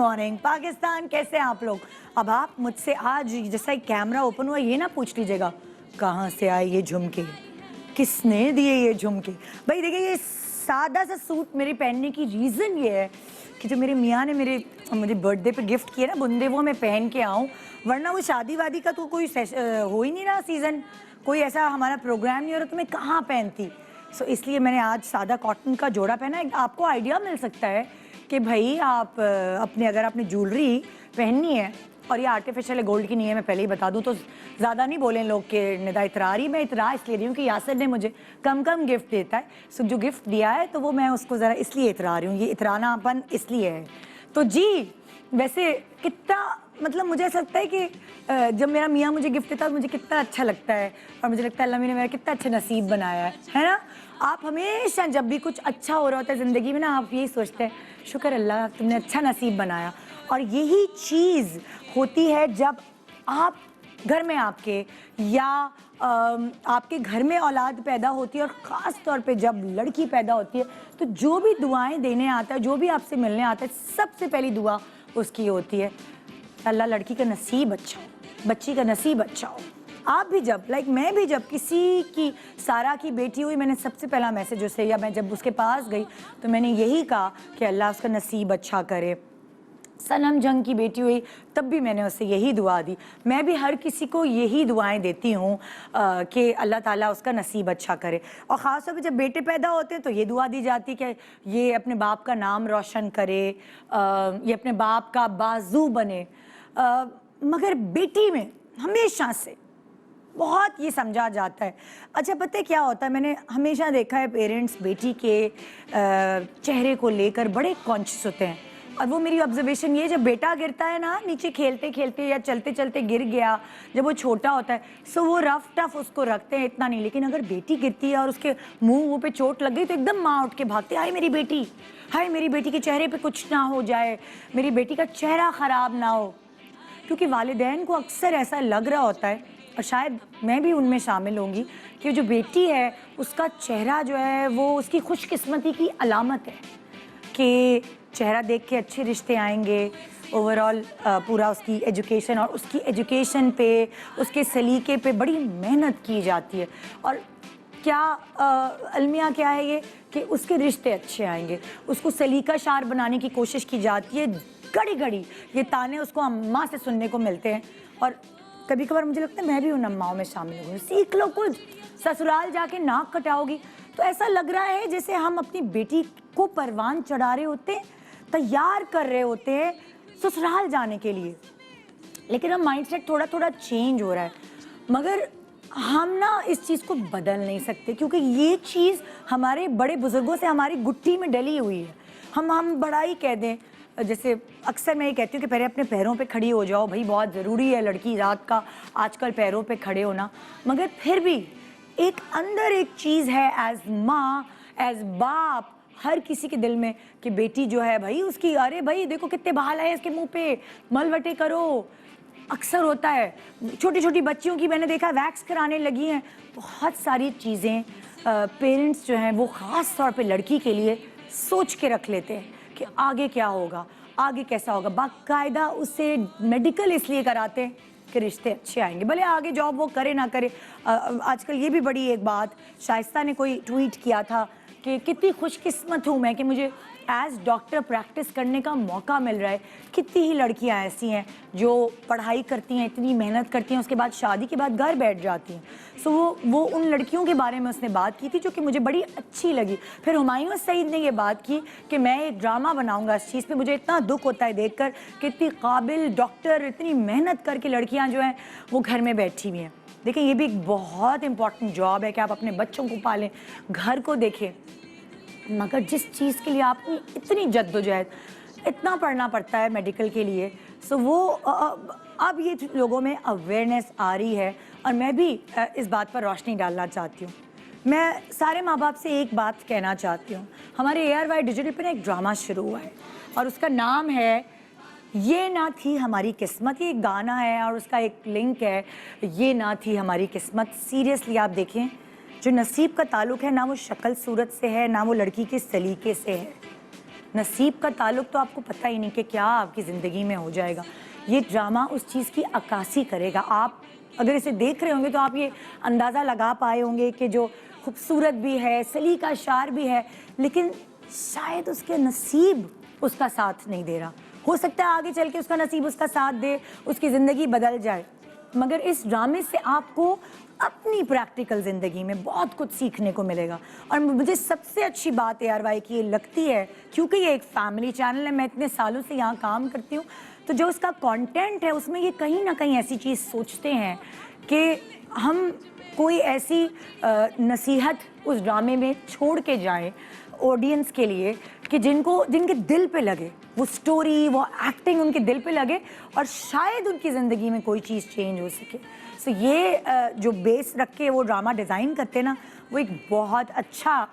Morning Pakistan, कैसे हैं आप लोग। अब आप मुझसे आज जैसा एक कैमरा ओपन हुआ ये ना पूछ लीजिएगा कहाँ से आए ये झुमके, किसने दिए ये झुमके। भाई देखिए, ये सादा सा सूट मेरे पहनने की रीज़न ये है कि जो मेरे मियाँ ने मुझे बर्थडे पे गिफ्ट किया ना बुंदे, वो मैं पहन के आऊँ, वरना वो शादी वादी का तो कोई हो ही नहीं रहा सीज़न, कोई ऐसा हमारा प्रोग्राम नहीं हो रहा तो मैं कहाँ पहनती। सो इसलिए मैंने आज सादा कॉटन का जोड़ा पहना है। आपको आइडिया मिल सकता है कि भाई आप अगर आपने ज्वेलरी पहननी है और ये आर्टिफिशियल है, गोल्ड की नहीं है, मैं पहले ही बता दूं, तो ज़्यादा नहीं बोलें लोग कि निदा इतरा रही। मैं इतरा इसलिए रही हूँ कि यासर ने मुझे कम गिफ्ट देता है, सो जो गिफ्ट दिया है तो वो मैं उसको ज़रा इसलिए इतरा रही हूँ, ये इतरानापन इसलिए है। तो जी वैसे कितना मतलब मुझे ऐसा लगता है कि जब मेरा मियाँ मुझे गिफ्ट देता है मुझे कितना अच्छा लगता है, और मुझे लगता है अल्लाह ने मेरा कितना अच्छा नसीब बनाया है ना। आप हमेशा जब भी कुछ अच्छा हो रहा होता है ज़िंदगी में ना, आप यही सोचते हैं शुक्र अल्लाह तुमने अच्छा नसीब बनाया। और यही चीज़ होती है जब आप घर में आपके या आपके घर में औलाद पैदा होती है, और ख़ास तौर पे जब लड़की पैदा होती है तो जो भी दुआएं देने आता है, जो भी आपसे मिलने आता है, सबसे पहली दुआ उसकी होती है अल्लाह लड़की का नसीब अच्छा हो, बच्ची का नसीब अच्छा हो। आप भी जब मैं भी जब किसी की सारा की बेटी हुई, मैंने सबसे पहला मैसेज उसे, या मैं जब उसके पास गई तो मैंने यही कहा कि अल्लाह उसका नसीब अच्छा करे। सनम जंग की बेटी हुई तब भी मैंने उससे यही दुआ दी। मैं भी हर किसी को यही दुआएं देती हूँ कि अल्लाह ताला उसका नसीब अच्छा करे। और ख़ास तौर पे जब बेटे पैदा होते हैं तो ये दुआ दी जाती है कि ये अपने बाप का नाम रोशन करे, ये अपने बाप का बाजू बने। मगर बेटी में हमेशा से बहुत ये समझा जाता है। अच्छा पता है क्या होता है, मैंने हमेशा देखा है पेरेंट्स बेटी के चेहरे को लेकर बड़े कॉन्शियस होते हैं। और वो मेरी ऑब्जर्वेशन ये, जब बेटा गिरता है ना नीचे खेलते खेलते या चलते चलते गिर गया, जब वो छोटा होता है सो वो रफ टफ उसको रखते हैं, इतना नहीं। लेकिन अगर बेटी गिरती है और उसके मुंह पे चोट लग गई तो एकदम माँ उठ के भागती है, हाय मेरी बेटी, हाय मेरी बेटी के चेहरे पे कुछ ना हो जाए, मेरी बेटी का चेहरा ख़राब ना हो। क्योंकि वालिदैन को अक्सर ऐसा लग रहा होता है, और शायद मैं भी उनमें शामिल होंगी, कि जो बेटी है उसका चेहरा जो है वो उसकी खुशकिस्मती की अलामत है, कि चेहरा देख के अच्छे रिश्ते आएंगे। ओवरऑल पूरा उसकी एजुकेशन, और उसकी एजुकेशन पे, उसके सलीके पे बड़ी मेहनत की जाती है। और क्या अलमिया क्या है ये कि उसके रिश्ते अच्छे आएंगे, उसको सलीका शार बनाने की कोशिश की जाती है। घड़ी घड़ी ये ताने उसको अम्मा से सुनने को मिलते हैं, और कभी कभार मुझे लगता है मैं भी उन अम्माओं में शामिल हूँ। सीख लो कुछ, ससुराल जाके नाक कटाओगी तो ऐसा लग रहा है जैसे हम अपनी बेटी को परवान चढ़ा रहे होते हैं, तैयार कर रहे होते हैं ससुराल जाने के लिए। लेकिन अब माइंडसेट थोड़ा थोड़ा चेंज हो रहा है, मगर हम ना इस चीज़ को बदल नहीं सकते, क्योंकि ये चीज़ हमारे बड़े बुजुर्गों से हमारी गुट्टी में डली हुई है। हम बड़ा ही कह दें, जैसे अक्सर मैं ये कहती हूँ कि पहले अपने पैरों पे खड़ी हो जाओ, भाई बहुत ज़रूरी है लड़की रात का आजकल पैरों पे खड़े होना। मगर फिर भी एक अंदर एक चीज़ है एज माँ, एज बाप, हर किसी के दिल में कि बेटी जो है भाई उसकी, अरे भाई देखो कितने बाल आए इसके मुंह पे, मलवटे करो। अक्सर होता है छोटी छोटी बच्चियों की मैंने देखा वैक्स कराने लगी हैं। बहुत सारी चीज़ें पेरेंट्स जो हैं वो ख़ास तौर पे लड़की के लिए सोच के रख लेते हैं कि आगे क्या होगा, आगे कैसा होगा। बाकायदा उससे मेडिकल इसलिए कराते हैं कि रिश्ते अच्छे आएंगे, भले आगे जॉब वो करे ना करे। आजकल ये भी बड़ी एक बात, शाइस्ता ने कोई ट्वीट किया था कि कितनी खुशकिस्मत हूँ मैं कि मुझे एज डॉक्टर प्रैक्टिस करने का मौका मिल रहा है। कितनी ही लड़कियाँ ऐसी हैं जो पढ़ाई करती हैं, इतनी मेहनत करती हैं, उसके बाद शादी के बाद घर बैठ जाती हैं। सो वो उन लड़कियों के बारे में उसने बात की थी जो कि मुझे बड़ी अच्छी लगी। फिर हुमायूं सईद ने ये बात की कि मैं एक ड्रामा बनाऊंगा इस चीज़ पे। मुझे इतना दुख होता है देखकर कि इतनी काबिल डॉक्टर, इतनी मेहनत करके लड़कियाँ जो हैं वो घर में बैठी हुई हैं। देखिए ये भी एक बहुत इंपॉर्टेंट जॉब है कि आप अपने बच्चों को पालें, घर को देखें, मगर जिस चीज़ के लिए आपको इतनी जद्दोजहद, इतना पढ़ना पड़ता है मेडिकल के लिए, सो वो अब ये लोगों में अवेयरनेस आ रही है। और मैं भी इस बात पर रोशनी डालना चाहती हूँ। मैं सारे माँ बाप से एक बात कहना चाहती हूँ। हमारे ARY डिजिटल पर ना एक ड्रामा शुरू हुआ है और उसका नाम है ये ना थी हमारी किस्मत। ये एक गाना है और उसका एक लिंक है, ये ना थी हमारी किस्मत। सीरियसली आप देखें, जो नसीब का ताल्लुक है ना वो शक्ल सूरत से है, ना वो लड़की के सलीके से है। नसीब का ताल्लुक तो आपको पता ही नहीं कि क्या आपकी ज़िंदगी में हो जाएगा। ये ड्रामा उस चीज़ की अक्कासी करेगा। आप अगर इसे देख रहे होंगे तो आप ये अंदाज़ा लगा पाए होंगे कि जो खूबसूरत भी है, सलीका शार भी है, लेकिन शायद उसके नसीब उसका साथ नहीं दे रहा। हो सकता है आगे चल के उसका नसीब उसका साथ दे, उसकी ज़िंदगी बदल जाए, मगर इस ड्रामे से आपको अपनी प्रैक्टिकल ज़िंदगी में बहुत कुछ सीखने को मिलेगा। और मुझे सबसे अच्छी बात ARY की ये लगती है, क्योंकि ये एक फैमिली चैनल है, मैं इतने सालों से यहाँ काम करती हूँ, तो जो उसका कंटेंट है उसमें ये कहीं ना कहीं ऐसी चीज़ सोचते हैं कि हम कोई ऐसी नसीहत उस ड्रामे में छोड़ के जाएं ऑडियंस के लिए कि जिनके दिल पे लगे, वो स्टोरी, वो एक्टिंग उनके दिल पे लगे और शायद उनकी ज़िंदगी में कोई चीज़ चेंज हो सके। सो ये जो बेस रख के वो ड्रामा डिज़ाइन करते हैं ना, वो एक बहुत अच्छा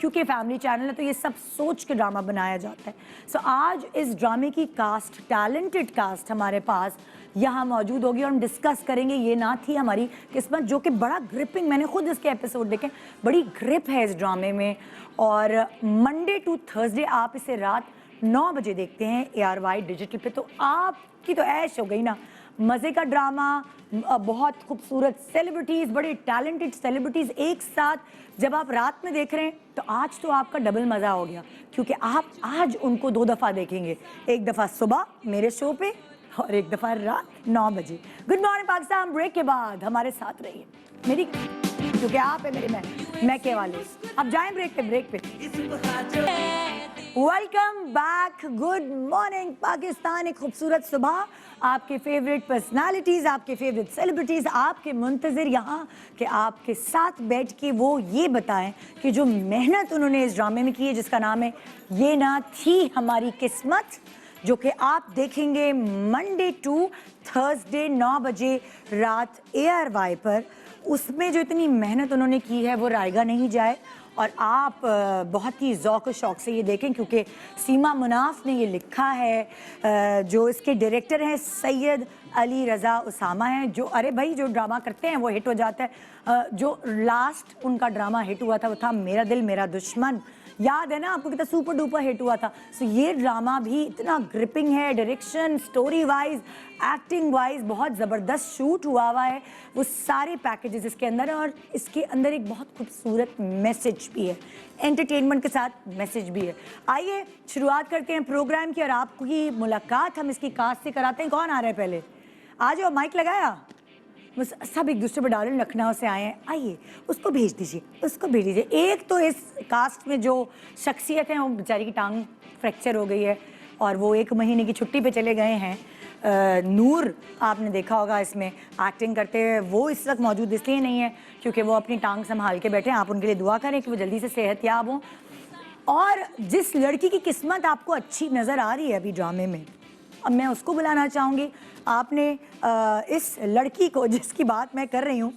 क्योंकि फैमिली चैनल है तो ये सब सोच के ड्रामा बनाया जाता है। सो आज इस ड्रामे की कास्ट, टैलेंटेड कास्ट हमारे पास यहाँ मौजूद होगी और हम डिस्कस करेंगे ये ना थी हमारी किस्मत, जो कि बड़ा ग्रिपिंग, मैंने खुद इसके एपिसोड देखे, बड़ी ग्रिप है इस ड्रामे में। और मंडे टू थर्सडे आप इसे रात 9 बजे देखते हैं ARY डिजिटल पे, तो आपकी तो ऐश हो गई ना। मज़े का ड्रामा, बहुत खूबसूरत सेलिब्रिटीज़, बड़े टैलेंटेड सेलिब्रिटीज़ एक साथ जब आप रात में देख रहे हैं तो आज तो आपका डबल मज़ा हो गया, क्योंकि आप आज उनको 2 दफ़ा देखेंगे, एक दफ़ा सुबह मेरे शो पे और एक दफ़ा रात 9 बजे। गुड मॉर्निंग पाकिस्तान ब्रेक के बाद हमारे साथ रहिए मेरी, क्योंकि आप है मेरे मैं के वाले। अब जाएं ब्रेक पे। Welcome back, good morning Pakistan. एक खूबसूरत सुबह, आपके फेवरेट पर्सनालिटीज़, आपके फेवरेट सेलिब्रिटीज़ आपके मुंतज़िर यहाँ कि आपके साथ बैठ के वो ये बताएं कि जो मेहनत उन्होंने इस ड्रामे में की है, जिसका नाम है ये ना थी हमारी किस्मत, जो कि आप देखेंगे मंडे टू थर्सडे 9 बजे रात ARY पर। उसमें जो इतनी मेहनत उन्होंने की है वो रायगा नहीं जाए और आप बहुत ही ज़ौक़ शौक़ से ये देखें, क्योंकि सीमा मुनाफ ने ये लिखा है। जो इसके डायरेक्टर हैं सैयद अली रज़ा उसामा हैं, जो अरे भाई जो ड्रामा करते हैं वो हिट हो जाता है। जो लास्ट उनका ड्रामा हिट हुआ था वो था मेरा दिल मेरा दुश्मन, याद है ना आपको, कितना सुपर डुपर हिट हुआ था। सो ये ड्रामा भी इतना ग्रिपिंग है, direction, story wise, acting wise बहुत ज़बरदस्त शूट हुआ है, वो सारे पैकेजेस इसके अंदर है। और इसके अंदर एक बहुत खूबसूरत मैसेज भी है, एंटरटेनमेंट के साथ मैसेज भी है। आइए शुरुआत करते हैं प्रोग्राम की और आपकी मुलाकात हम इसकी कास्ट से कराते हैं। कौन आ रहा है पहले? आ जाओ, माइक लगाया, बस सब एक दूसरे पर डालें, लखनऊ से आए हैं, आइए उसको भेज दीजिए। एक तो इस कास्ट में जो शख्सियत है वो बेचारी की टांग फ्रैक्चर हो गई है और वो 1 महीने की छुट्टी पे चले गए हैं। नूर आपने देखा होगा इसमें एक्टिंग करते हुए, वो इस वक्त मौजूद इसलिए नहीं है क्योंकि वो अपनी टांग संभाल के बैठे हैं। आप उनके लिए दुआ करें कि वो जल्दी से सेहतयाब हों। और जिस लड़की की किस्मत आपको अच्छी नज़र आ रही है अभी ड्रामे में, अब मैं उसको बुलाना चाहूँगी। आपने इस लड़की को जिसकी बात मैं कर रही हूँ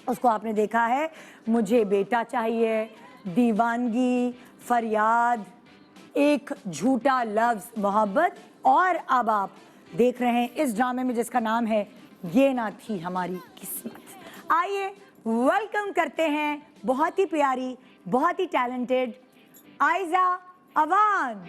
उसको आपने देखा है मुझे बेटा चाहिए, दीवानगी, फरियाद, एक झूठा लफ्ज़ मोहब्बत, और अब आप देख रहे हैं इस ड्रामे में जिसका नाम है ये ना थी हमारी किस्मत। आइए वेलकम करते हैं बहुत ही प्यारी, बहुत ही टैलेंटेड आयजा अवान।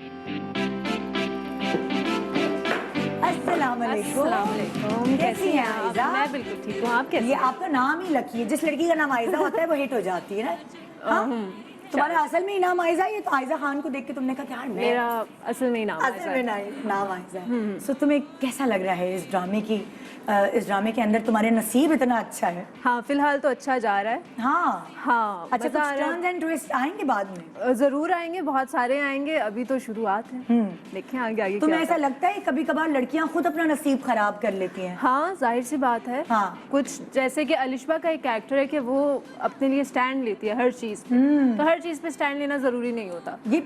अस्सलामुअलैकुम, कैसी हैं आयजा? मैं बिल्कुल ठीक हूँ, आप कैसी? ये आपका नाम ही लकी है, जिस लड़की का नाम आयजा होता है वो हिट हो जाती है ना। हाँ? तुम्हारा असल में ही नाम आयजा है, तो आयजा खान को देख के तुमने कहा कि यार मेरा असल में ही नाम नाम आयजा है। सो तुम्हें कैसा लग रहा है इस ड्रामे के अंदर? तुम्हारे नसीब इतना अच्छा है। हाँ, फिलहाल तो अच्छा जा रहा है। हाँ, अच्छा, कुछ टर्न्स एंड ट्विस्ट आएंगे बाद में? जरूर आएंगे, बहुत सारे आएंगे, अभी तो शुरुआत है, देखें आगे आगे। तुम्हें ऐसा लगता है कभी कभार लड़कियां खुद अपना नसीब खराब कर लेती हैं? हाँ, जाहिर सी बात है। हाँ। कुछ जैसे कि अलिशबा का एक कैरेक्टर है कि वो अपने लिए स्टैंड लेती है हर चीज पे, तो हर चीज पे स्टैंड लेना जरूरी नहीं होता। ये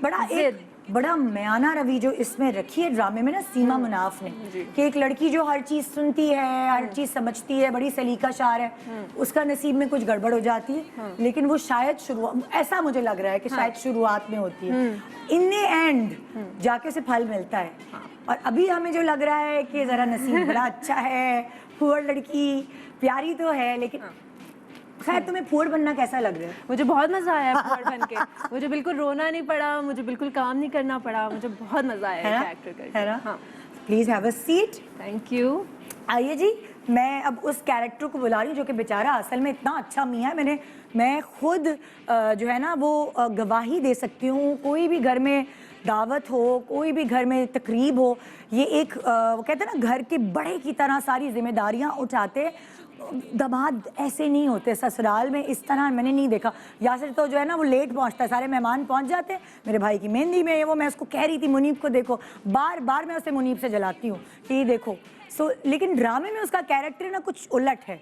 बड़ा मयाना रवि जो इसमें रखी है ड्रामे में ना सीमा मुनाफ ने, कि एक लड़की जो हर चीज सुनती है, हर चीज समझती है, बड़ी सलीका शार है, उसका नसीब में कुछ गड़बड़ हो जाती है, लेकिन वो शायद शुरुआत, ऐसा मुझे लग रहा है कि शायद शुरुआत में होती है, इन द एंड जाके उसे फल मिलता है। और अभी हमें जो लग रहा है कि जरा नसीब बड़ा अच्छा है, पुअर लड़की प्यारी तो है लेकिन खैर तुम्हें फूड बनना कैसा लग रहा है? मुझे बहुत मजा आया फूड बन के। मुझे बिल्कुल रोना नहीं पड़ा, मुझे बिल्कुल काम नहीं करना पड़ा, मुझे बहुत मजा आया है ना? कैरेक्टर करके। है ना? हाँ, please have a seat. Thank you. आइए जी, मैं अब उस कैरेक्टर को बुला रही हूँ जो कि बेचारा असल में इतना अच्छा मियाँ है। मैं खुद जो है ना वो गवाही दे सकती हूँ। कोई भी घर में दावत हो, कोई भी घर में तकरीब हो, ये एक वो कहते हैं ना घर के बड़े की तरह सारी जिम्मेदारियाँ उठाते। दामाद ऐसे नहीं होते ससुराल में, इस तरह मैंने नहीं देखा। यासिर तो जो है ना वो लेट पहुंचता है, सारे मेहमान पहुंच जाते हैं। मेरे भाई की मेहंदी में वो, मैं उसको कह रही थी मुनीब को देखो, बार बार मैं उसे मुनीब से जलाती हूँ कि ये देखो। लेकिन ड्रामे में उसका कैरेक्टर ना कुछ उलट है।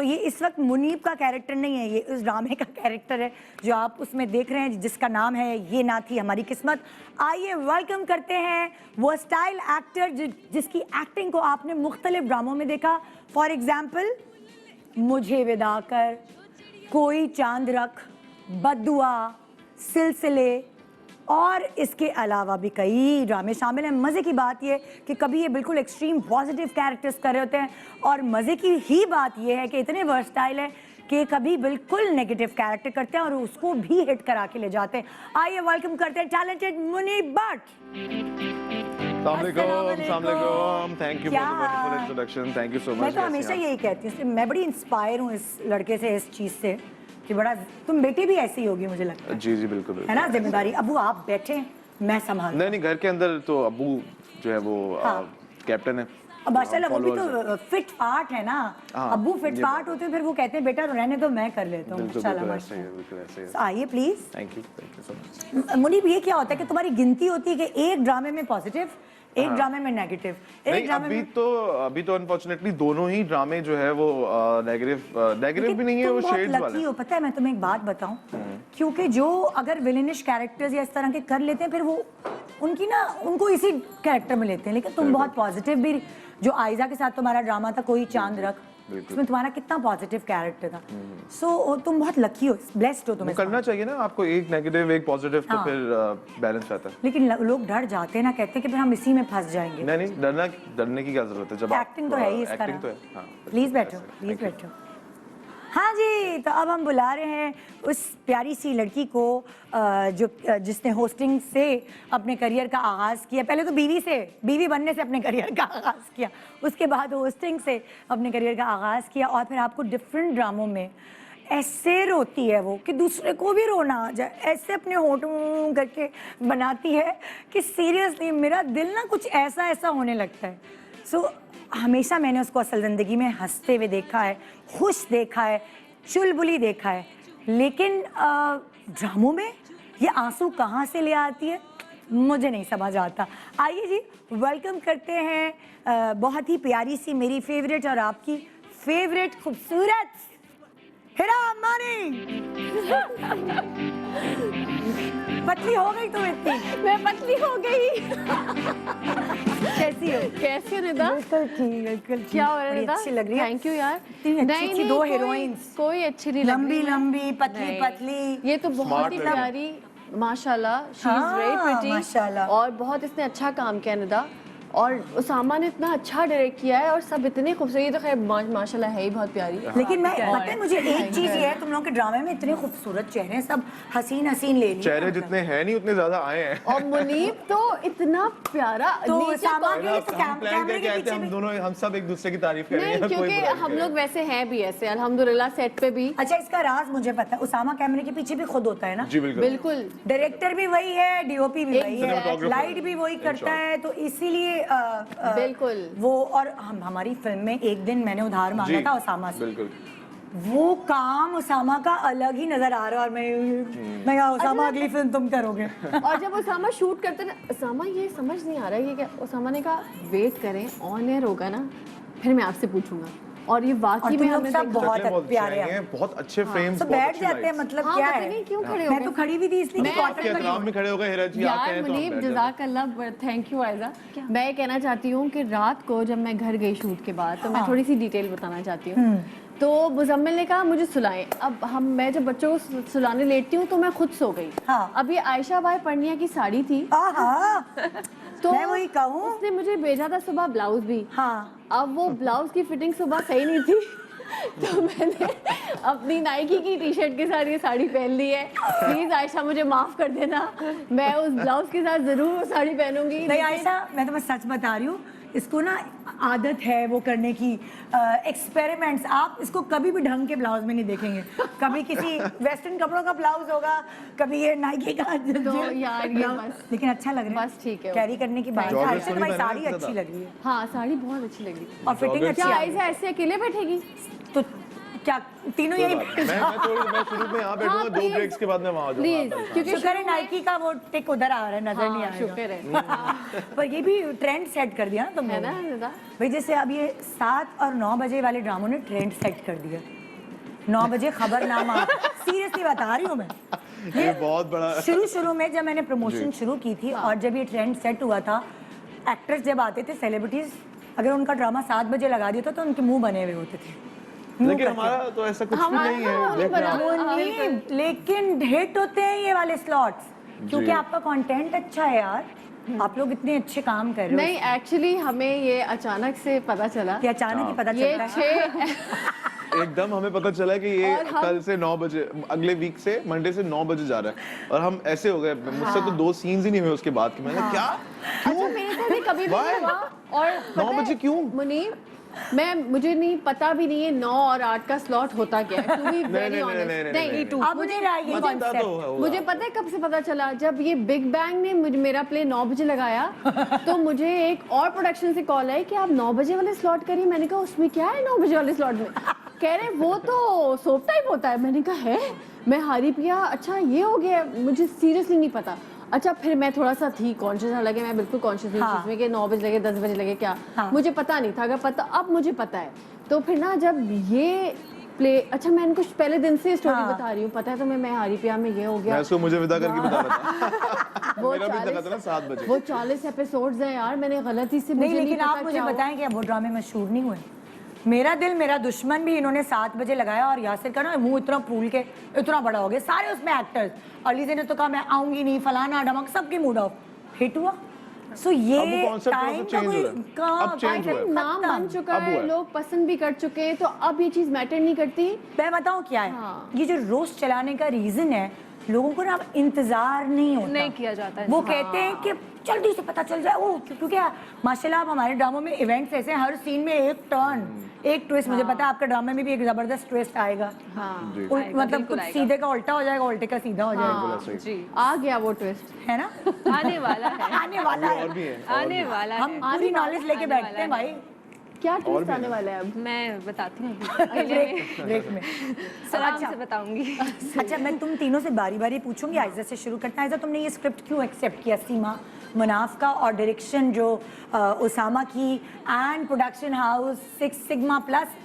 ये इस वक्त मुनीब का कैरेक्टर नहीं है, ये उस ड्रामे का कैरेक्टर है जो आप उसमें देख रहे हैं, जिसका नाम है ये ना थी हमारी किस्मत। आइए वेलकम करते हैं वो स्टाइल एक्टर जिसकी एक्टिंग को आपने मुख्तलिफ ड्रामों में देखा। फॉर एग्जाम्पल मुझे विदा कर, कोई चांद रख, बद्दुआ, सिलसिले और इसके अलावा भी कई ड्रामे शामिल हैं। मज़े की बात ये कि कभी ये बिल्कुल एक्सट्रीम पॉजिटिव कैरेक्टर्स कर रहे होते हैं, और मज़े की ही बात ये है कि इतने वर्सटाइल है कि कभी बिल्कुल नेगेटिव कैरेक्टर करते हैं और उसको भी हिट करा के ले जाते हैं। आइए वेलकम करते हैं talented Munib Bhat. Thank you for the beautiful introduction, thank you so much. मैं तो हमेशा यही कहती हूँ, मैं बड़ी इंस्पायर हूँ इस लड़के से, इस चीज़ से कि बड़ा, तुम बेटी भी ऐसी होगी मुझे लगता है। जी जी बिल्कुल है ना, जिम्मेदारी। अबू आप बैठे, मैं संभाल। नहीं, घर के अंदर तो अब्बू जो है वो कैप्टन है। अब माशाल्लाह वो भी तो फिट फाट है ना। अब्बू फिट फाट होते हैं, फिर वो कहते हैं बेटा रहने दो मैं कर लेता हूँ। माशाल्लाह। आइए please. Thank you so much. Munib, ये क्या होता है कि तुम्हारी गिनती होती है कि एक ड्रामे में पॉजिटिव, एक ड्रामे में नेगेटिव, एक ड्रामे में। अभी तो अनफॉर्चुनेटली दोनों ही ड्रामे जो है वो नेगेटिव भी नहीं है, वो शेड्स वाले। लकी हो, पता है मैं तुम्हें एक बात बताऊं, क्योंकि जो अगर विलेनिश कैरेक्टर्स या इस तरह के कर लेते हैं फिर वो उनको इसी कैरेक्टर में लेते हैं। लेकिन तुम बहुत पॉजिटिव भी, जो आयजा के साथ तुम्हारा ड्रामा था कोई चांद रख, उसमें तुम्हारा कितना पॉजिटिव कैरेक्टर था। तुम बहुत लकी हो, ब्लेस्ड हो। तुम्हें करना चाहिए ना आपको, एक नेगेटिव एक पॉजिटिव, तो फिर बैलेंस रहता है। लेकिन लोग डर जाते हैं ना, कहते हैं कि फिर हम इसी में फंस जाएंगे। नहीं, डरने की क्या जरूरत है जब एक्टिंग तो है ही इसका। एक्टिंग तो है। प्लीज बैठो। हाँ जी, तो अब हम बुला रहे हैं उस प्यारी सी लड़की को जिसने होस्टिंग से अपने करियर का आगाज़ किया। पहले तो बीवी बनने से अपने करियर का आगाज़ किया, उसके बाद होस्टिंग से अपने करियर का आगाज़ किया, और फिर आपको डिफरेंट ड्रामों में ऐसे रोती है वो कि दूसरे को भी रोना आ जाए, ऐसे अपने होठों करके बनाती है कि सीरियसली मेरा दिल ना कुछ ऐसा होने लगता है। हमेशा मैंने उसको असल ज़िंदगी में हंसते हुए देखा है, खुश देखा है, चुलबुली देखा है, लेकिन ड्रामों में ये आंसू कहाँ से ले आती है मुझे नहीं समझ आता। आइए जी, वेलकम करते हैं बहुत ही प्यारी सी मेरी फेवरेट और आपकी फेवरेट खूबसूरत हिरा अम्मानी। पतली हो गई तुम इतनी। मैं पतली हो गई। कैसी हो निदा? बिल्कुल क्या हो रहा है निदा? अच्छी लग रही है। थैंक यू यार। नहीं, दो हीरोइंस, कोई अच्छी नहीं लग रही। लंबी पतली। ये तो बहुत ही प्यारी, माशाल्लाह, शी इज वेरी प्रिटी, माशाल्लाह। और बहुत इसने अच्छा काम किया निदा, और उसामा ने इतना अच्छा डायरेक्ट किया है, और सब इतने खूबसूरत। ये तो खैर माशाल्लाह है ही बहुत प्यारी। लेकिन मैं पता है मुझे एक चीज ये है, तुम लोगों के ड्रामे में इतने खूबसूरत चेहरे हैं, सब हसीन ले लिए। चेहरे जितने हैं नहीं उतने ज्यादा आए हैं। और मुनीब तो इतना प्यारा, तो उसामा के लिए तो कैमरे के पीछे हम सब एक दूसरे की तारीफ कर रहे हैं, क्योंकि हम लोग वैसे हैं भी ऐसे अल्हम्दुलिल्लाह सेट पे भी। अच्छा, इसका राज मुझे पता है, उसामा कैमरे के पीछे भी खुद होता है ना। जी बिल्कुल। डायरेक्टर भी वही है, डीओपी भी वही है, लाइट भी वही करता है, तो इसीलिए बिल्कुल वो। और हमारी फिल्म में एक दिन मैंने उधार मांगा था उसामा से। बिल्कुल। वो काम उसामा का अलग ही नजर आ रहा है, और मैं कहा उसामा अगली फिल्म तुम करोगे। और जब उसामा शूट करते ना, उसामा ये समझ नहीं आ रहा है ये क्या, उसामा ने कहा वेट करें, ऑन एयर होगा ना फिर मैं आपसे पूछूंगा। और ये वाकई में हमें सब बहुत प्यारे हैं, बहुत अच्छे फ्रेम्स, तो बैठ जाते हैं। मतलब क्या है, क्यों खड़े हो गए? मैं तो खड़ी भी थी इसलिए मैं आपके एहतराम में खड़े हो गए। हिरा जी आते हैं तो मुनीब जज़ाकल्लाह, थैंक यू आयजा। मैं ये कहना चाहती हूँ कि रात को जब मैं घर गई शूट के बाद, तो मैं थोड़ी सी डिटेल बताना चाहती हूँ। तो मुजम्मिल ने कहा मुझे सुलाएं। अब मैं जब बच्चों को सुलाने लेटती हूँ तो मैं खुद सो गई। अब ये आयशा भाई पढ़निया की साड़ी थी, तो मैं वही कहूँ, उसने मुझे भेजा था सुबह ब्लाउज भी। हाँ। अब वो ब्लाउज की फिटिंग सुबह सही नहीं थी। तो मैंने अपनी नाइकी की टी शर्ट के साथ ये साड़ी पहन ली है। प्लीज आयशा मुझे माफ कर देना, मैं उस ब्लाउज के साथ जरूर वो साड़ी पहनूंगी। नहीं आयशा, मैं तुम्हें सच बता रही हूँ, इसको ना आदत है वो करने की, एक्सपेरिमेंट्स। आप इसको कभी भी ढंग के ब्लाउज में नहीं देखेंगे, कभी किसी वेस्टर्न कपड़ों का ब्लाउज होगा, कभी ये नाइकी का। तो यार ये बस, लेकिन अच्छा लग रहा है, बस ठीक है। कैरी करने की बात है। जॉगर्स आयशा तो तुम्हारी नहीं साड़ी पहना है अच्छी लग रही है हाँ साड़ी बहुत अच्छी लग रही है। और फिटिंग जॉगर्स अच्छी क्या आ रही ऐसा ऐसे अकेले बैठेगी? है। तो क्या तीनों यही मैं शुरू में यहाँ बैठूंगा, 2 please. ब्रेक्स के बाद मैं वहाँ प्लीज, जाऊंगा। क्योंकि शुक्र है नाइकी का वो टिक उधर आ रहा है, नजर नहीं हाँ, आएगा। शुक्र है। पर ये भी ट्रेंड सेट कर दिया ना तुमने, है ना दादा? भाई जैसे अब ये 7 और 9 बजे वाले ड्रामों ने ट्रेंड सेट कर दिया। 9 बजे खबरनामा, सीरियसली बता रही हूँ मैं। ये बहुत बड़ा शुरू में जब मैंने प्रमोशन शुरू की थी और जब ये ट्रेंड सेट हुआ था, एक्टर्स जब आते थे, सेलिब्रिटीज, अगर उनका ड्रामा 7 बजे लगा दिया था तो उनके मुंह बने हुए होते थे। लेकिन हमारा तो ऐसा कुछ भी नहीं है। लेकिन हिट होते हैं ये वाले स्लॉट्स, क्योंकि आपका कंटेंट अच्छा है यार, आप लोग इतने अच्छे काम कर रहे हो। नहीं एक्चुअली हमें ये अचानक से पता चला, ये अचानक ही पता ये चलता है। 6 एकदम हमें पता चला कि ये और हम- कल से 9 बजे, अगले वीक से मंडे से 9 बजे जा रहा है, और हम ऐसे हो गए, मुझसे तो 2 सीन्स ही नहीं हुए उसके बाद कि मैंने क्या अच्छा मेरे साथ भी कभी भी Why? नहीं हुआ। और 9 बजे क्यों? मुनीब, मुझे नहीं पता भी नहीं है 9 और 8 का स्लॉट होता क्या है, to be very नहीं, honest। नहीं, अब नहीं रहा ये पता concept। तो होगा। मुझे पता है कब से पता चला, जब ये बिग बैंग ने मेरा प्ले 9 बजे लगाया तो मुझे एक और प्रोडक्शन से कॉल आई कि आप 9 बजे वाले स्लॉट करिए। मैंने कहा उसमें क्या है 9 बजे वाले स्लॉट में? कह रहे वो तो सोप टाइप होता है। मैंने कहा है, मैं हारी पिया, अच्छा ये हो गया, मुझे सीरियसली नहीं पता। अच्छा फिर मैं थोड़ा सा थी कॉन्शियस, हालांकि मैं बिल्कुल कॉन्शियस नहीं हाँ। थी कि 9 बजे लगे 10 बजे लगे क्या, हाँ। मुझे पता नहीं था। अगर पता, अब मुझे पता है। तो फिर ना जब ये प्ले, अच्छा मैं इनको पहले दिन से स्टोरी हाँ। बता रही हूँ, पता है तो मैं हारी पिया में ये हो मैं गया। उसको मुझे विदा करके बता रहा था। वो मेरा भी 40 लगा था ना 7 बजे। वो 40 एपिसोड्स हैं यार, मैंने गलती से नहीं, मुझे लेकिन पता आप मुझे क्या हुआ। बताएं कि वो ड्रामे मशहूर नहीं हुए। मेरा दिल मेरा दुश्मन भी इन्होंने 7 बजे लगाया और यासिर का ना मुंह इतना फूल के इतना बड़ा हो गया, सारे उसमें एक्टर्स। अलीज़ा ने तो कहा मैं आऊंगी नहीं, फलाना ढमक, सबके मूड ऑफ। हिट हुआ। सो ये अब वो concept थोड़ा सा टाइम change हो रहा है। अब change हुआ है। नाम बन चुका अब है, हुआ है। लोग पसंद भी कर चुके हैं, तो अब ये चीज मैटर नहीं करती। मैं बताऊं क्या है, हाँ। ये जो रोस्ट चलाने का रीजन है, लोगों को ना अब इंतजार नहीं होता, नहीं किया जाता है। वो कहते हैं कि जल्दी से पता चल जाए। वो क्योंकि माशाल्लाह आप हमारे ड्रामों में इवेंट्स ऐसे हैं, हर सीन में एक टर्न, एक ट्विस्ट। मुझे पता है आपके ड्रामे में भी एक जबरदस्त ट्विस्ट आएगा। हाँ जी। मतलब बिल्कुल कुछ आएगा। सीधे का उल्टा हो जाएगा, उल्टे का सीधा हो जाएगा, बिल्कुल सही। जी आ गया वो ट्विस्ट। है ना? आने वाला है, आने वाला है। और भी है। आने वाला हम है। पूरी नॉलेज लेके आने बैठते हैं वाला भाई क्या और ट्विस्ट भी आने है। वाला है अब? मैं बताती हूँ अभी। ब्रेक में। सलाम अच्छा। से बताऊंगी। अच्छा, मैं तुम तीनों से बारी बारी पूछूंगी। आयजा से शुरू करते हैं। आयजा, तुमने ये स्क्रिप्ट क्यों एक्सेप्ट किया? सीमा मनाफ का और डायरेक्शन जो उसामा की, and production house 6 sigma plus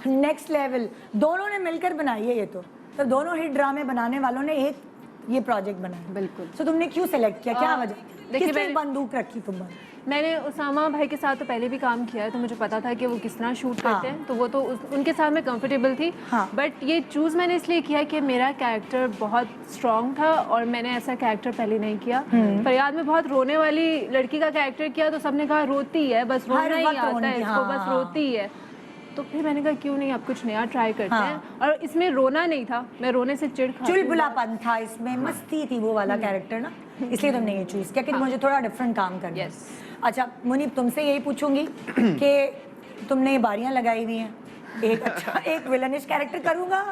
next level, दोनों ने मिलकर बनाई है ये। तो दोनों हिट ड्रामे बनाने वालों ने एक ये प्रोजेक्ट बनाया। बिल्कुल। तो तुमने क्यों सेलेक्ट किया, क्या वजह? देखिए, किस पे मैंने- बंदूक रखी तुम? मैंने उसामा भाई के साथ तो पहले भी काम किया है, तो मुझे पता था कि वो किस तरह शूट करते हैं, तो वो तो उनके साथ मैं कंफर्टेबल थी। हाँ। बट ये चूज़ मैंने इसलिए किया कि मेरा कैरेक्टर बहुत स्ट्रॉन्ग था और मैंने ऐसा कैरेक्टर पहले नहीं किया। फरियाद में बहुत रोने वाली लड़की का कैरेक्टर किया, तो सबने कहा रोती है, बस हर रोना ही वक्त आता रोने है की, इसको, हाँ, बस हाँ। रोती ही है। तो फिर मैंने कहा क्यों नहीं, अब कुछ नया ट्राई करते हाँ। हैं। और इसमें रोना नहीं था, मैं रोने से चिढ़ खाती हूँ। चुलबुलापन था इसमें, मस्ती थी वो वाला कैरेक्टर ना, इसलिए तुमने ये चूज किया कि मुझे थोड़ा डिफरेंट काम करना है। Yes. अच्छा मुनीब, तुमसे यही पूछूंगी कि तुमने ये बारियां लगाई हुई हैं, एक अच्छा एक विलनिश कैरेक्टर करूंगा,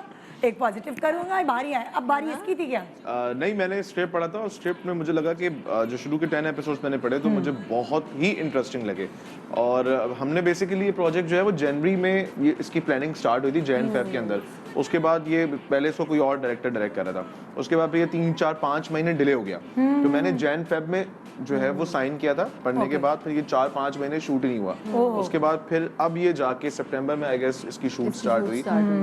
एक पॉजिटिव करूंगा, ये बारियां हैं। अब बारी इसकी थी क्या? नहीं, मैंने स्क्रिप्ट पढ़ा था और स्क्रिप्ट में मुझे लगा कि जो शुरू के 10 एपिसोड्स मैंने पढ़े तो मुझे बहुत ही इंटरेस्टिंग लगे। और हमने बेसिकली ये प्रोजेक्ट जो है वो जनवरी में ये इसकी प्लानिंग स्टार्ट हुई थी, जैन फेब के अंदर। उसके बाद ये पहले इसको कोई और डायरेक्टर डायरेक्ट कर रहा था, उसके बाद फिर ये 3-4-5 महीने डिले हो गया। तो मैंने जैन फेब में जो है वो साइन किया था पढ़ने के बाद, फिर ये 4-5 महीने शूट ही नहीं हुआ। उसके बाद फिर अब ये जाके सितंबर में आई गेस इसकी शूट स्टार्ट हुई।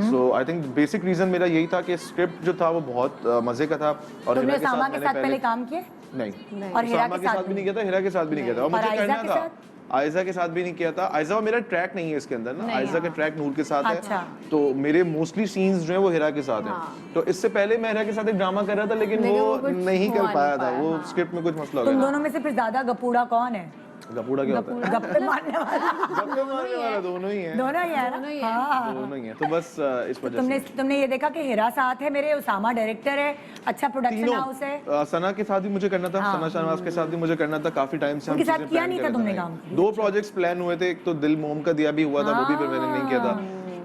सो आई थिंक बेसिक रीजन मेरा यही था कि स्क्रिप्ट जो था वो बहुत मजे का था। और तुमने हिरा के सामा साथ के मैंने साथ पहले काम किए? नहीं, और हिरा सामा के के साथ साथ भी नहीं किया था, हिरा के साथ भी नहीं किया था। और मुझे आयजा करना के था, साथ? आयजा के साथ भी नहीं किया था। आयजा मेरा ट्रैक नहीं है इसके अंदर ना, आयजा का ट्रैक नूर के साथ अच्छा। है, तो मेरे मोस्टली सीन्स जो है वो हिरा के साथ हैं। तो इससे पहले मैं हिरा के साथ एक ड्रामा कर रहा था, लेकिन वो कुछ नहीं हो कर नहीं पाया था, पाया, वो हाँ। स्क्रिप्ट में कुछ मसला हो तुम गया। दोनों में से फिर ज्यादा गपूड़ा कौन है? गपूड़ा क्या होता है? गप्पे मारने वाला गप्पे मारने वाला दोनों ही है। दोनों ही है दोनों ही ना? है। हाँ। दोनों ही है। तो बस इस वजह तुमने से तुमने ये देखा कि हिरा साथ है मेरे, उसामा डायरेक्टर है, अच्छा प्रोडक्शन हाउस है। सना के साथ भी मुझे करना था, सना शाहनवाज के साथ भी मुझे करना था, काफी टाइम से हम उनके साथ चीजें किया plan नहीं कर था रहे तुमने थे। काम? 2 प्रोजेक्ट्स प्लान हुए थे, एक तो दिल मोम का दिया भी हुआ था, वो भी फिर मैंने नहीं किया था,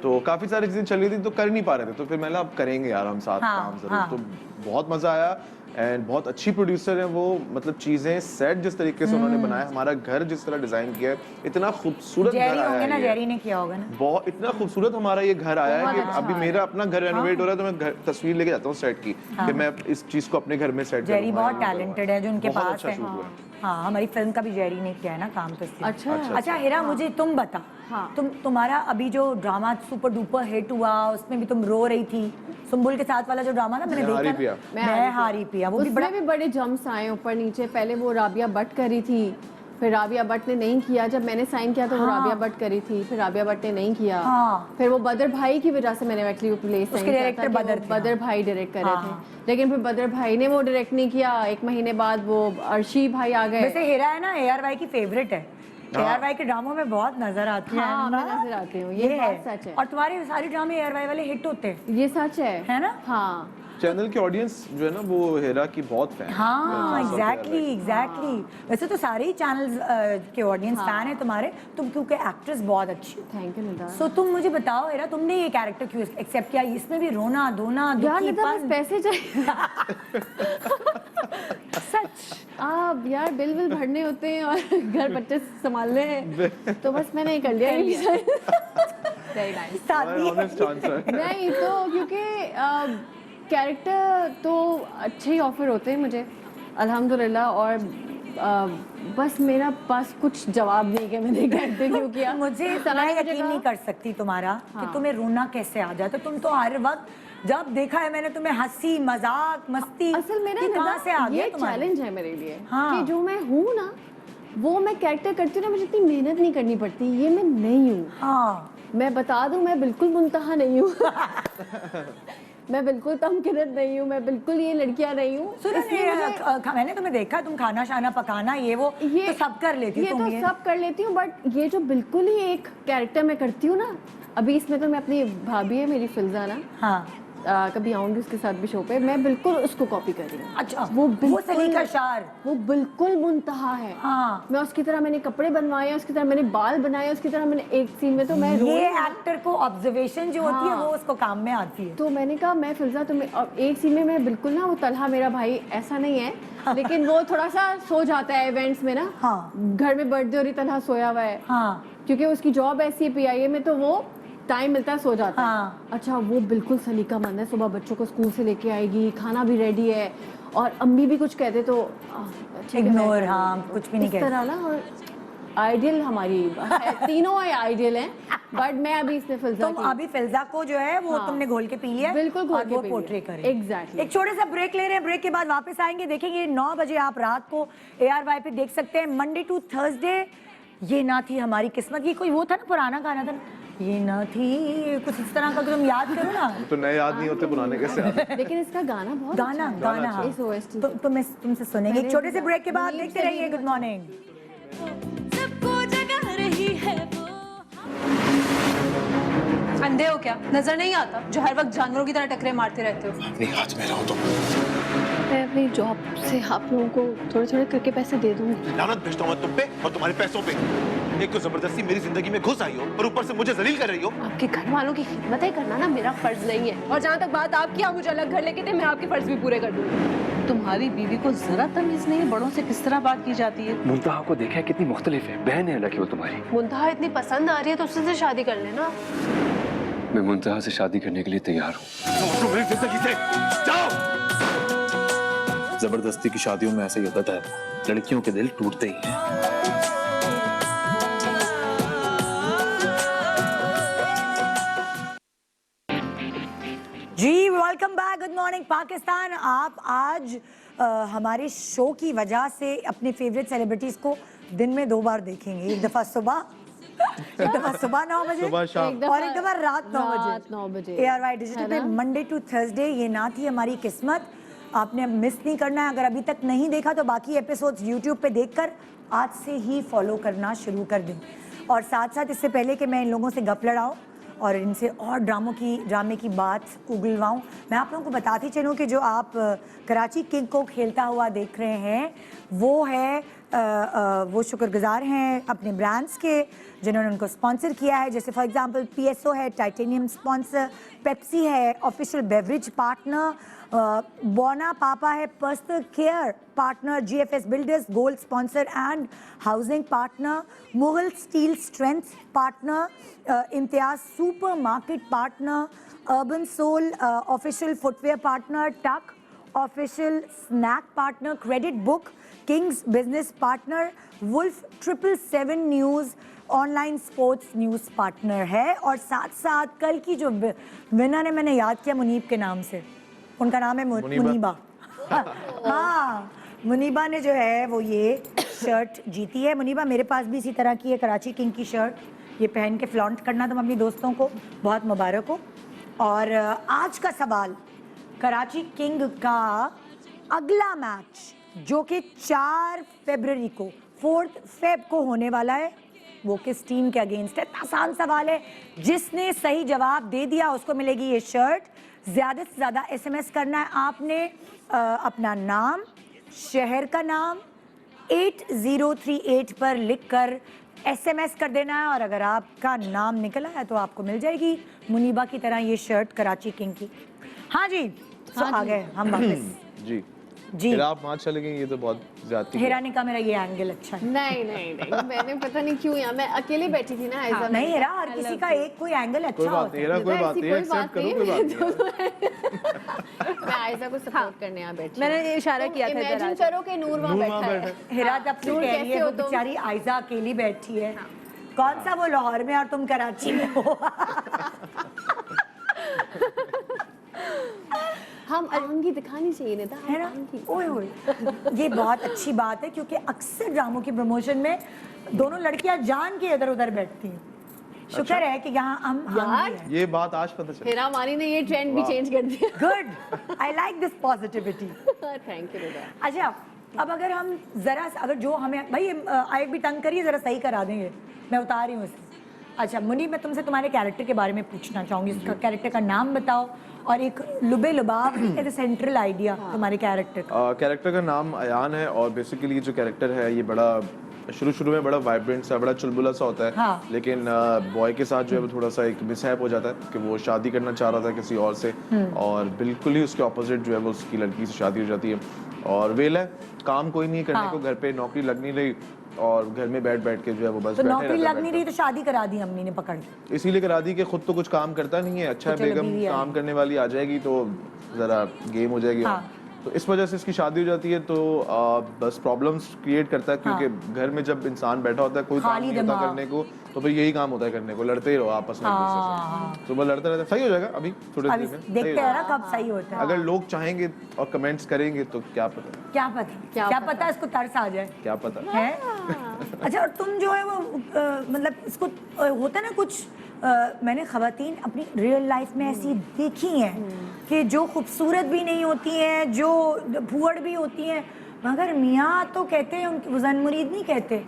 तो काफी सारी चीजें चल रही थी तो कर नहीं पा रहे थे, तो फिर मैंने अब करेंगे यार हम साथ हाँ, काम जरूर। हाँ। तो बहुत मजा आया एंड बहुत अच्छी प्रोड्यूसर है वो, मतलब चीजें सेट जिस तरीके से उन्होंने बनाया, हमारा घर जिस तरह डिजाइन किया है, इतना खूबसूरत घर जेरी आया होंगे ना, है ये। जेरी ने किया होगा ना। बहुत इतना खूबसूरत हमारा ये घर आया है बहुत कि अच्छा अभी मेरा अपना घर रेनोवेट हो रहा है तो मैं घर तस्वीर लेके जाता हूँ सेट की कि मैं इस चीज को अपने घर में सेट जेरी करूंगा, बहुत ये करूंगा। टैलेंटेड है जो उनके बहुत पास अच्छा है। शूट हुआ है। हाँ, हमारी फिल्म का भी जेरी ने किया है ना काम, तो इसलिए। अच्छा। अच्छा हिरा, मुझे तुम बता, हाँ। तुम्हारा अभी जो ड्रामा सुपर डुपर हिट हुआ उसमें भी तुम रो रही थी, सुम्बुल के साथ वाला जो ड्रामा था, मैंने मैं हारी देखा पिया। ना, मैं हारी पिया, वो भी उसमें बड़ा भी बड़े जम्प्स आए ऊपर नीचे। पहले वो राबिया भट्ट करी थी, फिर राबिया भट्ट ने नहीं किया, जब मैंने साइन किया तो वो हाँ। राबिया भट्ट करी थी, फिर राबिया भट्ट ने नहीं किया। हाँ। फिर वो बदर भाई की वजह से मैंने एक्चुअली वो प्ले साइन किया डायरेक्टर था कि बदर वो थे, बदर हाँ। भाई डायरेक्ट करे हाँ। थे, लेकिन फिर बदर भाई ने वो डायरेक्ट नहीं किया। 1 महीने बाद वो अर्शी भाई आ गए। वैसे हिरा है ना ARY की फेवरेट है, ARY के ड्रामों में बहुत नजर आती है हाँ, ना? मैं नजर आती हूँ, ये बात सच है। और तुम्हारे सारे ड्रामे ARY वाले हिट होते हैं, ये सच है है ना? हाँ। चैनल की ऑडियंस जो है ना वो हेरा की बहुत फैन है। हाँ, खास तौर पे एग्जैक्टली एग्जैक्टली। वैसे तो सारे ही चैनल्स के ऑडियंस फैन है तुम्हारे, तुम क्योंकि एक्ट्रेस बहुत अच्छी हो। Thank you Nida. सो तुम मुझे बताओ हेरा, तुमने ये कैरेक्टर क्यों एक्सेप्ट किया? इसमें भी रोना धोना यार निदा बस दुखीपन। पैसे चाहिए। सच आप यार बिल विल भरने होते हैं और घर बच्चे संभालने हैं, तो बस मैंने कर लिया ये वेरी नाइस। शादी ऑनेस्ट आंसर। नहीं तो क्योंकि कैरेक्टर तो अच्छे ही ऑफर होते हैं मुझे अल्हम्दुलिल्लाह, और बस मेरा पास कुछ जवाब नहीं कि मैंने कैरेक्टर क्यों किया। मुझे सना मैं ने मुझे यकीन कहा- नहीं कर सकती तुम्हारा कि तुम्हें रोना कैसे आ जाता। तुम तो हर वक्त जब देखा है मैंने तुम्हें हंसी मजाक मस्ती, असल में ना ये कहाँ से आ गया ये तुम्हारे? चैलेंज है मेरे लिए हाँ। कि जो मैं हूँ ना वो मैं कैरेक्टर करती हूँ ना, मुझे इतनी मेहनत नहीं करनी पड़ती, ये मैं नहीं हूँ। हाँ, मैं बता दूं मैं बिल्कुल मुंतहा नहीं हूँ। मैं बिल्कुल तमकिनत नहीं हूँ, मैं बिल्कुल ये लड़कियां नहीं हूँ। सुनो इसलिए मुझे- मैंने तुम्हें देखा, तुम खाना शाना पकाना ये वो तो सब कर लेती ये तुम तो सब कर लेती हूँ, बट ये जो बिल्कुल ही एक कैरेक्टर मैं करती हूँ ना, अभी इसमें तो मैं अपनी भाभी है मेरी फिल्जा ना, हाँ। कभी आऊंगी उसके साथ भी शो पे, मैं बिल्कुल उसको कॉपी कर रही हूँ। अच्छा, वो वो सलीका शार। वो बिल्कुल मुंतहा है। हाँ। मैं उसकी तरह मैंने कपड़े बनवाए हैं, उसकी तरह मैंने बाल बनाए हैं, उसकी तरह मैंने एक सीन में तो मैं रोई ये हूँ। एक्टर को ऑब्जर्वेशन जो होती है हाँ। वो उसको काम में आती है। तो मैंने कहा मैं फिल्जा तुम्हें, और एक सीन में मैं बिल्कुल ना, वो तलहा मेरा भाई ऐसा नहीं है लेकिन वो थोड़ा सा सो जाता है इवेंट्स में ना। हाँ। घर में बर्थडे हो रही, तलहा सोया हुआ है, हाँ, क्योंकि उसकी जॉब ऐसी है PIA में, तो वो टाइम मिलता है सो जाता है। हाँ। अच्छा, वो बिल्कुल सलीका मंद है, सुबह बच्चों को स्कूल से लेके आएगी, खाना भी रेडी है, और अम्मी भी कुछ कहते तो ठीक है, मैं Ignore, कर हाँ, लूँगी। कुछ भी नहीं इस कहते। तरह ना, और आइडियल हमारी है, तीनों आइडियल हैं, बट मैं अभी इसमें फिल्जा तुम अभी फिल्जा को जो है वो हाँ। तुमने घोल के पी लिया है, बिल्कुल घोल और के वो पी लिया। पोर्ट्रे करे। Exactly। एक छोटे सा ब्रेक ले रहे हैं, ब्रेक के बाद वापस आएंगे, देखेंगे 9 बजे आप रात को ARY पे देख सकते हैं, मंडे टू थर्सडे। ये ना थी हमारी किस्मत, ये कोई वो था ना पुराना गाना था ना, ये ना थी कुछ इस तरह का, तुम याद करो ना। तो नए याद नहीं होते, पुराने कैसे आते? लेकिन इसका गाना बहुत गाना अच्छा है। गाना अच्छा। हाँ। इस OST तो मैं तुमसे सुनेंगे एक मैंने छोटे से भी ब्रेक के बाद। नींद देखते से रहिए, भी गुड मॉर्निंग। सबको जगा रही है वो। अंधे हो क्या? नजर नहीं आता जो हर वक्त जानवरों की तरह टकरे मारते रहते हो? अपने हाथ में रहो तुम। मैं अपनी जॉब से आप लोगों को थोड़े थोड़े करके पैसे दे दूंगी। लानत भेजता हूँ मैं तुम पे और तुम्हारे पैसों पे। एक तो जबरदस्ती मेरी जिंदगी में घुस आई हो और ऊपर से मुझे जलील कर रही हो। आपके घर वालों की खिदमतें करना ना मेरा फर्ज नहीं है, और जहाँ तक बात आपकी, आप मुझे अलग घर लेके थे, मैं आपके फर्ज भी पूरे कर दूंगी। तुम्हारी बीवी को जरा तमीज नहीं है बड़ों से किस तरह बात की जाती है। मुंतहा को देखा है कितनी मुख्तलिफ है, बहन है हालांकि वो तुम्हारी। मुंतहा इतनी पसंद आ रही है तो उससे शादी कर लेना। मैं मुंतहा से शादी करने के लिए तैयार हूँ। तुम मेरी जिंदगी से जाओ। जबरदस्ती की शादियों में ऐसा ही होता है, लड़कियों के दिल टूटते ही हैं। जी welcome back, good morning Pakistan. आप आज हमारे शो की वजह से अपने फेवरेट सेलिब्रिटीज को दिन में 2 बार देखेंगे, एक दफा सुबह, एक दफा सुबह 9 बजे सुबह शाम। और एक दफा रात 9 बजे ARY डिजिटल पे मंडे टू थर्सडे। ये ना थी हमारी किस्मत, आपने मिस नहीं करना है। अगर अभी तक नहीं देखा तो बाकी एपिसोड्स YouTube पे देखकर आज से ही फॉलो करना शुरू कर दें। और साथ साथ इससे पहले कि मैं इन लोगों से गप लड़ाऊँ और इनसे और ड्रामे की बात उगलवाऊँ, मैं आप लोगों को बताती चलूँ कि जो आप कराची किंग को खेलता हुआ देख रहे हैं वो है वो शुक्रगुजार हैं अपने ब्रांड्स के जिन्होंने उनको स्पॉन्सर किया है। जैसे फॉर एग्जांपल PSO है टाइटेनियम स्पॉन्सर, पेप्सी है ऑफिशियल बेवरेज पार्टनर, बोना पापा है personal care partner, GFS builders gold sponsor and housing partner, Mughal steel strength partner, Imtiaz super market partner, urban soul official footwear partner, Tuc official snack partner, credit book kings business partner, wolf 777 news online sports news partner है। और साथ साथ कल की जो winner है मैंने याद किया मुनीब के नाम से, उनका नाम है मुनीबा। हाँ, मुनीबा ने जो है वो ये शर्ट जीती है। मुनीबा मेरे पास भी इसी तरह की है कराची किंग की शर्ट, ये पहन के फ्लॉन्ट करना तुम अपनी दोस्तों को, बहुत मुबारक हो। और आज का सवाल, कराची किंग का अगला मैच जो कि 4 फरवरी को 4 फेब को होने वाला है वो किस टीम के अगेंस्ट है? आसान सवाल है, जिसने सही जवाब दे दिया उसको मिलेगी ये शर्ट। ज़्यादा से ज़्यादा SMS करना है आपने, अपना नाम, शहर का नाम 8038 पर लिखकर SMS कर देना है। और अगर आपका नाम निकला है तो आपको मिल जाएगी मुनीबा की तरह ये शर्ट कराची किंग की। हाँ जी, आ गए हम वापस। जी जी, फिर आप वहाँ चले गए, ये तो बहुत ज्यादा। हेरा ने कहा मेरा ये एंगल अच्छा है। नहीं मैंने पता नहीं क्यों यहाँ मैं अकेले बैठी थी ना ऐसा। हाँ, नहीं हेरा, हर किसी का एक कोई एंगल अच्छा कोई बात होता नहीं है। हेरा, कोई बात नहीं, एक्सेप्ट करो, कोई बात नहीं। मैं आयशा को सपोर्ट करने यहाँ बैठी। मैंने इशारा किया था इधर इमेजिन आ करो कि नूर वहाँ बैठा है। हेरा जब से नूर कह रही कैसे है हो वो तुम? बेचारी आयशा अकेली बैठी है। कौन सा वो लाहौर में और तुम कराची में हो? हम आंगी दिखानी चाहिए नेता, है ना? ओए ओए, ये बहुत अच्छी बात है क्योंकि अक्सर ड्रामों की प्रमोशन में दोनों लड़कियां जान के इधर उधर बैठती हैं। शुक्र है कि यहाँ हम भी हैं। ये बात आज पता चली। हेरा मानी ने ये ट्रेंड भी चेंज कर दिया। Good, I like this positivity. Thank you नेता। अच्छा, अब अगर हम जरा अगर जो हमें भाई आए भी तंग करिए जरा सही करा देंगे, मैं उतार रही हूँ इसे। अच्छा मुनी, मैं तुमसे तुम्हारे कैरेक्टर के बारे में पूछना चाहूँगी। उसका कैरेक्टर का नाम बताओ और एक लुबे लुबाब एज ए सेंट्रल आइडिया तुम्हारे कैरेक्टर का। कैरेक्टर का नाम अयान है और बेसिकली जो कैरेक्टर है ये बड़ा शुरू में बड़ा वाइब्रेंट सा, बड़ा चुलबुला सा होता है। हाँ। लेकिन बॉय के साथ जो है वो थोड़ा सा एक मिसहैप हो जाता है कि वो शादी करना चाह रहा था किसी और से और बिल्कुल ही उसके ऑपोजिट जो है वो उसकी लड़की से शादी हो जाती है। और वेल है, काम कोई नहीं करने को, घर पे नौकरी लग नहीं रही और घर में बैठ के जो है वो बस तो बैठे नौकरी रहता लग नहीं रही तो शादी करा दी अम्मी ने पकड़ के। इसीलिए करा दी कि खुद तो कुछ काम करता नहीं है। अच्छा है, चलो बेगम बीवी आ काम करने वाली आ जाएगी तो जरा गेम हो जाएगी। हाँ। तो इस वजह से इसकी शादी हो जाती है तो बस प्रॉब्लम्स क्रिएट करता है क्योंकि घर में जब इंसान बैठा होता है कोई काम खाली नहीं होता दिमाग। करने को तो फिर यही काम होता है करने को, लड़ते ही रहो आपस में एक दूसरे से। तो वो लड़ते रहते, सही हो जाएगा अभी थोड़े अभी दिन में, सही देखते हो हैं जाएगा। ना कब सही होता है। अगर लोग चाहेंगे और कमेंट्स करेंगे तो क्या पता, क्या पता इसको तरस आ जाए, क्या पता है? अच्छा, और तुम जो है वो मतलब इसको होता है ना कुछ मैंने खवातीन अपनी रियल लाइफ में ऐसी देखी हैं कि जो खूबसूरत भी नहीं होती हैं, जो भूअड़ भी होती हैं, मगर मियाँ तो कहते हैं, उनकी वज़न मुरीद नहीं कहते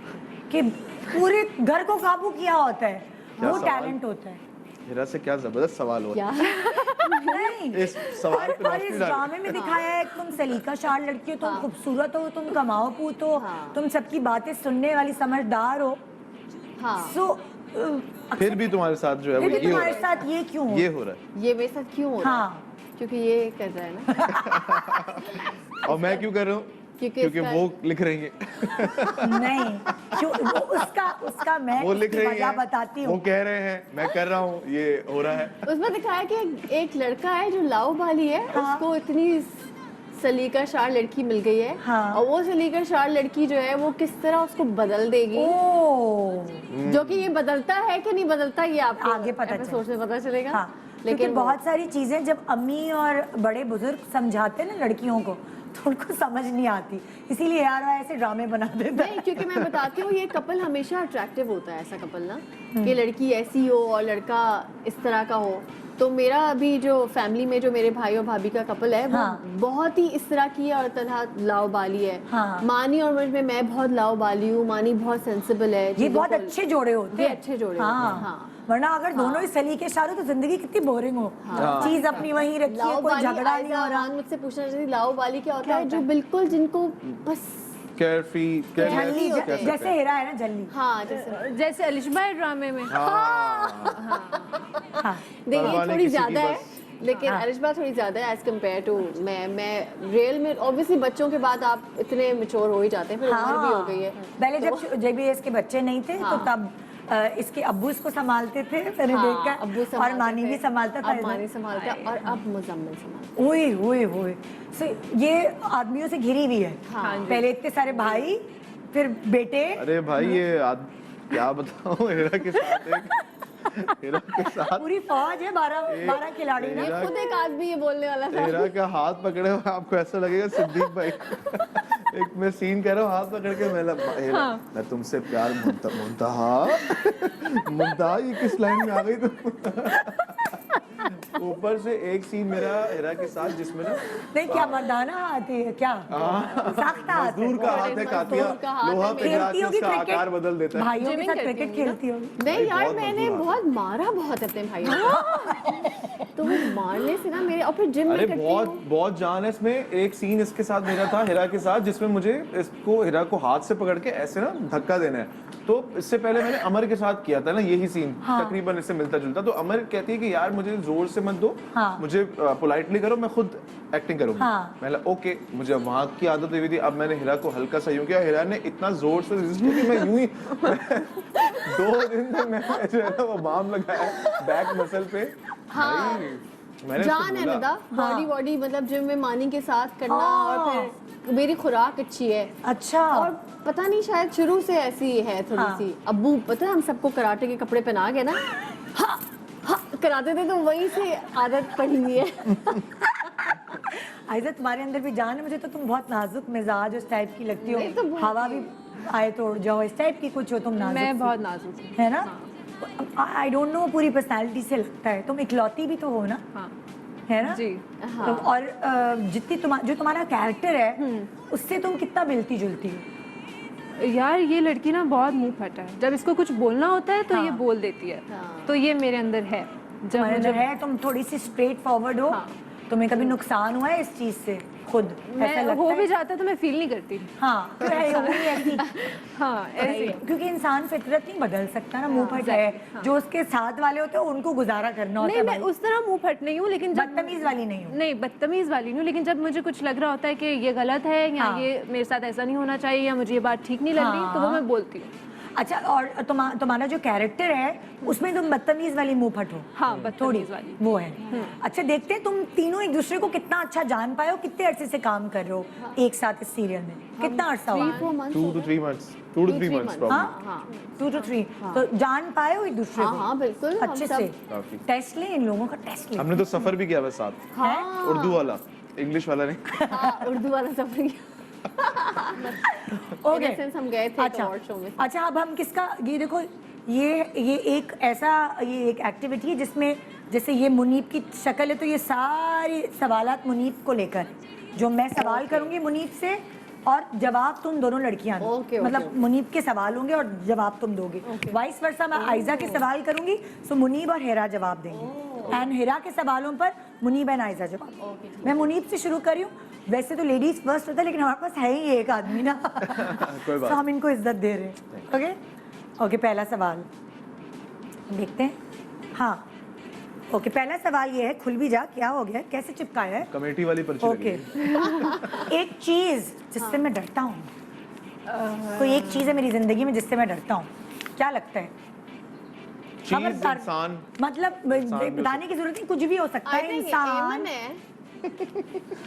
कि पूरे घर को काबू किया होता है, वो सवाल? टैलेंट होता है। हेरा से क्या जबरदस्त सवाल हो रहा नहीं, है। इस सवाल पे और इस ड्रामे में दिखाया है तुम सलीका शार लड़की हो, तुम खूबसूरत हो, तुम कमाओ पूत हो, तुम सबकी बातें सुनने वाली समझदार हो। सो फिर भी तुम्हारे साथ जो है वो ये हो तुम्हारे रहा साथ ये क्यों है, ये हो रहा है। ये मेरे साथ क्यों हो रहा है? हाँ, क्योंकि ये कर रहा है ना। और मैं क्यों कर रहा हूँ? क्योंकि वो लिख रही है। नहीं, क्यों उसका मैं वो लिख रही वजह है, बताती वो हूँ। कह रहे हैं, मैं कर रहा हूँ, ये हो रहा है। उसमें दिखाया कि एक लड़का है जो लाओ बाली है, उसको इतनी सलीका शार लड़की मिल गई है। हाँ। और वो सलीका शार लड़की जो है वो किस तरह उसको बदल देगी, जो कि ये बदलता है कि नहीं बदलता ये आपको आगे पता एपिसोड से पता चलेगा। हाँ, लेकिन बहुत सारी चीजें जब अम्मी और बड़े बुजुर्ग समझाते हैं ना लड़कियों को तो उनको समझ नहीं आती, इसीलिए यार ऐसे ड्रामे बना देते हैं। नहीं, क्योंकि मैं बताती हूँ ये कपल हमेशा अट्रैक्टिव होता है, ऐसा कपल ना कि लड़की ऐसी हो और लड़का इस तरह का हो। तो मेरा अभी जो फैमिली में जो मेरे भाई और भाभी का कपल है वो बहुत ही इस तरह की है और तरह लाओबाली है। मानी और मैं बहुत लाओबाली हूँ, मानी बहुत सेंसिबल है। ये बहुत अच्छे जोड़े होते हैं, अच्छे जोड़े होते हैं। हाँ। वरना अगर दोनों ही सलीके सार हो तो जिंदगी कितनी बोरिंग हो। चीज अपनी वहीं रखी है, कोई झगड़ा नहीं हो रहा। मुझसे पूछना चाहिए लाओबाली क्या होता है? जो बिल्कुल जिनको बस केयरफ्री, जल्दी, जैसे हीरा है ना जल्दी। हाँ जैसे अलिशबा ड्रामे में। देखिए थोड़ी ज्यादा है, लेकिन अलिशबा थोड़ी ज्यादा है एज कम्पेयर टू मैं रियल में। ऑब्वियसली बच्चों के बाद आप इतने मैच्योर हो ही जाते हैं, फिर उम्र भी हो गई है। पहले जब JBS के बच्चे नहीं थे तो तब इसके अब्बू इसको संभालते थे, मैंने देखा। अब्बू और मानी भी संभालता था, मानी संभालता और अब मुजम्मिल संभालता। ओए ओए ओए, ये आदमियों से घिरी हुई है। पहले इतने सारे भाई, फिर बेटे। अरे भाई ये क्या बताऊं, हीरा के साथ पूरी फौज है, 12 खिलाड़ी ना। खुद एक आदमी ये बोलने वाला था। हीरा का हाथ पकड़े हुए आपको ऐसा लगेगा सिद्दीक भाई। एक मैं सीन कह रहा हूँ, हाथ पकड़ के मैं तुमसे प्यार मुंतहा ये किस लाइन में आ गई तुम? ऊपर से एक सीन मेरा हीरा के साथ जिसमें ना नहीं, क्या मर्दाना हाथ है क्या? साख्ता हाथ है, मजदूर का हाथ है, कातिया लोहा पे गिरा के उसका आकार बदल देता है। भाइयों के साथ क्रिकेट खेलती होगी। नहीं यार, मैंने बहुत मारा बहुत अपने भाइयों तो वो मारने से ना मेरे, और फिर जिम में अरे करती बहुत हूँ। बहुत जान है इसमें। एक सीन इसके साथ मेरा था हीरा के साथ जिसमें मुझे इसको हीरा को हाथ से पकड़ के ऐसे ना धक्का देना है। तो इससे पहले मैंने अमर के साथ किया था ना यही सीन, तकरीबन इससे मिलता जुलता। तो अमर कहती है कि यार मुझे जोर से मत दो, मुझे पोलाइटली करो, मैं खुद एक्टिंग करूंगी। मैंने ओके, मुझे वहां की आदत हुई थी। अब मैंने हीरा को हल्का सा यूं किया, हीरा ने इतना जोर से रेजिस्ट किया कि मैं यूं ही 2 दिन तक मैंने जो है ना वो बाम लगाया बैक मसल पे। मैंने जान है ना बॉडी मतलब जिम में मानी के साथ करना। और फिर मेरी खुराक अच्छी है। अच्छा। और पता नहीं शायद शुरू से ऐसी है थोड़ी सी। अब्बू पता है हम सबको कराटे के कपड़े पहना के ना कराते थे, तो वहीं से आदत पड़ी हुई है। आयजा तुम्हारे अंदर भी जान है। मुझे तो तुम बहुत नाजुक मिजाज उस टाइप की लगती हो, हवा भी आए तो उड़ जाओ, इस टाइप की कुछ हो तुम। नाजुक मैं बहुत नाजुक हूँ, है ना? आई डोंट नो, पूरी पर्सनालिटी से लगता है। तुम इकलौती भी तो हो ना, है ना जी। तो और जितनी जो तुम्हारा कैरेक्टर है उससे तुम कितना मिलती जुलती हो? यार ये लड़की ना बहुत मुंह फटा है। जब इसको कुछ बोलना होता है तो ये बोल देती है। तो ये मेरे अंदर है। जब है तुम थोड़ी सी स्ट्रेट फॉरवर्ड हो। तुम्हें कभी नुकसान हुआ है इस चीज से खुद? ऐसा लगता हो है? भी जाता तो मैं फील नहीं करती। हाँ तो है, वो भी ऐसी। हाँ ऐसे, क्योंकि इंसान फितरत नहीं बदल सकता ना। मुंह फट है, जो उसके साथ वाले होते हैं उनको गुजारा करना होता नहीं है। मैं उस तरह मुंह फट नहीं हूँ, लेकिन बदतमीज वाली नहीं हूँ। नहीं बदतमीज वाली नहीं हूँ, लेकिन जब मुझे कुछ लग रहा होता है कि ये गलत है या ये मेरे साथ ऐसा नहीं होना चाहिए या मुझे ये बात ठीक नहीं लग रही, तो वो मैं बोलती हूँ। अच्छा, और तुम्हारा जो कैरेक्टर है उसमें तुम बदतमीज वाली मुंह फट हो। हाँ बदतमीज वाली वो है। अच्छा, देखते हैं तुम तीनों एक दूसरे को कितना अच्छा जान पाए हो। कितने अरसे से काम कर रहे हो एक साथ इस सीरियल में? कितना अरसा हुआ? 2 to 3 months probably। हाँ 2 to 3। तो जान पाए हो एक दूसरे को? हाँ बिल्कुल अच्छे से। टेस्ट ले, इन लोगों का टेस्ट ले। हमने तो सफर भी किया बस साथ। उर्दू वाला, इंग्लिश वाला नहीं। उर्दू वाला सफर किया। ओके, हम गए थे अच्छा शो में। अच्छा, अब हम किसका, ये देखो, ये एक ऐसा, ये एक एक्टिविटी है जिसमें जैसे ये मुनीब की शक्ल है, तो ये सारी सवालात मुनीब को लेकर, जो मैं सवाल करूंगी मुनीब से और जवाब तुम दोनों लड़कियां दो। मतलब मुनीब के सवाल होंगे और जवाब तुम दोगे। वाइस वर्सा, मैं आयजा के सवाल करूंगी तो मुनीब और हेरा जवाब देंगे, एंड हेरा के सवालों पर मुनीब एंड आयजा जवाब। मैं मुनीब से शुरू कर रही हूँ। वैसे तो लेडीज फर्स्ट होता है, लेकिन हमारे पास है ही एक आदमी ना कोई बात। तो हम इनको इज्जत दे रहे हैं। ओके, पहला सवाल देखते हैं। हाँ ओके, पहला सवाल ये है, खुल भी जा, क्या हो गया, कैसे चिपकाया है? कमेटी वाली पर्ची लगी है। एक चीज जिससे मैं डरता हूँ, कोई एक चीज है मेरी जिंदगी में जिससे मैं डरता हूँ, क्या लगता है? चीज, इंसान, मतलब बताने की जरूरत नहीं, कुछ भी हो सकता है। इंसान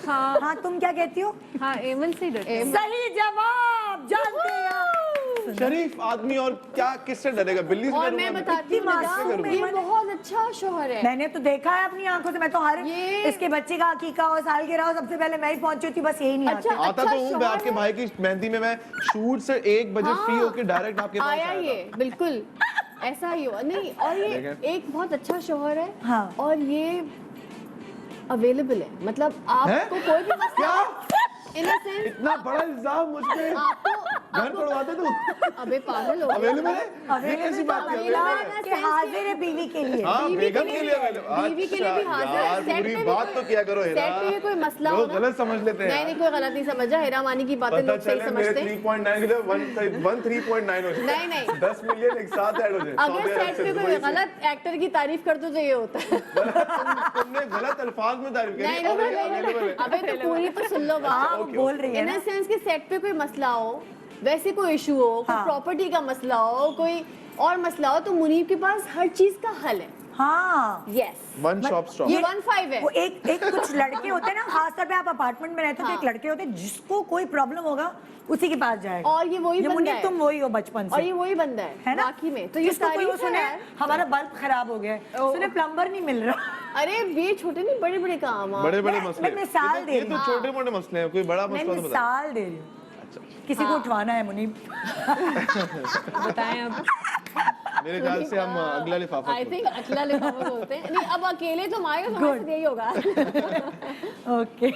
हाँ तुम क्या कहती हो? हाँ एमन से डरते। सही जवाब, जानते हैं। शरीफ आदमी, और क्या, किससे डरेगा? बिल्ली से और डरूंगा मैं मैं। बताती हूँ, ये बहुत अच्छा शोहर है। मैंने तो देखा है अपनी आंखों से। मैं तो हर इसके बच्चे का अकीका हो, सालगिरह हो, सबसे पहले मैं ही पहुंची होती, बस यही नहीं आता तो हूँ। मैं आपके भाई की मेहंदी में मैं शूट से 1 बजे फ्री होकर डायरेक्ट आपके पास आया। ये बिल्कुल ऐसा ही हो नहीं। और ये देखें। एक बहुत अच्छा शोहर है हाँ। और ये अवेलेबल है, मतलब आपको कोई भी मसला इन अ सेंस इतना बड़ा इल्जाम मुझ पे, घर तोड़वा दे तू। अबे पागल हो गया। अवेलेबल है? ये कैसी बात है? कि हाजिर है बीवी के लिए। हाँ, बीवी के बेगम लिए के लिए available। बीवी के लिए भी अच्छा, हाजिर है। यार, सेट पूरी पे भी बात तो किया करो, सेट हेरा। पे भी कोई मसला हो लोग ना, गलत समझ लेते हैं। नहीं नहीं कोई गलत नहीं समझा, हेरा मानी की बातें पता लोग सही चले मेरे समझते हैं। 3.9 के लिए 3.9 हो जाए। नहीं, नहीं। 10 मिलियन एक साथ ऐड हो जाए। अगर सऊदी अरब सेट से, पे दुबई कोई से। गलत एक्टर की तारीफ कर दो तो ये होता है। तुमने गलत अल्फाज में तारीफ नहीं करी। नहीं नहीं, अबे तो पूरी तो सुन लो हाँ, बात। वो बोल रही है इन ना। अ सेंस कि सेट पे कोई मसला हो, वैसे कोई इशू हो, कोई हाँ। प्रॉपर्टी का मसला हो, कोई और मसला हो, तो मुनीब के पास हर चीज का हल है। हाँ, यस, वन शॉप स्टॉप। ये 1-5 है। वो एक कुछ लड़के होते हैं ना, खासतौर पे आप अपार्टमेंट में रहते हो तो हाँ। एक लड़के होते हैं जिसको कोई प्रॉब्लम होगा उसी के पास जाएगा। और ये वही बंदा मुनीब, है। तुम वही हो बचपन और से, ये वही बंदा है ना? बाकी में तो ये जिसको कोई वो तारीफ है सुने यार। हमारा बल्ब खराब हो गया है, सुने प्लम्बर नहीं मिल रहा। अरे ये छोटे नहीं बड़े बड़े काम आ। बड़े बड़े मैं मसले। मिसाल दे ये रही तो हूँ। छोटे मोटे मसले हैं, कोई बड़ा मैं मसला तो बता। मिसाल दे रही हूँ, किसी को उठवाना है मुनीब। बताएं अब। मेरे ख्याल से हम अगला लिफाफा आई थिंक अकेला लिफाफा बोलते हैं। नहीं अब अकेले तुम आए हो तो हमारे साथ यही होगा। ओके,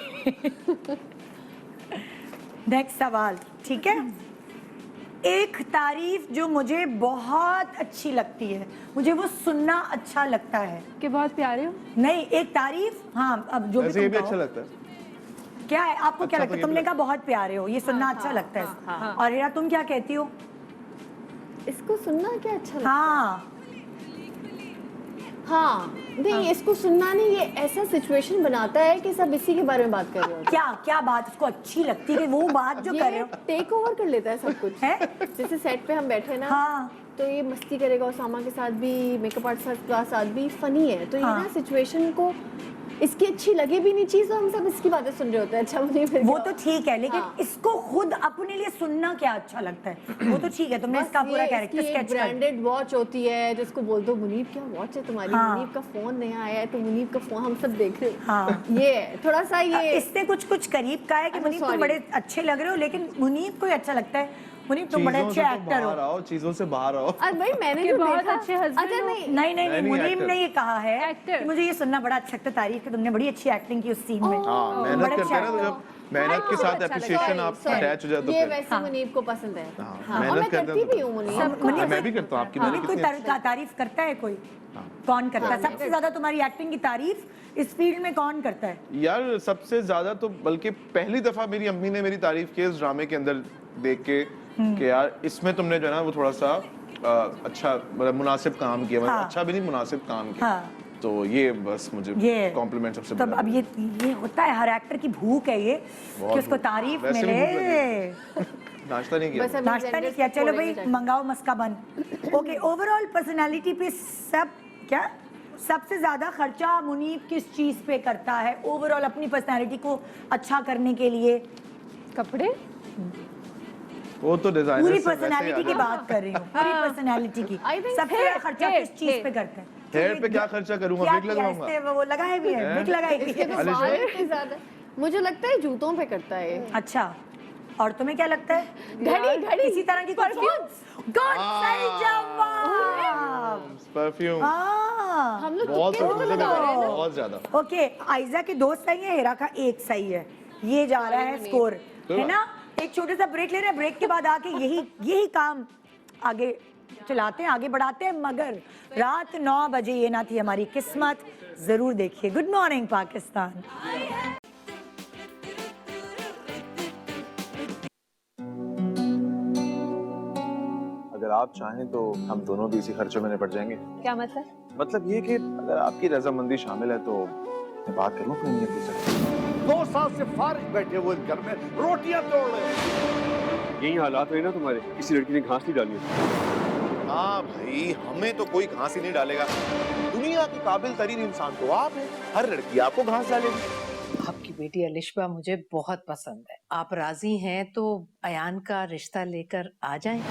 नेक्स्ट सवाल, ठीक है। एक तारीफ जो मुझे बहुत अच्छी लगती है, मुझे वो सुनना अच्छा लगता है। कि बहुत प्यारे हो। नहीं, एक तारीफ, हाँ, अब जो भी वैसे ये तुम भी कहो। अच्छा लगता है। क्या है आपको, क्या अच्छा लगता है? तो ये तुमने भी कहा बहुत प्यारे हो, ये सुनना अच्छा लगता है। और हीरा तुम क्या कहती हो? इसको सुनना क्या अच्छा लगता है? हाँ, हाँ नहीं इसको सुनना नहीं, ये ऐसा सिचुएशन बनाता है कि सब इसी के बारे में बात कर रहे हो। क्या क्या बात उसको अच्छी लगती है कि वो बात जो कर रहे ये हो? टेक ओवर कर लेता है सब कुछ है? जैसे सेट पे हम बैठे ना, हाँ, तो ये मस्ती करेगा उसामा के साथ भी, मेकअप आर्टिस्ट के साथ भी, फनी है। तो ये हाँ। ना सिचुएशन को इसकी अच्छी लगे भी नहीं चीज, तो हम सब इसकी बातें सुन रहे होते हैं। अच्छा मुझे फिर वो क्या? तो ठीक है, लेकिन हाँ। इसको खुद अपने लिए सुनना क्या अच्छा लगता है, वो तो ठीक है। तुमने बस इसका पूरा ये कैरेक्टर इसकी एक स्केच कर ब्रांडेड वॉच होती है, जिसको बोल दो मुनीब क्या वॉच है तुम्हारी, हाँ। मुनीब का फोन नया आया है तो मुनीब का फोन हम सब देख रहे हैं। हाँ। ये है, थोड़ा सा ये इसने कुछ कुछ करीब का है कि अच्छा, मुनीब तुम sorry। बड़े अच्छे लग रहे हो, लेकिन मुनीब को ही अच्छा लगता है। मुनीब तुम बड़े अच्छे एक्टर हो। बाहर आओ, चीजों से बाहर आओ। अरे भाई मैंने कि जो बहुत देखा अच्छे husband अच्छा हो। नहीं नहीं नहीं नहीं, नहीं, मुनीब actor। ने ये कहा है Actor। कि मुझे ये सुनना बड़ा अच्छा लगता है, तारीफ कि तुमने बड़ी अच्छी एक्टिंग की उस सीन में। हाँ, मेहनत बड़े करते हैं ना, तो अच्छे जब मेहनत के साथ एप्रिसिएशन आप अटैच हो जाए तो ये फिर वैसे मुनीब को पसंद है। हाँ, हाँ, और मेहनत मैं करते करती हैं तो भी हूँ मुनीब। हाँ, मैं भी करता हूँ। आपकी मुनीब मेहनत कोई कितनी अच्छी तारीफ करता है कोई? कौन करता है? हाँ, सबसे ज्यादा तुम्हारी एक्टिंग की तारीफ इस फील्ड में कौन करता है? है। यार सबसे ज्यादा तो बल्कि पहली दफा मेरी अम्मी ने मेरी तारीफ की इस ड्रामे के अंदर देख के कि यार इसमें तुमने जो है ना वो थोड़ा सा अच्छा, मतलब मुनासिब काम किया, मतलब हाँ। अच्छा भी नहीं, मुनासिब काम किया। हाँ। तो ये बस मुझे ये कॉम्प्लीमेंट सबसे तब बड़ा अब ये होता है, हर एक्टर की भूख है ये कि उसको भूख। तारीफ वैसे भी भूख मिले। नाश्ता नहीं किया। बस अभी नाश्ता नहीं जेंडर्स किया, को चलो छोड़ेंगे भाई जाके। मंगाओ मस्का बन। ओके, ओवरऑल पर्सनालिटी पे सब क्या सबसे ज्यादा खर्चा मुनीब किस चीज पे करता है ओवरऑल अपनी पर्सनालिटी को अच्छा करने के लिए? कपड़े। वो तो डिजाइनर पूरी से वैसे ही पर्सनालिटी की आ गया। बात कर रही हूँ, पूरी पर्सनालिटी की। I think सबसे ज्यादा खर्चा hair, किस चीज पे करते हैं? हेयर पे क्या खर्चा करूंगा? क्या विग किया लगवाऊंगा। इसने? वो लगाए भी है, विग लगाई भी इसके है। तो बाल इतने ज्यादा, मुझे लगता है जूतों पे करता है ये। अच्छा, और तुम्हें क्या लगता है? घड़ी इसी तरह की परफ्यूम। गुड, सही जवाब। परफ्यूम हाँ, हम लोग बहुत तुक्के मुझे तो लगा लगा रहे हैं ना। बहुत ज्यादा। ओके, आयजा के दो सही है, हेरा का एक सही है। ये जा रहा है स्कोर, है ना? एक छोटा सा ब्रेक ले रहे हैं, ब्रेक के बाद आके यही काम आगे चलाते हैं, आगे बढ़ाते हैं। मगर रात 9 बजे ये ना थी हमारी किस्मत, जरूर देखिए। Good morning Pakistan. अगर आप चाहें तो हम दोनों भी इसी खर्चों में निपट जाएंगे। क्या मतलब? मतलब ये कि अगर आपकी रजामंदी शामिल है तो मैं बात करूं अपनी अम्मी से। 2 साल से फारिग बैठे हुए घर में रोटियां तोड़ रहे हैं। यही हालात रहे ना तुम्हारे, किसी लड़की ने घास नहीं डाली है। हाँ भाई, हमें तो कोई घास ही नहीं डालेगा। दुनिया की काबिल तरीन इंसान तो आप हैं, हर लड़की आपको घास डालेगी। आपकी बेटी अलिशबा मुझे बहुत पसंद है। आप राजी हैं तो अयान का रिश्ता लेकर आ जाएं।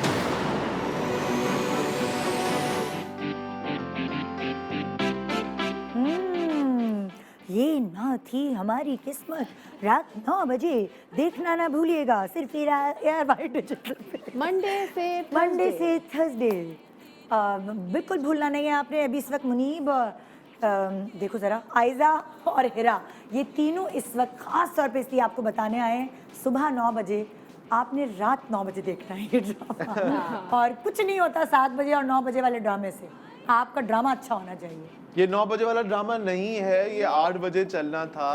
ये ना थी हमारी किस्मत। रात 9 बजे देखना ना भूलिएगा, सिर्फ एयर वाइट डिजिटल पे। मंडे मंडे से थर्सडे बिल्कुल भूलना नहीं है आपने अभी इस वक्त मुनीब देखो ज़रा आयज़ा और हिरा ये तीनों इस वक्त ख़ास तौर पे इसलिए आपको बताने आए हैं सुबह 9 बजे आपने रात 9 बजे देखना है ये ड्रामा और कुछ नहीं होता 7 बजे और 9 बजे वाले ड्रामे से आपका ड्रामा अच्छा होना चाहिए ये 9 बजे वाला ड्रामा नहीं है, ये 8 बजे चलना था,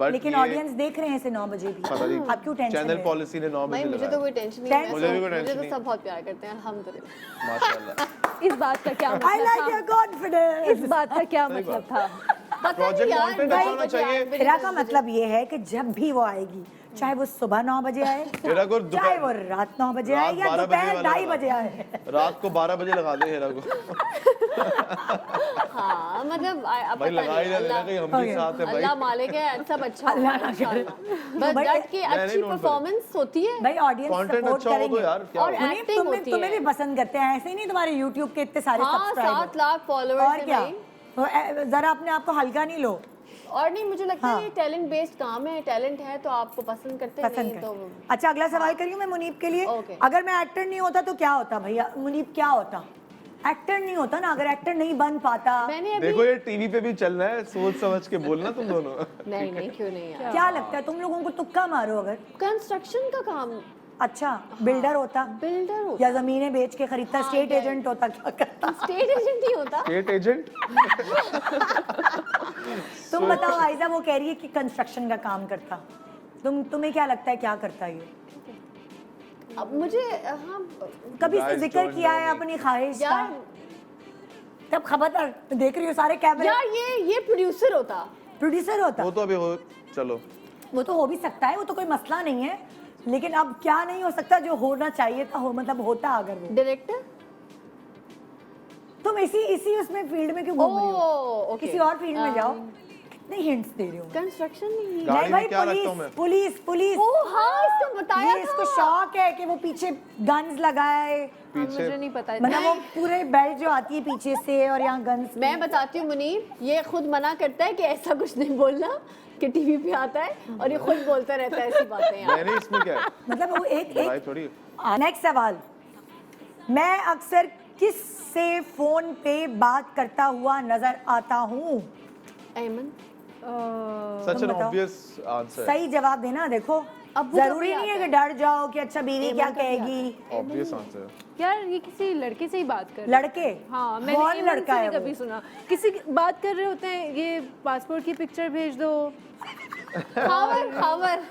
बट लेकिन ऑडियंस देख रहे हैं इसे 9 बजे भी पता नहीं आप क्यों टेंशन चैनल पॉलिसी ने 9 भाई बजे मुझे तो लगाया। कोई टेंशन नहीं Thanks. है, मुझे भी कोई मुझे टेंशन तो नहीं। सब बहुत प्यार करते हैं अल्हम्दुलिल्लाह। माशाल्लाह। इस बात का क्या आई मतलब लाइक था? योर कॉन्फिडेंस इस बात का क्या मतलब था? प्रोजेक्ट यार, कंटेंट भाई, अच्छा होना बजे चाहिए। आठ बजे, हिरा 10 का बजे। मतलब ये है कि जब भी वो आएगी चाहे वो सुबह 9 बजे आए हिरा को चाहे वो रात 9 बजे आए रात या 12 बजे दोपहर वाला 2:30 लगा। बजे आए रात को 12 बजे लगा दे हेरा को। हाँ मतलब भाई लगा ही देना कहीं हम भी साथ है भाई। अल्लाह मालिक है सब अच्छा होगा अल्लाह ना करे। बस भाई, डट के मैं अच्छी नहीं note परफॉर्मेंस होती है भाई ऑडियंस कंटेंट सपोर्ट अच्छा हो तो करेंगे यार क्या और हो? मुनीब, एक्टिंग तुम्हें होती तुम्हें है। भी पसंद करते हैं ऐसे ही नहीं तुम्हारे YouTube के इतने सारे हाँ सब्सक्राइबर 7 लाख फॉलोअर्स और हैं क्या भाई। तो जरा अपने आप को हल्का नहीं लो और नहीं मुझे लगता हाँ। है ये टैलेंट बेस्ड काम है, टैलेंट है तो आपको पसंद करते पसंद नहीं कर तो अच्छा अगला सवाल करियो मैं मुनीब के लिए ओके। अगर मैं एक्टर नहीं होता तो क्या होता भैया मुनीब क्या होता एक्टर नहीं होता ना अगर एक्टर नहीं बन पाता मैंने अभी देखो ये टीवी पे भी चल रहा है, सोच समझ के बोलना तुम दोनों। नहीं क्यों नहीं यार क्या लगता है तुम लोगों को तुक्का मारो अगर कंस्ट्रक्शन का काम अच्छा बिल्डर होता बिल्डर होता या जमीनें बेच के खरीदता स्टेट या- एजेंट होता क्या करता स्टेट एजेंट ही होता स्टेट एजेंट। तुम बताओ आयजा वो कह रही है कि कंस्ट्रक्शन का काम करता तुम्हें क्या लगता है क्या करता ये अब मुझे हाँ कभी इसने Guys, जिक्र don't किया know है me. अपनी ख्वाहिश का यार तब खबरदार देख रही हो सारे कैमरे यार ये प्रोड्यूसर होता प्रोड्यूसर होता वो तो अभी हो, चलो वो तो हो भी सकता है वो तो कोई मसला नहीं है लेकिन अब क्या नहीं हो सकता जो होना चाहिए था हो मतलब होता अगर वो डायरेक्टर तुम इसी उसमें फील्ड में क्यों घूम रही हो ओके किसी और फील्ड में जाओ कितने हिंट्स दे रही हूँ मैं। कंस्ट्रक्शन नहीं गाड़ी नहीं भाई में क्या रखता हूँ मैं? पुलिस पुलिस ओ हाँ इसको बताया ये इसको था शौक है कि वो पीछे गन्स लगाए पीछे मुझे नहीं पता मतलब वो पूरे बेल्ट जो आती है पीछे से और यहाँ गन्स मैं बताती हूँ मुनीब ये खुद मना करता है कि ऐसा कुछ नहीं बोलना कि टीवी पे आता है और ये खुद बोलता रहता है ऐसी बातें यार मैंने इसमें क्या है? मतलब वो एक लड़ाई थोड़ी। नेक्स्ट सवाल मैं अक्सर किस से फोन पे बात करता हुआ नजर आता हूँ ऐमन सच एन बताओ। Obvious answer. सही जवाब देना देखो अब वो जरूरी कभी नहीं है आता कि डर जाओ कि अच्छा बीवी क्या एमन कभी कहेगी ऑब्वियस आंसर। यार ये किसी लड़के से ही बात कर रहे हैं। लड़के हाँ मैंने कौन एमन लड़का से है नहीं वो? कभी सुना किसी बात कर रहे होते हैं ये पासपोर्ट की पिक्चर भेज दो खबर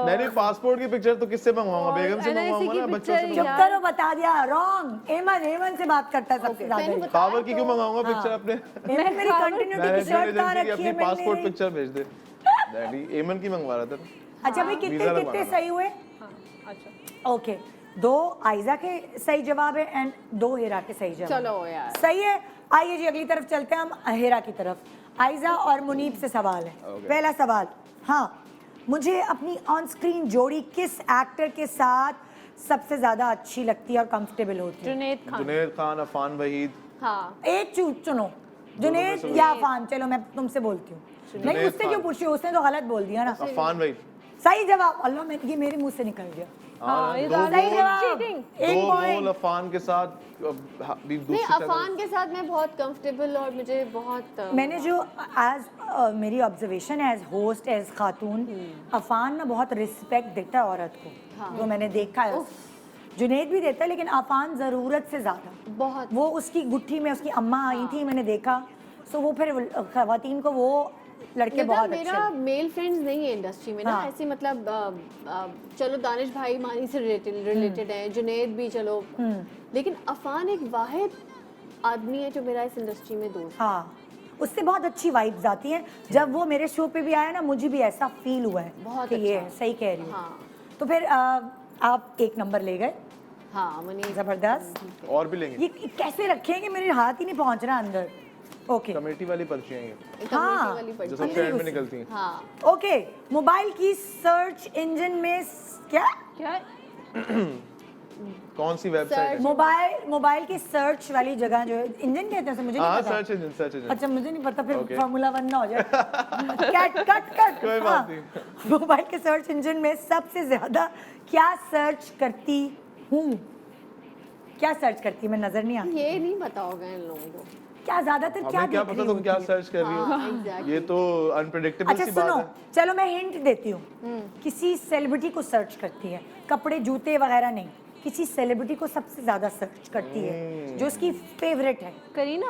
मैंने पासपोर्ट की पिक्चर तो किससे मंगवाऊंगा? और बेगम से NIC मंगवाऊंगा की ना, बच्चों से picture चुप मंगवाऊंगा। करो बता दिया रॉन्ग एमन से बात करता है सबसे मैंने ज्यादा बताया कावर की क्यों मंगवाऊंगा पिक्चर अपने? एमन मेरी कंटिन्यूटी की मैनेजमेंट शर्ट कहाँ एजेंसी की रखी है अपनी पासपोर्ट मैंने पिक्चर भेज दे। डैडी एमन की मंगवा रहा था। अच्छा भाई वीजा कितने लगवाना कितने था। सही हुए अच्छा ओके 2 आयजा के सही जवाब है एंड 2 हेरा के सही जवाब चलो यार सही है आइए जी अगली तरफ चलते हैं हम हेरा की तरफ आयजा और मुनीब से सवाल है Okay. पहला सवाल हाँ मुझे अपनी ऑन स्क्रीन जोड़ी किस एक्टर के साथ सबसे ज्यादा अच्छी लगती है और कंफर्टेबल होती है जुनैद खान जुनैद खान, अफान वहीद। हाँ एक चुनो जुनैद से या अफान चलो मैं तुमसे बोलती हूँ नहीं जुनैद उससे क्यों खान। पूछ रही हो उसने तो गलत बोल दिया ना अफान वहीद। सही जवाब अल्लाह मैं ये मेरे मुंह से निकल गया हाँ, ये दो ज्यादा सही गोल- जवाब cheating। एक दो पॉइंट गोल अफान के साथ भी दूसरी नहीं तरफ- अफान के साथ मैं बहुत कंफर्टेबल और मुझे बहुत मैंने जो एज मेरी ऑब्जर्वेशन है एज होस्ट एज खातून अफान ना बहुत रिस्पेक्ट देता है औरत को जो मैंने देखा है जुनैद भी देता है लेकिन अफान ज़रूरत से ज़्यादा बहुत वो उसकी गुट्ठी में उसकी अम्मा आई थी मैंने देखा सो वो फिर खवातीन को वो लड़के बहुत अच्छे मेरा मेल फ्रेंड्स नहीं है इंडस्ट्री में ना हाँ। ऐसे मतलब चलो दानिश भाई मानी से रिलेटेड है जुनैद भी चलो लेकिन अफान एक वाहिद आदमी है जो मेरा इस इंडस्ट्री में दोस्त हाँ उससे बहुत अच्छी वाइब्स आती हैं जब वो मेरे शो पे भी आया ना मुझे भी ऐसा फील हुआ है बहुत कि ये अच्छा। सही कह रही हूँ हाँ तो फिर आप 1 नंबर ले गए हाँ मनी जबरदस्त और भी लेंगे। ये कैसे रखेंगे मेरे हाथ ही नहीं पहुंच रहा अंदर ओके कमेटी वाली पर्चियां हैं ये, हाँ वाली जो पड़ी सबसे एंड में निकलती हैं। हाँ ओके मोबाइल की सर्च इंजन में क्या क्या कौन सी वेबसाइट है? मोबाइल की सर्च वाली जगह जो है इंजन कहते हैं उसे मुझे हाँ नहीं पता सर्च इंजन सर्च इंजन। अच्छा मुझे नहीं पता फिर Okay. फार्मूला 1 ना हो जाए कट कोई बात नहीं। मोबाइल के सर्च इंजन में सबसे ज्यादा क्या सर्च करती हूँ क्या सर्च करती है? मैं नजर नहीं आती। ये नहीं बताओगे इन लोगों को। क्या ज्यादातर क्या हमें क्या देख पता रही तुम क्या होती है? सर्च कर रही हो? हाँ, exactly. ये तो अनप्रेडिक्टेबल अच्छा सी बात सुनो, है। चलो मैं हिंट देती हूँ। किसी सेलिब्रिटी को सर्च करती है, कपड़े जूते वगैरह नहीं, किसी सेलिब्रिटी को सबसे ज्यादा सर्च करती है जो उसकी फेवरेट है। करीना।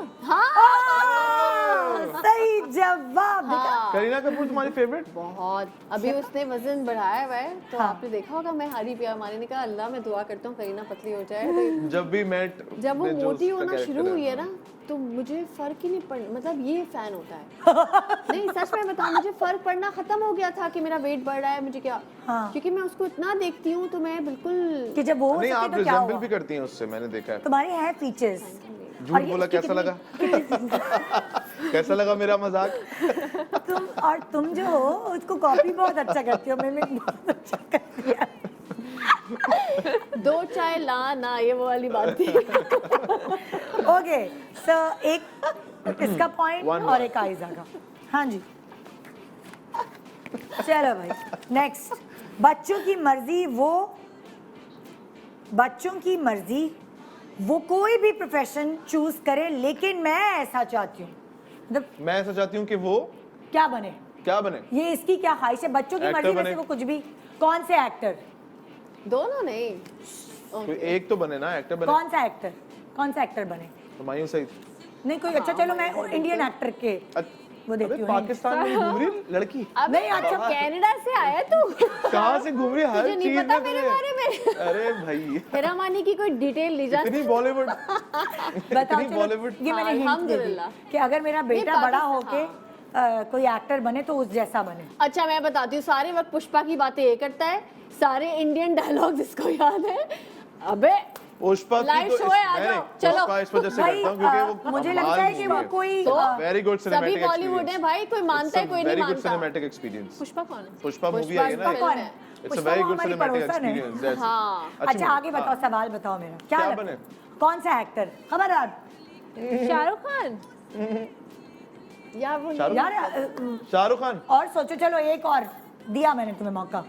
सही जवाब। करीना कपूर तुम्हारी फेवरेट? बहुत। अभी उसने वजन बढ़ाया हुआ है तो हाँ। आपने देखा होगा, मैं हरी पिया मानी ने कहा अल्लाह मैं दुआ करता हूँ करीना पतली हो जाए। तो जब भी मैट जब वो में जो मोटी उसका होना character शुरू हुई है ना तो मुझे फर्क ही नहीं पड़, मतलब ये फैन होता है। नहीं सच में बताऊं, मुझे फर्क पड़ना खत्म हो गया था कि मेरा वेट बढ़ रहा है, मुझे क्या, हाँ। क्योंकि मैं उसको इतना देखती हूँ तो मैं बिल्कुल कि जब वो हो नहीं, सके आप तो क्या रिजेंबल हुआ? भी करती हैं उससे, मैंने देखा है। तुम्हारे हैं फीचर्स। झूठ बोला, कैसा लगा? कैसा लगा मेरा मजाक? तुम जो हो उसको कॉपी बहुत अच्छा करती हो, मैंने बहुत अच्छा कर दिया। दो चाय ला ना, ये वो वाली बात थी। ओके सो एक इसका पॉइंट One और एक आइजा का। हाँ जी चलो भाई नेक्स्ट। बच्चों की मर्जी वो कोई भी प्रोफेशन चूज करे, लेकिन मैं ऐसा चाहती हूँ, मतलब मैं ऐसा चाहती हूँ कि वो क्या बने? क्या बने? ये इसकी क्या ख्वाहिश है? बच्चों की Actor मर्जी में बने। से वो कुछ भी। कौन से एक्टर? दोनों नहीं। कोई एक तो बने ना, एक्टर बने। कौन सा एक्टर बने? हुमायूं सईद। नहीं कोई अच्छा, चलो मैं इंडियन एक्टर के वो देखती अबे हूँ। पाकिस्तान में घूम रही लड़की, अबे नहीं, अच्छा, कनाडा से आया तू। कहाँ से घूम रही है? हर तुझे नहीं चीज पता में मेरे तुझे- बारे में? अरे भाई हेरा मानी की कोई डिटेल नहीं जानती। इतनी बॉलीवुड, बताओ इतनी चलो, बॉलीवुड। ये मैंने हिंट दे दी अल्हम्दुलिल्लाह। कि अगर मेरा बेटा बड़ा पाकिस्तान, होके कोई एक्टर बने तो उस जैसा बने। अच्छा मैं बताती हूँ, सारे वक्त पुष्पा की बातें ये करता है, सारे इंडियन डायलॉग्स इसको याद है। अबे पुष्पा की लाइव तो शो है, आ मैंने जाओ, चलो। पुष्पा इस वजह से भाई, करता हूँ क्योंकि वो मुझे लगता है कि वो कोई वेरी गुड सभी सिनेमैटिक बॉलीवुड है भाई, कोई मानता है कोई नहीं वेरी गुड मानता। Cinematic experience. पुष्पा कौन है? पुष्पा मूवी पुष्पा आई है ना, फिल्म कौन है। है? इट्स अ पुष्पा वेरी वो गुड हमारी सिनेमैटिक पड़ोसन है। एक्सपीरियंस। हाँ। अच्छा आगे बताओ, सवाल बताओ मेरा। क्या लगता बने? है? कौन सा एक्टर? खबरदार शाहरुख खान। यार वो शाहरुख यार। शाहरुख खान। और सोचो, चलो एक और दिया मैंने तुम्हें मौका।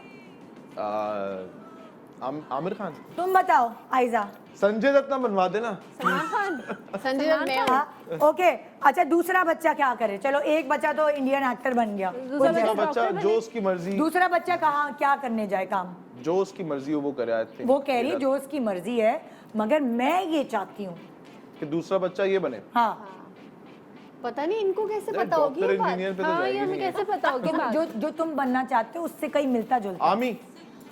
आमिर खान। तुम बताओ आइजा। संजय दत्त ना बनवा देना। सलमान खान। संजय दत्त मैं हूँ। हाँ ओके। अच्छा दूसरा बच्चा क्या करे? चलो एक बच्चा तो इंडियन एक्टर बन गया, दूसरा दूसरा डॉक्टर बच्चा बने। जो उसकी मर्जी, दूसरा बच्चा कहाँ क्या करने जाए काम? जो उसकी मर्जी हो वो करे। आई थिंक वो कह रही है जो उसकी मर्जी है, मगर मैं ये चाहती हूँ कि दूसरा बच्चा ये बने। हाँ पता नहीं इनको कैसे पता होगी डॉक्टर ये बात। इंजीनियर पे तो हाँ ये जाएगी हमें नहीं। कैसे पता होगी बात? जो तुम बनना चाहते हो उससे कहीं मिलता जुलता। आमी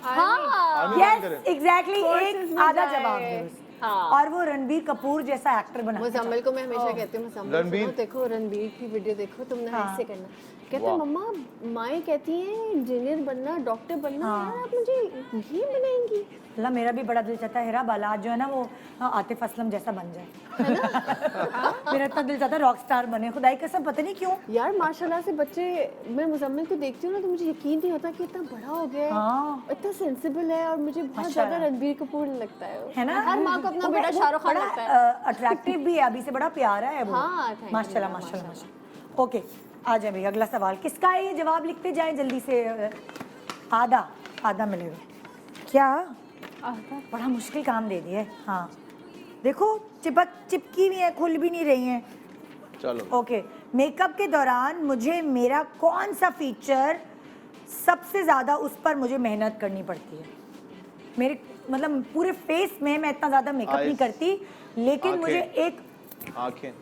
हाँ आमी बन यस करे। एग्जैक्टली, Forces एक में आधा जाए। जवाब दो उसे। हाँ। और वो रणबीर कपूर जैसा एक्टर बना। मुजम्मिल को मैं हमेशा कहती हूँ, मुजम्मिल रणबीर। सुनो, देखो रणबीर की वीडियो देखो, तुमने हाँ। ऐसे करना। कहते वाह। मम्मा माएँ कहती हैं इंजीनियर बनना, डॉक्टर बनना, हाँ। यार आप मुझे ये बनाएंगी। अल्लाह मेरा भी बड़ा दिल चाहता है हेरा बालाज जो है ना वो आतिफ असलम जैसा बन जाए। मेरा इतना दिल चाहता है रॉक स्टार बने, खुदाई कसम पता नहीं क्यों। यार माशाल्लाह से बच्चे, मैं मुजम्मिल को देखती हूँ ना तो मुझे यकीन नहीं होता कि इतना बड़ा हो गया है, हाँ। इतना सेंसिबल है, और मुझे बहुत माशाल्लाह। ज्यादा रणबीर कपूर लगता है वो। है ना? हर माँ को अपना वो बेटा वो शाहरुख खान बड़ा, लगता है। अट्रैक्टिव भी है, अभी से बड़ा प्यारा है वो। हाँ, thank you, माशाल्लाह माशाल्लाह माशाल्लाह। ओके आ जाए भाई, अगला सवाल किसका है? ये जवाब लिखते जाएं जल्दी से। आधा आधा मिलेगा क्या? बड़ा मुश्किल काम दे दिया है। हाँ देखो चिपकी हुई है, खुल भी नहीं रही हैं। चलो ओके मेकअप के दौरान मुझे मेरा कौन सा फीचर सबसे ज़्यादा उस पर मुझे मेहनत करनी पड़ती है? मेरे मतलब पूरे फेस में मैं इतना ज़्यादा मेकअप नहीं Eyes. करती, लेकिन आंखें. मुझे एक आंखें।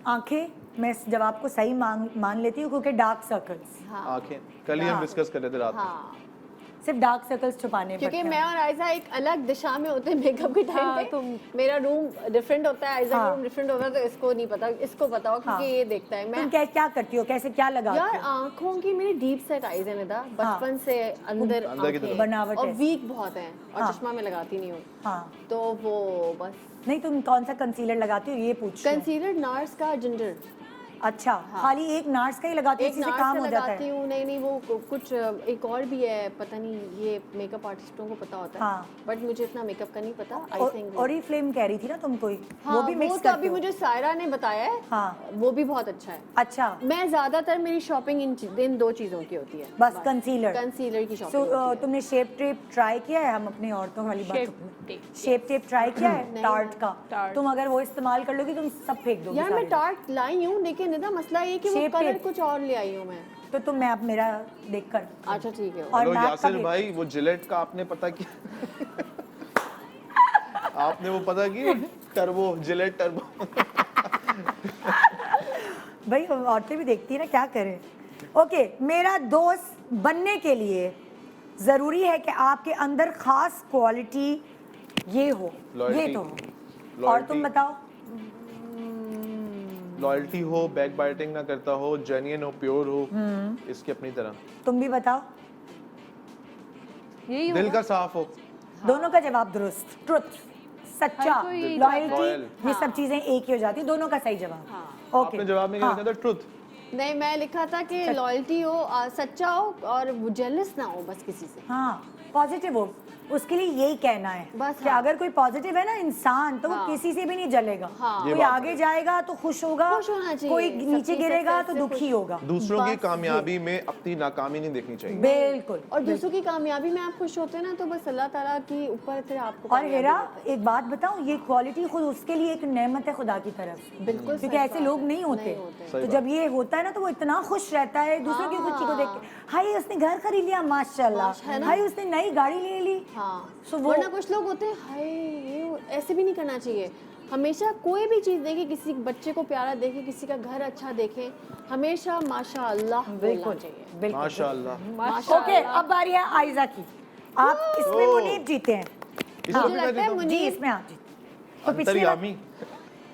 आंखें, मैं इस जवाब को सही मान लेती हूँ क्योंकि डार्क सर्कल्स, आंखें कल ही हम डिस्कस कर रहे थे रात में। हाँ, सिर्फ डार्क सर्कल्स छुपाने क्योंकि पड़ते मैं हैं। और आयजा एक अलग दिशा में होते हैं मेकअप के टाइम हाँ, पे। मेरा रूम डिफरेंट होता है, आयजा का हाँ। रूम डिफरेंट होता है, तो इसको नहीं पता, इसको पता हो क्योंकि हाँ। ये देखता है। मैं तुम क्या करती हो, कैसे क्या लगाती यार हो? आंखों की मेरी डीप सेट आईज है निदा, बचपन से अंदर अंदर की आंखें तरफ। बनावट और है। वीक बहुत है, और हाँ। चश्मा मैं लगाती नहीं हूँ, हाँ तो वो बस। नहीं तुम कौन सा कंसीलर लगाती हो ये पूछ रही हूँ। कंसीलर नार्स का जिंजर। अच्छा खाली एक नार्स का ही लगाती हूँ, एक इसी से नार्स काम से हो जाता लगाती है। हूँ, नहीं वो कुछ एक और भी है, पता नहीं ये मेकअप आर्टिस्टों को पता होता है, हाँ। बट मुझे इतना मेकअप का नहीं पता। आई थिंक और ये फ्लेम कह रही थी ना तुम कोई, हाँ, वो भी मिक्स तो करती अभी हो। मुझे सायरा ने बताया है, हाँ। वो भी बहुत अच्छा है। अच्छा मैं ज्यादातर मेरी शॉपिंग इन दो चीजों की होती है, बस कंसीलर की शॉपिंग। तुमने शेप टेप ट्राई किया है? हम अपनी औरतों वाली बात, शेप टेप ट्राई किया है टार्ट का? तुम अगर वो इस्तेमाल कर लोगी तुम सब फेंक दोगी यार सारे। मैं टार्ट लाई हूँ, लेकिन ना मसला ये कि वो Shape कलर tape। कुछ और ले आई हूँ मैं। तो तुम मैं अब मेरा देख कर अच्छा ठीक है। और हेलो मैक का यासिर भी- भाई, वो जिलेट का आपने पता किया? आपने वो पता किया टर्बो, जिलेट टर्बो? भाई औरतें भी देखती है ना, क्या करें। ओके, मेरा दोस्त बनने के लिए जरूरी है कि आपके अंदर खास क्वालिटी ये हो, ये Loyalty। तो हो। और तुम Loyalty। बताओ। लॉयल्टी हो, बैक बाइटिंग ना करता हो, जेन्युइन हो, प्योर हो, इसकी अपनी तरह, तुम भी बताओ। यही दिल होगा। का साफ हो। दोनों का जवाब दुरुस्त, ट्रुथ, सच्चा, हर कोई Loyal। लॉयल्टी, ये सब चीजें एक ही हो जाती है। दोनों का सही जवाब। ओके, आपने जवाब में क्या हाँ। लिखा था? ट्रुथ। नहीं, मैं लिखा था कि लॉयल्टी हो, सच्चा हो और जेलस ना हो बस किसी से। हाँ, पॉजिटिव हो, उसके लिए यही कहना है बस कि हाँ। अगर कोई पॉजिटिव है ना इंसान, तो वो हाँ। किसी से भी नहीं जलेगा। हाँ। ये कोई बात आगे है। जाएगा तो खुश होगा, खुश होना चाहिए। कोई सबकी नीचे गिरेगा तो success से दुखी खुश। होगा। दूसरों की बस कामयाबी में अपनी नाकामी नहीं देखनी चाहिए। बिल्कुल। और दूसरों की कामयाबी में आप खुश होते हैं ना, तो बस अल्लाह ताला की ऊपर फिर आपको और कामयाबी हेरा, देता है। एक बात बताऊं, ये क्वालिटी खुद उसके लिए एक नेमत है खुदा की तरफ से। बिल्कुल क्योंकि सही ऐसे बात लोग है। नहीं होते। नहीं होते। सही तो जब ये होता है ना, तो वो इतना खुश रहता है दूसरों की खुशी को देख के। हाय उसने घर खरीद लिया, माशाल्लाह, है ना? हाय उसने नई गाड़ी ले ली। हाँ, So वो- वरना कुछ लोग होते हैं, हाय ये ऐसे भी नहीं करना चाहिए। हमेशा कोई भी चीज़ देखे, किसी बच्चे को प्यारा देखे, किसी का घर अच्छा देखे, हमेशा माशाअल्लाह बोलना बिल्कुल चाहिए। बिल्कुल। माशाल्लाह। ओके, अब बारी है आयजा की। आप इसमें मुनीब जीते हैं। इसको मुझे भी मैं लगता है जीता हूँ। जी, मुनीब इसमें आप जीते। तो अंतर्यामी।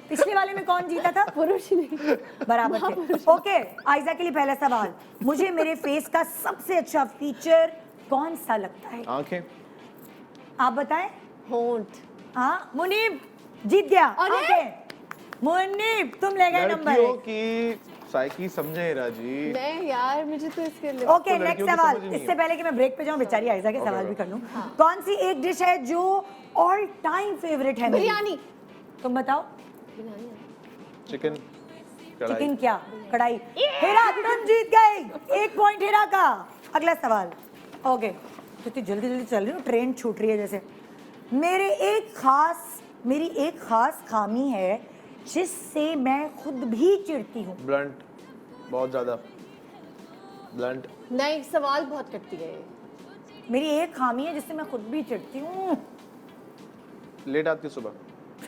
पिछले वाले में कौन जीता था? पुरुष नहीं। बराबर थे। ओके, आयजा के लिए पहला सवाल, मुझे मेरे फेस का सबसे अच्छा फीचर कौन सा लगता है? आंखें। आप बताएं। होंठ। हाँ, मुनीब जीत गया। अरे! ओके मुनीब, तुम ले गए नंबर लड़कियों 1। की साइकी समझे हेरा जी। नहीं यार, मुझे तो इसके लिए ओके, तो नेक्स्ट लड़कियों की सवाल। समझ ही नहीं इससे है। पहले कि मैं ब्रेक पे जाऊं, बेचारी आयजा के सवाल भी कर लूं। हाँ। कौन सी एक डिश है जो ऑल टाइम फेवरेट है मेरी? बिरयानी। तुम बताओ। चिकन। चिकन क्या? कढ़ाई। हेरा तुम जीत गए, 1 पॉइंट हेरा का। अगला सवाल। ओके, तो इतनी जल्दी जल्दी चल रही हूँ, ट्रेन छूट रही है जैसे। मेरी एक खास खामी है जिससे मैं खुद भी चिढ़ती हूँ। ब्लंट, बहुत ज्यादा ब्लंट। नहीं, सवाल बहुत करती है ये। मेरी एक खामी है जिससे मैं खुद भी चिढ़ती हूँ। लेट आती है सुबह।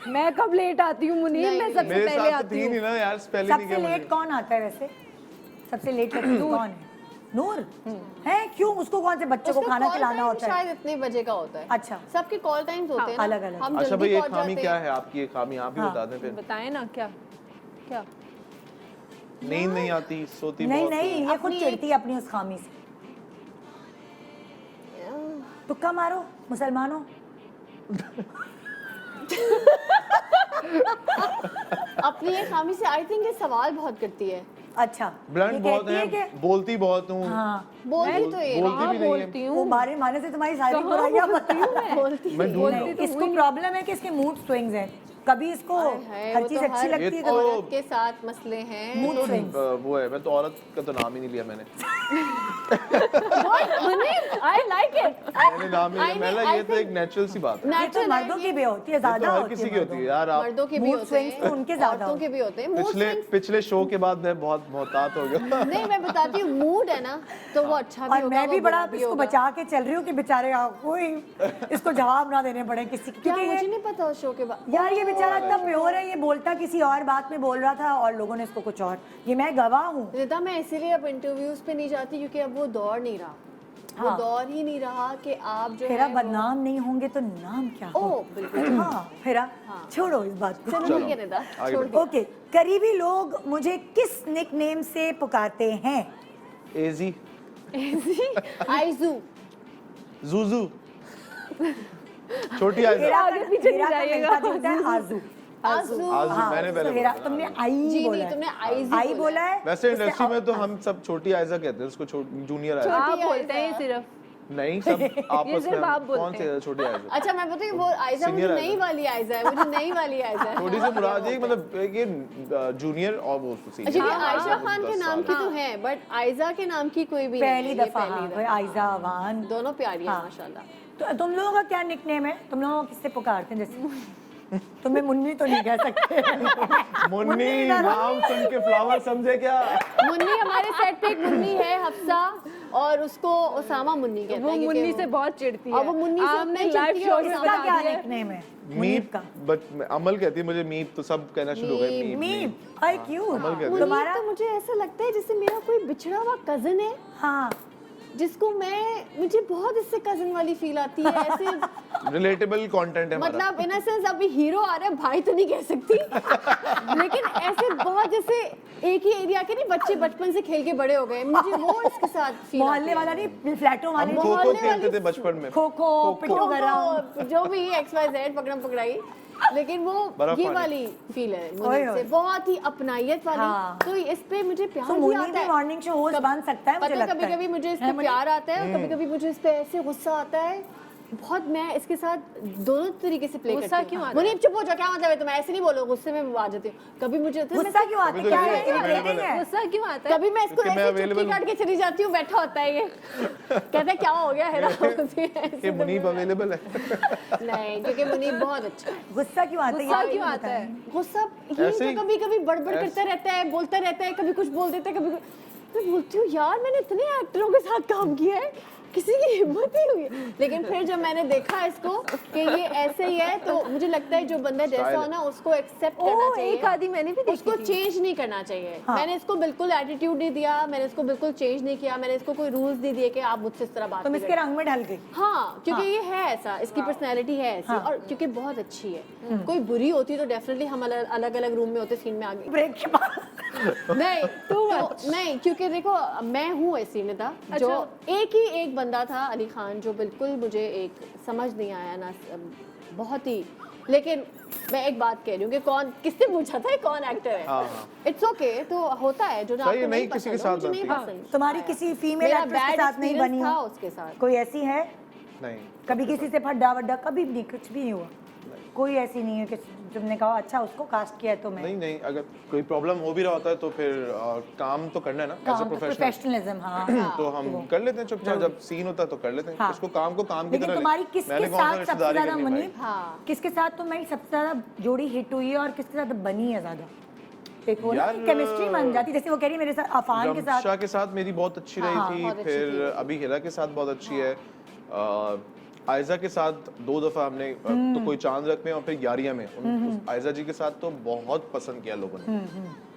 मैं कब लेट आती हूँ मुनीब, मैं सबसे मेरे पहले साथ तो आती थी हूँ। नहीं ना यार, पहले नहीं सबसे किया लेट मुझे। कौन आता है वैसे? सबसे लेट करती कौन है? नूर है? क्यों? उसको कौन से बच्चों को उसका खाना call खिलाना time होता है? शायद इतने बजे का होता है। अच्छा। सबके कॉल टाइम्स होते हैं ना, अलग-अलग। हम अच्छा जल्दी भाई, एक पहुंच खामी जाते क्या हैं। है आपकी? एक खामी आप ही हाँ। बता दें फिर। बताएं ना, क्या क्या? नींद नहीं आती, सोती नहीं बहुत नहीं, हूँ। ये खुद अपनी चिढ़ती है अपनी उस खामी से। तुक्का मारो मुसलमानों। अपनी ये खामी से आई थिंक ये सवाल बहुत करती है। अच्छा, ब्लंट ये बहुत कहती है, कि बोलती बहुत हूँ। हाँ, बोलती तो ये बोलती भी नहीं है। बोलती वो हूँ। मारे मारने से तुम्हारी सारी बुराइयां बता। बोलती मैं ढूंढ रहा हूँ। इसको प्रॉब्लम है कि इसके मूड स्विंग्स हैं। कभी इसको है, हर वो चीज तो अच्छी हर लगती है, तो- कभी औरत के साथ मसले हैं। Mood swings. वो है, मैं तो औरत का तो नाम ही नहीं लिया मैंने। Munib, I like it। मैंने नाम ही I लिया। मैं think- लगा ये I तो एक think नेचुरल सी बात है। ये तो natural है मर्दों ये। की भी होती है, ये तो ज्यादा हर होती किसी है की होती है यार। आप मर्दों के भी Mood होते swings हैं, तो उनके ज्यादा औरतों के भी होते हैं। Mood पिछले swings- पिछले शो के बाद मैं बहुत मोहतात हो गया। नहीं, मैं बताती हूँ, मूड है ना, तो वो अच्छा भी और होगा, मैं भी वो बड़ा बुरा भी इसको होगा। बचा के चल रही हूँ कि बेचारे कोई इसको जवाब ना देने पड़े किसी की। क्या क्योंकि मुझे ये नहीं पता उस शो के बाद। यार ये बेचारा इतना प्योर है, ये बोलता किसी और बात में बोल रहा था और लोगों ने इसको कुछ और। ये मैं गवाह हूँ। रिदा, मैं इसीलिए अब इंटरव्यूज पे नहीं जाती क्योंकि अब वो दौर नहीं रहा। वो हाँ। दौर ही नहीं रहा कि आप जो फिरा है वो- बदनाम नहीं होंगे तो नाम क्या हो? ओह, बिल्कुल। हाँ, फिरा छोड़ो इस बात को। चलो ठीक है रिदा, आगे छोड़ बढ़ो। दिया। ओके, करीबी लोग मुझे किस निकनेम से पुकारते हैं? एजी, आइजू। जूजू, छोटी आयजा। हेरा आगे का पीछे नहीं हेरा का जाइएगा। मिलता जुलता है आजू। आजू। हाँ, मैंने पहले सुहेरा, बोला। तुमने आई जी बोला नहीं, है। तुमने आइज़ी आई बोला बोला है वैसे उससे इंडस्ट्री में तो हाँ। हम सब छोटी आयजा कहते हैं, उसको जूनियर आयजा। आप छोटी बोलते हैं आयजा। सिर्फ नहीं, सब आपस में सिर्फ आप बोलते कौन से छोटी आयजा? अच्छा मैं बताऊँ वो आयजा मुझे Senior नई आयजा। वाली आयजा है, मुझे नई वाली आयजा है। छोटी सी मुराद है मतलब ये जूनियर और वो अच्छा सीनियर। ये आयशा खान के नाम की तो है, बट आयजा के नाम की कोई भी नहीं है, पहली ये दफा पहली हाँ, दफा। आयजा अवान। दोनों प्यारी हैं हाँ। माशाल्लाह। तो तुम लोगों का क्या निकनेम है? तुम लोगों को किससे पुकारते हैं? जैसे तुम्हें मुन्नी तो नहीं कह सकते। मुन्नी जरा- नाम सुन के फ्लावर समझे क्या? मुन्नी हमारे सेट पे एक मुन्नी है हफ्सा, और उसको उसामा मुन्नी कहते वो हैं क्योंकि मुन्नी वो- से बहुत चिढ़ती है। और वो मुन्नी से आपने इतनी लाइव चिढ़ती है शो और में इसका इसका बता क्या दिया है। निकनेम है? मीप का बट अमल कहती है मुझे मीप, तो सब कहना शुरू हो गए मीप। मीप आई क्यों? अमल कहते हैं। मुन्नी तुम्हारा तो मुझे ऐसा लगता है जैसे मेरा कोई बिछड़ा हुआ कजन है, हाँ जिसको मुझे बहुत इससे कजन वाली फील आती है ऐसे। रिलेटेबल कंटेंट है हमारा। मतलब इन सेंस अभी हीरो आ रहा है, भाई तो नहीं कह सकती, लेकिन ऐसे बहुत जैसे एक ही एरिया के नहीं बच्चे बचपन से खेल के बड़े हो गए, मुझे वो इसके साथ फील मोहल्ले वाला नहीं, फ्लैटों वाले हम खो खो मोहल्ले खेलते वाली- थे बचपन में। खो खो पिट्टू गरम। जो भी XYZ पकड़म पकड़ाई, लेकिन वो बर्फ ये पानी। वाली फील है ओए मुन्नी ओए। से, बहुत ही अपनायत वाली। हाँ। तो इस पे मुझे प्यार तो भी मुन्नी आता भी है। मॉर्निंग शो होस्ट बन सकता है, मुझे पता है लगता है। कभी-कभी मुझे इस है पे मुन्नी? प्यार आता है और कभी-कभी मुझे इस पे ऐसे गुस्सा आता है। बहुत मैं इसके साथ दोनों तरीके से प्ले करती गुस्सा हूँ। क्यों आता है? मुन्नी चुप हो जा, क्या मतलब है? तो मैं ऐसे नहीं बोलो, गुस्से में आ जाती हूँ। कभी मुझे होता है गुस्सा क्यों आता है? तो क्या ये है? available irritating है। है? गुस्सा क्यों आता है? कभी मैं इसको क्योंकि मैं ऐसे चुटकी available काट के चली जाती हूँ, बैठा होता है ये, कहता है क्या हो गया है ये मुनीब अवेलेबल है। नहीं, क्योंकि मुनीब बहुत अच्छा है। गुस्सा क्यों आता है? गुस्सा यार, क्यों ये आता है? गुस्सा ये ऐसे तो ही- कभी-कभी बड़बड़ करता रहता है, बोलता रहता है, कभी कुछ बोल देता है, कभी मैं बोलती हूँ यार मैंने इतने एक्टरों के साथ काम किया है, किसी की हिम्मत ही हुई है। लेकिन फिर जब मैंने देखा इसको कि ये ऐसे ही है, तो मुझे लगता है जो बंदा जैसा हो ना उसको एक्सेप्ट करना चाहिए। एक आधी मैंने भी देखी उसको थी। चेंज नहीं करना चाहिए। हाँ। मैंने इसको बिल्कुल एटीट्यूड नहीं दिया, मैंने इसको बिल्कुल चेंज नहीं किया, मैंने इसको कोई रूल्स नहीं दिए कि आप मुझसे इस तरह बात तुम नहीं इसके रंग में ढल गई। हाँ, क्योंकि ये है ऐसा, इसकी पर्सनैलिटी है ऐसी, और क्योंकि बहुत अच्छी है। कोई बुरी होती तो डेफिनेटली हम अलग अलग रूम में होते, सीन में आगे ब्रेक के बाद नहीं तो नहीं, क्योंकि देखो मैं हूँ ऐसी निदा जो एक ही एक बंदा था अली खान, जो बिल्कुल मुझे एक समझ नहीं आया ना, बहुत ही। लेकिन मैं एक बात कह रही हूँ कि कौन, किसने पूछा था ये कौन एक्टर हाँ, है? हाँ। इट्स ओके, तो होता है जो सही है, आपको नहीं नहीं किसी के पसंद हो, साथ मुझे नहीं बनती पसंद। तुम्हारी किसी फीमेल मेरा एक्ट्रेस के bad साथ नहीं experience बनी था हो? उसके साथ। कोई ऐसी है? नहीं, कभी किसी से फड्डा वड्डा कभी नहीं, कुछ भी नहीं हुआ? कोई ऐसी नहीं है कि तुमने कहा अच्छा उसको कास्ट किया है तो मैं नहीं, अगर कोई प्रॉब्लम हो भी रहा होता है तो फिर काम तो करना है ना, एज अ प्रोफेशनल। प्रोफेशनलिज्म हाँ तो हम कर लेते हैं चुपचाप, जब सीन होता है तो कर लेते हैं। हाँ। उसको काम को काम की लेकिन तरह तुम्हारी ले। किसके मैंने कौन सा साथ सबसे रिश्तेदारी ज्यादा करनी है मुनीब? भाई? हाँ। किसके साथ तुम्हारी सबसे ज्यादा जोड़ी हिट हुई है और किसके साथ बनी है ज्यादा? एक वो ना यार, केमिस्ट्री बन जाती, जैसे वो कह रही मेरे साथ अफान के साथ। रमशा के साथ मेरी बहुत अच्छी रही हाँ, थी, बहुत अच्छी फिर थी। अभी हिरा के साथ बहुत अच्छी है। आयजा के साथ 2 दफा हमने तो कोई चांद रख में और फिर यारिया में आयजा जी के साथ तो बहुत पसंद किया लोगों ने।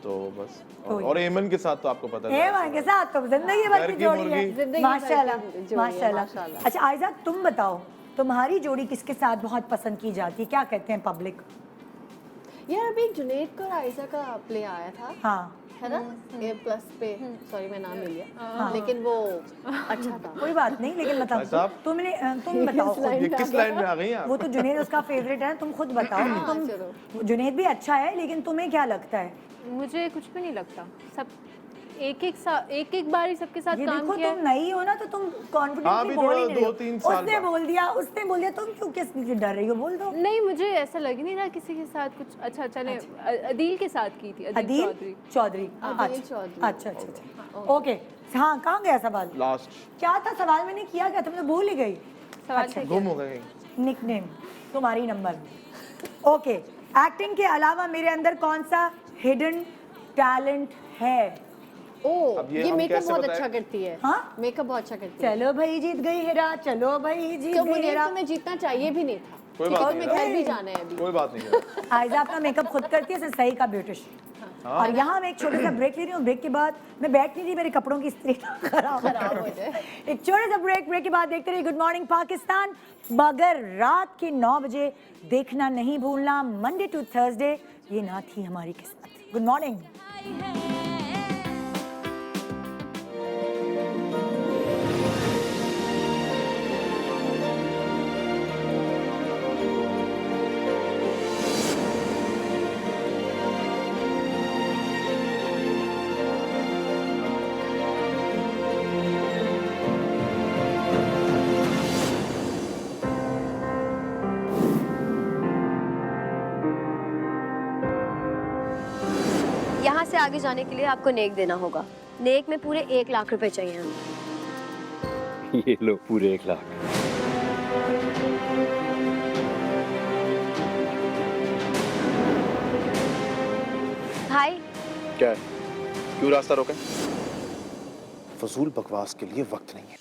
तो बस और एमन के साथ तो आपको पता है एमन के साथ तो जिंदगी भर घर की की जोड़ी मुर्गी। है। जिंदगी भर की माशाल्लाह जोड़ी है, माशाल्लाह। माशाल्लाह। अच्छा आयजा तुम बताओ, तुम्हारी जोड़ी किसके साथ बहुत पसंद की जाती है? क्या कहते हैं पब्लिक? यार अभी जुनैद का और आयशा का प्ले आया था, हाँ है ना, A+ पे, सॉरी मैं नाम ले लिया, लेकिन वो अच्छा था। कोई बात नहीं, लेकिन भाई बताओ साहब। तुम बताओ खुद। ये किस लाइन में आ गई आप? वो तो जुनैद उसका फेवरेट है, तुम खुद बताओ कि हाँ, तुम चलो। जुनैद भी अच्छा है, लेकिन तुम्हें क्या लगता है? मुझे कुछ भी नहीं लगता, सब एक बार ही सबके साथ ये काम देखो किया तुम नई हो ना तो तुम हाँ, कॉन्फिडेंटली अभी बोल ही थोड़ा नहीं रही हो। 2-3 साल उसने बाद। बोल दिया, उसने बोल दिया, तुम क्यों किस चीज़ से डर रही हो? बोल दो। नहीं, मुझे ऐसा लग नहीं रहा किसी के साथ कुछ अच्छा चले। अदील के साथ की थी, अदील चौधरी। चौधरी अदील चौधरी। अच्छा ओके। हाँ, कहाँ गया सवाल? लास्ट क्या था सवाल? मैंने किया क्या था? मैं तो भूल ही गई। सवाल थे गुम हो गए। निकनेम तुम्हारी नंबर। ओके, एक्टिंग के अलावा मेरे अंदर कौन सा हिडन टैलेंट है? अब ये ये हम मेकअप कैसे बहुत बताएं? अच्छा करती है। हाँ? मेकअप बहुत अच्छा करती है। चलो भाई जीत गई हिरा, चलो भाई जीत तो गई मुझे हिरा। तुम्हें जीतना चाहिए भी नहीं था, कोई ठीक बात है, नहीं मैं है। घर भी जाना है अभी। कोई बात नहीं है। आयजा अपना मेकअप खुद करती है, सही का ब्यूटिशियन। और यहाँ मैं एक छोटा सा ब्रेक ले रही हूँ। ब्रेक के बाद मैं बैठ नहीं रही, मेरे कपड़ों की इस्त्री खराब हो जाए। एक छोटा सा ब्रेक के बाद देखते रहिए गुड मॉर्निंग पाकिस्तान, मगर रात के 9 बजे देखना नहीं भूलना, मंडे टू थर्सडे। ये ना थी हमारी किस्मत। Good morning. से आगे जाने के लिए आपको नेक देना होगा। नेक में पूरे 1 लाख रुपए चाहिए हमें। ये लो पूरे 1 लाख। भाई क्या है? क्यों रास्ता रोका? फजूल बकवास के लिए वक्त नहीं है।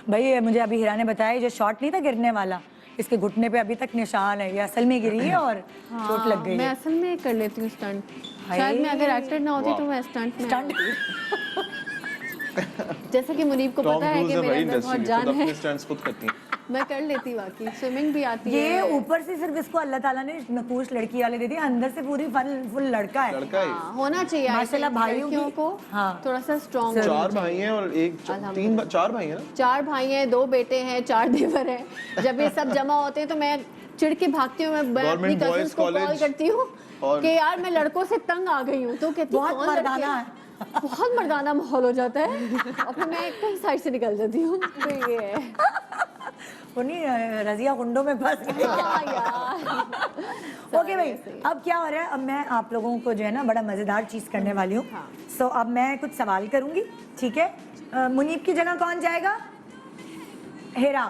भाई ये मुझे अभी हीरा ने बताया, ये जो शॉट नहीं था गिरने वाला, इसके घुटने पे अभी तक निशान है। ये असल में गिरी है और चोट लग गई मैं है। असल में कर लेती हूँ स्टंट। हाय। शायद मैं अगर एक्टर ना होती तो मैं स्टंट में स्टंट जैसे कि मुनीब को टॉम पता है क्रूज कि है मेरे भाई अंदर इंडस्ट्री बहुत में, खुद जान है, अपने स्टंट्स खुद करती है। मैं कर लेती वाकई। स्विमिंग भी आती ये है। ऊपर से सिर्फ इसको अल्लाह ताला ने नकूश लड़की वाले दे दिए, अंदर से पूरी फुल लड़का है। लड़का है। हाँ, होना चाहिए माशाल्लाह भाइयों लड़कियों की- को हाँ। थोड़ा सा स्ट्रॉन्ग। 4 भाई हैं और चार भाई हैं ना? 4 भाई हैं, 2 बेटे हैं, 4 देवर हैं। जब ये सब जमा होते हैं तो मैं चिढ़ के भागती हूँ, मैं अपनी Government कजिन्स Boys को कॉल College करती हूँ और- कि यार मैं लड़कों से तंग आ गई हूँ। तो कहती बहुत कौन लड़के मर्दाना हैं? बहुत मर्दाना माहौल हो जाता है और फिर मैं कहीं साइड से निकल जाती हूँ। तो ये है। वो नहीं रजिया गुंडों में फंस गई। हाँ यार। ओके भाई, अब क्या हो रहा है, अब मैं आप लोगों को जो है ना बड़ा मजेदार चीज करने वाली हूँ। सो अब मैं कुछ सवाल करूंगी, ठीक है? मुनीब की जगह कौन जाएगा? हेरा।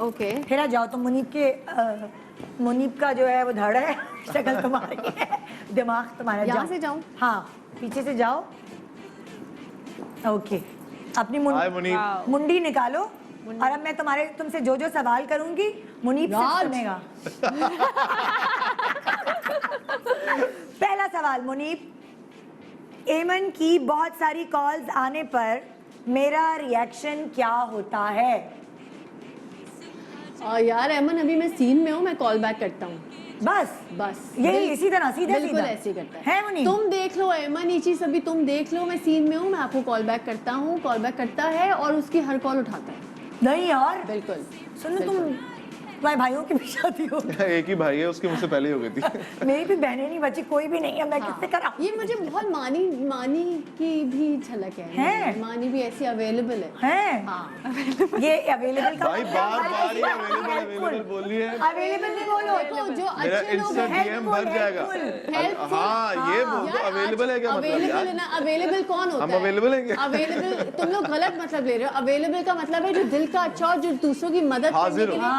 ओके। हेरा जाओ, तो मुनीब का जो है वो धड़ है, शक्ल तुम्हारी है, दिमाग तुम्हारा। यहाँ से जाऊँ? हाँ, पीछे से जाओ। ओके, अपनी हाय मुनीब। मुंडी निकालो और अब मैं तुमसे जो जो सवाल करूंगी मुनीब से सुनेगा। पहला सवाल मुनीब, एमन की बहुत सारी कॉल्स आने पर मेरा रिएक्शन क्या होता है? यार एमन अभी मैं सीन में हूँ, मैं कॉल बैक करता हूँ। बस ये इसी तरह सीधे बिल्कुल सीधा ऐसे ही करता है मुनीब? तुम देख लो एमन, ये चीज अभी तुम देख लो, मैं सीन में हूँ, मैं आपको कॉल बैक करता हूँ। कॉल बैक करता है और उसकी हर कॉल उठाता है। नहीं यार, बिल्कुल। सुनो तुम्हारे भाइयों की भी शादी हो एक ही भाई है, उसकी मुझसे पहले ही हो गई थी। मेरी भी बहनें नहीं बची, कोई भी नहीं है, मैं किससे करा? ये मुझे बहुत मानी की भी झलक है। मानी भी ऐसी अवेलेबल है। हाँ। ये अवेलेबल का भाई बार-बार ये अवेलेबल बोल रही है। अवेलेबल नहीं बोलो, देखो जो मेरा अच्छे लोग इंस्टा हैं, डीएम भर जाएगा। हाँ, ये बोल दो, अवेलेबल है क्या मतलब अवेलेबल यार? है ना। अवेलेबल कौन होता है? हम अवेलेबल हैं क्या? अवेलेबल तुम लोग गलत मतलब ले रहे हो। अवेलेबल का मतलब है जो दिल का अच्छा और जो दूसरों की मदद करने के लिए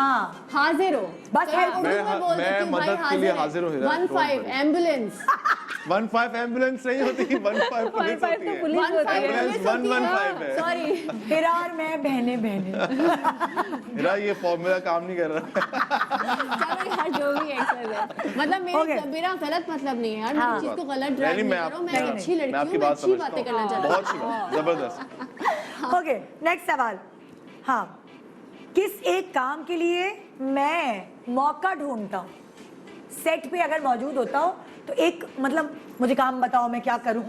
हाजिर हो। बस मैं मदद के लिए हाजिर हूँ। 15 एम्बुलेंस। 15 एम्बुलेंस नहीं होती, 15 पुलिस होती है। 115 है। सॉरी। फिर और मैं बहने मेरा ये फॉर्मूला काम नहीं कर रहा। चलो यार जो भी है मतलब मेरा गलत मतलब नहीं है यार। मैं चीज को गलत ड्राइव नहीं कर रहा हूँ। मैं अच्छी लड़की हूँ, मैं अच्छी बातें करना चाहती हूँ। बहुत जबरदस्त। ओके, नेक्स्ट सवाल। हाँ, किस एक काम के लिए मैं मौका ढूंढता हूँ? सेट पे अगर मौजूद होता हूँ तो एक मतलब मुझे काम बताओ मैं क्या करूँ?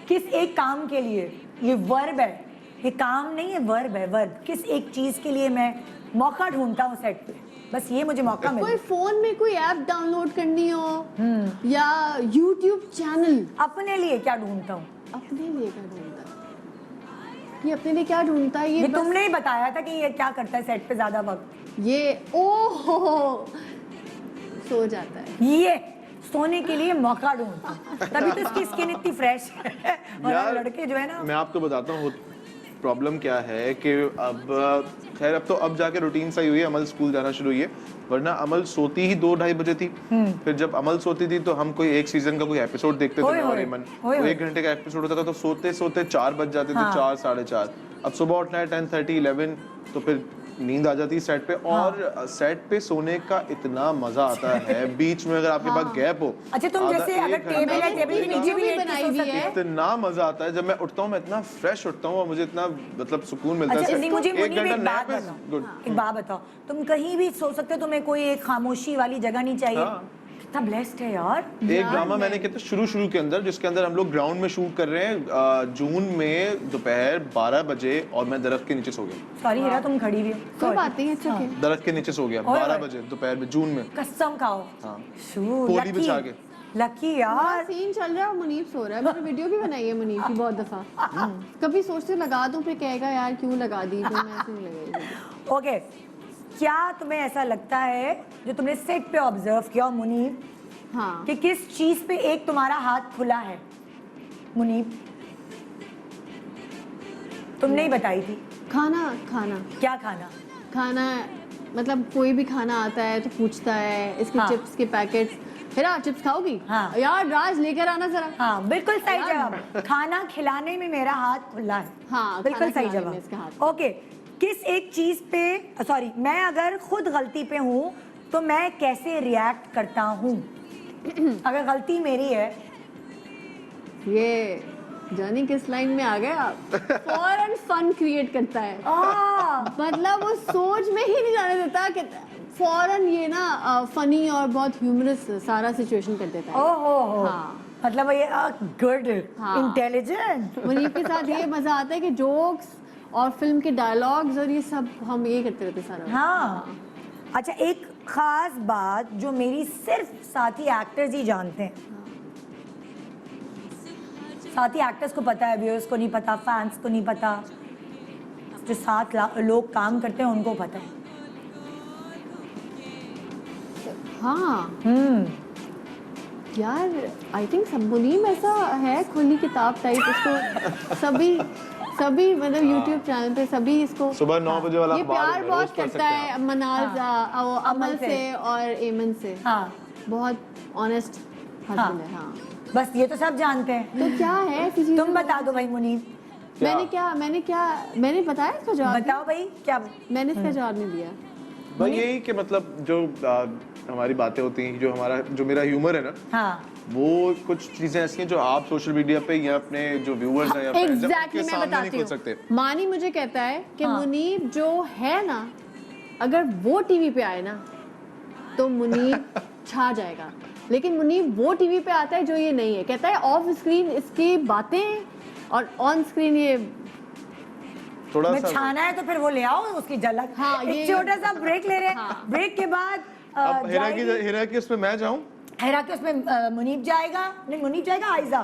किस एक काम के लिए, ये वर्ब है, ये काम नहीं है, वर्ब है, वर्ब। किस एक चीज के लिए मैं मौका ढूंढता हूँ सेट पे, बस ये मुझे मौका मिले। कोई फोन में कोई ऐप डाउनलोड करनी हो या यूट्यूब चैनल। अपने लिए क्या ढूंढता हूँ? अपने लिए क्या ढूंढता है? ये अपने लिए क्या ढूंढता है? ये तुमने ही बताया था कि ये क्या करता है सेट पे ज्यादा वक्त। ये ओहो सो जाता है। ये सोने के लिए मौका ढूंढता हूँ, तभी तो इसकी स्किन इतनी फ्रेश है। और लड़के जो है ना, मैं आपको बताता हूँ प्रॉब्लम क्या है कि अब खैर अब जाके रूटीन सही हुई है। अमल स्कूल जाना शुरू हुई है, वरना अमल सोती ही 2-2:30 बजे थी। फिर जब अमल सोती थी तो हम कोई एक सीजन का कोई एपिसोड देखते थे और एमन, तो 1 घंटे का एपिसोड होता था तो सोते सोते 4 बज जाते थे। 4 साढ़े 4। अब सुबह उठना है 10:30 11, तो फिर नींद आ जाती है सेट पे। और सेट पे सोने का इतना मजा आता है, बीच में अगर आपके पास गैप हो। अच्छा तुम जैसे अगर टेबल है, टेबल के नीचे भी बनाई हुई है। इतना मजा आता है जब मैं उठता हूँ, मैं इतना फ्रेश उठता हूँ और मुझे इतना मतलब सुकून मिलता अच्छा, है। मुझे एक घंटा बात नैप इज गुड। एक बात बताओ, तुम कहीं भी सो सकते हो, तुम्हें कोई एक खामोशी वाली जगह नहीं चाहिए? कितना ब्लेस्ड है यार। एक ड्रामा मैंने किया था शुरू के अंदर, जिसके अंदर हम लोग ग्राउंड में शूट कर रहे हैं जून में दोपहर 12 बजे, और मैं दरख्त के नीचे सो गया। सॉरी हीरा, तुम खड़ी भी हो। कोई बात नहीं, अच्छा दरख्त के नीचे सो गया 12 बजे दोपहर में जून में। कसम खाओ। हाँ, शू, पोली बिछा के। लकी मेरा यार। सीन चल रहा है और मुनीब सो रहा है। मैंने वीडियो भी बनाई है मुनीब की बहुत दफा। कभी सोचते लगा दूं, फिर कहेगा यार क्यों लगा दी, फिर मैं ऐसे नहीं लगाई। ओके, क्या तुम्हें ऐसा लगता है जो तुमने सेट पे ऑब्जर्व किया मुनीब, हाँ कि किस चीज पे एक तुम्हारा हाथ खुला है? मुनीब तुमने ही बताई थी। खाना खाना क्या खाना? खाना मतलब कोई भी खाना आता है तो पूछता है इसके हाँ। चिप्स के पैकेट्स, हेरा चिप्स खाओगी? हाँ। यार राज लेकर आना जरा। हाँ बिल्कुल सही यार। जवाब। खाना खिलाने में मेरा हाथ खुला है। हाँ, बिल्कुल खाना सही खिलाने में इसका जवाब। हाथ। ओके, किस एक चीज पे, सॉरी, मैं अगर खुद गलती पे हूँ तो मैं कैसे रिएक्ट करता हूँ? अगर गलती मेरी है। ये जानी किस लाइन में आ गए आप? फॉरन फन क्रिएट करता है। मतलब वो सोच में ही नहीं जाने देता कि फौरन ये ना फनी और बहुत ह्यूमरस सारा सिचुएशन कर देता है। ओहो, हाँ। मतलब ये गुड, हाँ। इंटेलिजेंट। मुनीब के साथ ये मजा आता है कि जोक्स और फिल्म के डायलॉग्स और ये सब हम ये करते रहते सारा। हाँ। अच्छा, एक खास बात जो मेरी सिर्फ साथी एक्टर्स ही जानते हैं। साथी एक्टर्स को पता है, व्यूअर्स को नहीं पता, फैंस को नहीं पता, जो साथ लोग काम करते हैं उनको पता है। हाँ यार, आई थिंक सब मुनीब ऐसा है खुली किताब टाइप, इसको सभी मतलब यूट्यूब चैनल पे सभी इसको सुबह 9 बजे वाला ये अखबार प्यार रोज बहुत पढ़ करता सकते हैं है आप। मनाज अमल से और एमन से। हाँ, बहुत ऑनेस्ट हस्बैंड है। हाँ बस ये तो सब जानते हैं। तो क्या है ऐसी चीज़? तुम बता दो भाई मुनीब। मैंने बताया इसका जवाब? बताओ भाई, क्या? मैंने इसका जवाब नहीं दिया। भाई यही कि मतलब जो हमारी बातें होती हैं, जो मेरा ह्यूमर है ना, हाँ, वो कुछ चीजें ऐसी हैं जो आप सोशल मीडिया पे या अपने जो व्यूअर्स हैं या friends हैं, एग्जैक्टली उनके मैं सामने नहीं बताती खोल सकते। हूँ। मानी मुझे कहता है कि हाँ। मुनीब जो है ना, अगर वो टीवी पे आए ना तो मुनीब छा जाएगा, लेकिन मुनीब वो टीवी पे आता है जो ये नहीं है। कहता है ऑफ स्क्रीन इसकी बातें और ऑन स्क्रीन ये थोड़ा मैं सा छाना है तो फिर वो ले आओ उसकी झलक। हाँ, एक ये- छोटा सा ब्रेक ले रहे हैं। हाँ। ब्रेक के बाद अब हेरा की उसमें मैं जाऊं। हेरा के उसमें मुनीब जाएगा, नहीं मुनीब जाएगा, आयजा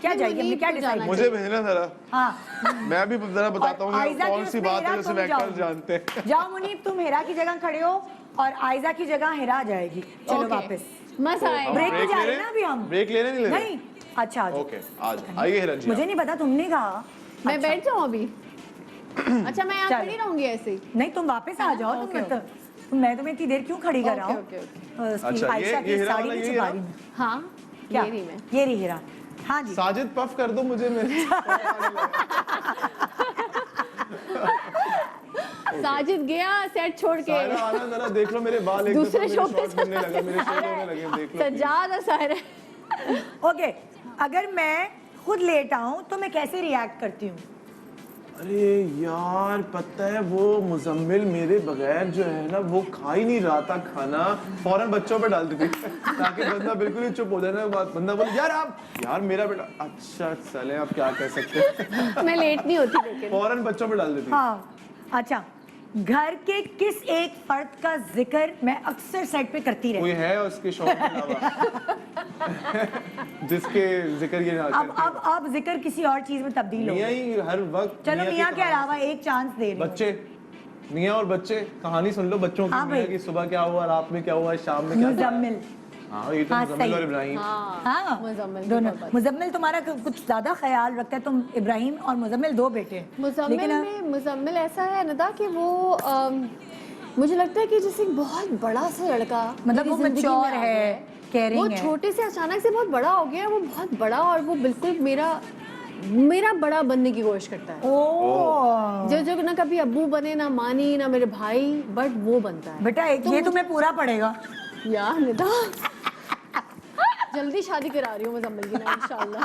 क्या जाएगी, हमने क्या मुनीब को डिसाइड? जाना मुझे भेजना जरा, हाँ, मैं भी जरा बताता हूँ आयजा की कौन सी उसमें बात हेरा, है जिसे तुम एक्टर जाओ। जानते हैं। जाओ मुनीब, तुम हेरा की जगह खड़े हो और आयजा की जगह हेरा आ जाएगी। चलो ओके। वापस मजा आएगा। ब्रेक पे ब्रेक जा ले रहे रहे हैं ना अभी हम। ब्रेक लेने नहीं ले रहे? नहीं, अच्छा आज ओके, आज आइए हिरन जी। मुझे नहीं पता, तुमने कहा। मैं अच्छा। बैठ जाऊँ अभी? अच्छा, मैं यहाँ चलो। खड़ी रहूंगी ऐसे ही। नहीं, तुम वापस आ जाओ। ओके, तुम मैं तुम्हें इतनी देर क्यों खड़ी कर रहा हूँ? Okay, okay. उसकी अच्छा, आयशा ये की हीरा साड़ी वाला में यही छुपा है? रही हूँ। हाँ, क्या? ये रही मैं। ये रही हीरा। हाँ जी। साजिद पफ कर दो मुझे मेरे। साजिद गया सेट छोड़ के। सायरा आना जरा देख लो मेरे बाल एक दूसरे दफा शो मेरे पे शॉर्ट बनने लगा, मेरे शेड होने लगे, देख लो। सजाद और सायरा। ओके, अगर मैं खुद लेट आऊं तो मैं कैसे रिएक्ट करती हूँ? अरे यार, पता है वो मुजम्मिल मेरे बगैर जो है ना, वो खा ही नहीं रहा था खाना, फौरन बच्चों पे डाल देती ताकि बंदा बिल्कुल ही चुप हो जाए ना। बंदा बोले यार मेरा बेटा, अच्छा चले आप क्या कह सकते हैं। मैं लेट नहीं होती लेकिन। फौरन बच्चों पे डाल देती। हाँ, अच्छा, घर के किस एक फर्द का जिक्र मैं अक्सर सेट पे करती रहती कोई है उसके शौक के अलावा जिसके जिक्र ये ना हूँ? अब जिक्र किसी और चीज में तब्दील हो मियाँ गई। ही हर वक्त चलो मियाँ के कहानी- अलावा एक चांस दे रही हूँ। बच्चे, मियाँ और बच्चे, कहानी सुन लो बच्चों की। हाँ मियाँ भाई। की सुबह क्या हुआ, रात में क्या हुआ, शाम में क्या हुआ। मुजम्मिल। हाँ, ये तो हाँ, मुजम्मिल सही। और इब्राहिम। हाँ, मुजम्मिल की दोनों। मोहब्बत। मुजम्मिल तुम्हारा कुछ ज्यादा ख्याल रखता है। तुम इब्राहिम और मुजम्मिल दो बेटे हैं। मुजम्मिल ऐसा है नदा कि वो मुझे लगता है कि जैसे एक बहुत बड़ा सा लड़का, मतलब वो मेरी जिंदगी में mature आ है, गया caring वो है। छोटे से अचानक से बहुत बड़ा हो गया। वो बहुत बड़ा और वो बिल्कुल मेरा बड़ा बनने की कोशिश करता है। ओह जो ना कभी अब्बू बने, ना मानी, ना मेरे भाई, बट वो बनता है। बेटा, ये तुम्हें पूरा पड़ेगा। यार निदा जल्दी शादी करा रही हूँ मुजम्मिल की ना, इंशाल्लाह।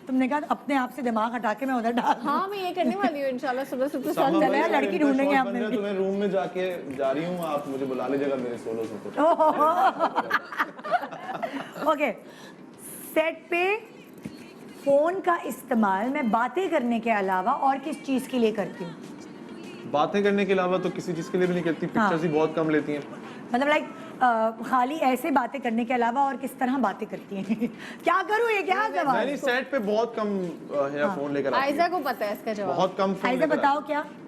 तुमने कहा अपने आप से दिमाग हटा के मैं उधर डाल दूं। हाँ, मैं ये करने वाली हूँ इंशाल्लाह। सुबह सुबह सामा चले भाई, यार, लड़की इनका ढूंढेंगे शौक हम बन गया, मिलके। तो मैं रूम में जाके जा रही हूँ, आप मुझे बुला लीजिएगा मेरे सोलो से। ओके, सेट पे फोन का इस्तेमाल मैं बातें करने के अलावा और किस चीज के लिए करती हूँ? बातें करने के अलावा तो किसी चीज के लिए भी नहीं करती। पिक्चर्स ही बहुत कम लेती हैं। मतलब लाइक खाली ऐसे बातें करने के अलावा और किस तरह बातें करती हैं? क्या करूँ, ये क्या सवाल? नहीं, सेट पे बहुत कम फोन लेकर आती आयजा है। को पता है इसका जवाब। बहुत कम फोन ऐसे लेकर बताओ आती क्या है।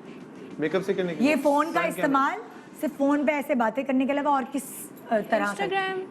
मेकअप से करने के ये लिए। फोन का फ्रंट कैमरा। इस्तेमाल सिर्फ फोन पे ऐसे बातें करने के अलावा और किस तरह करती हैं?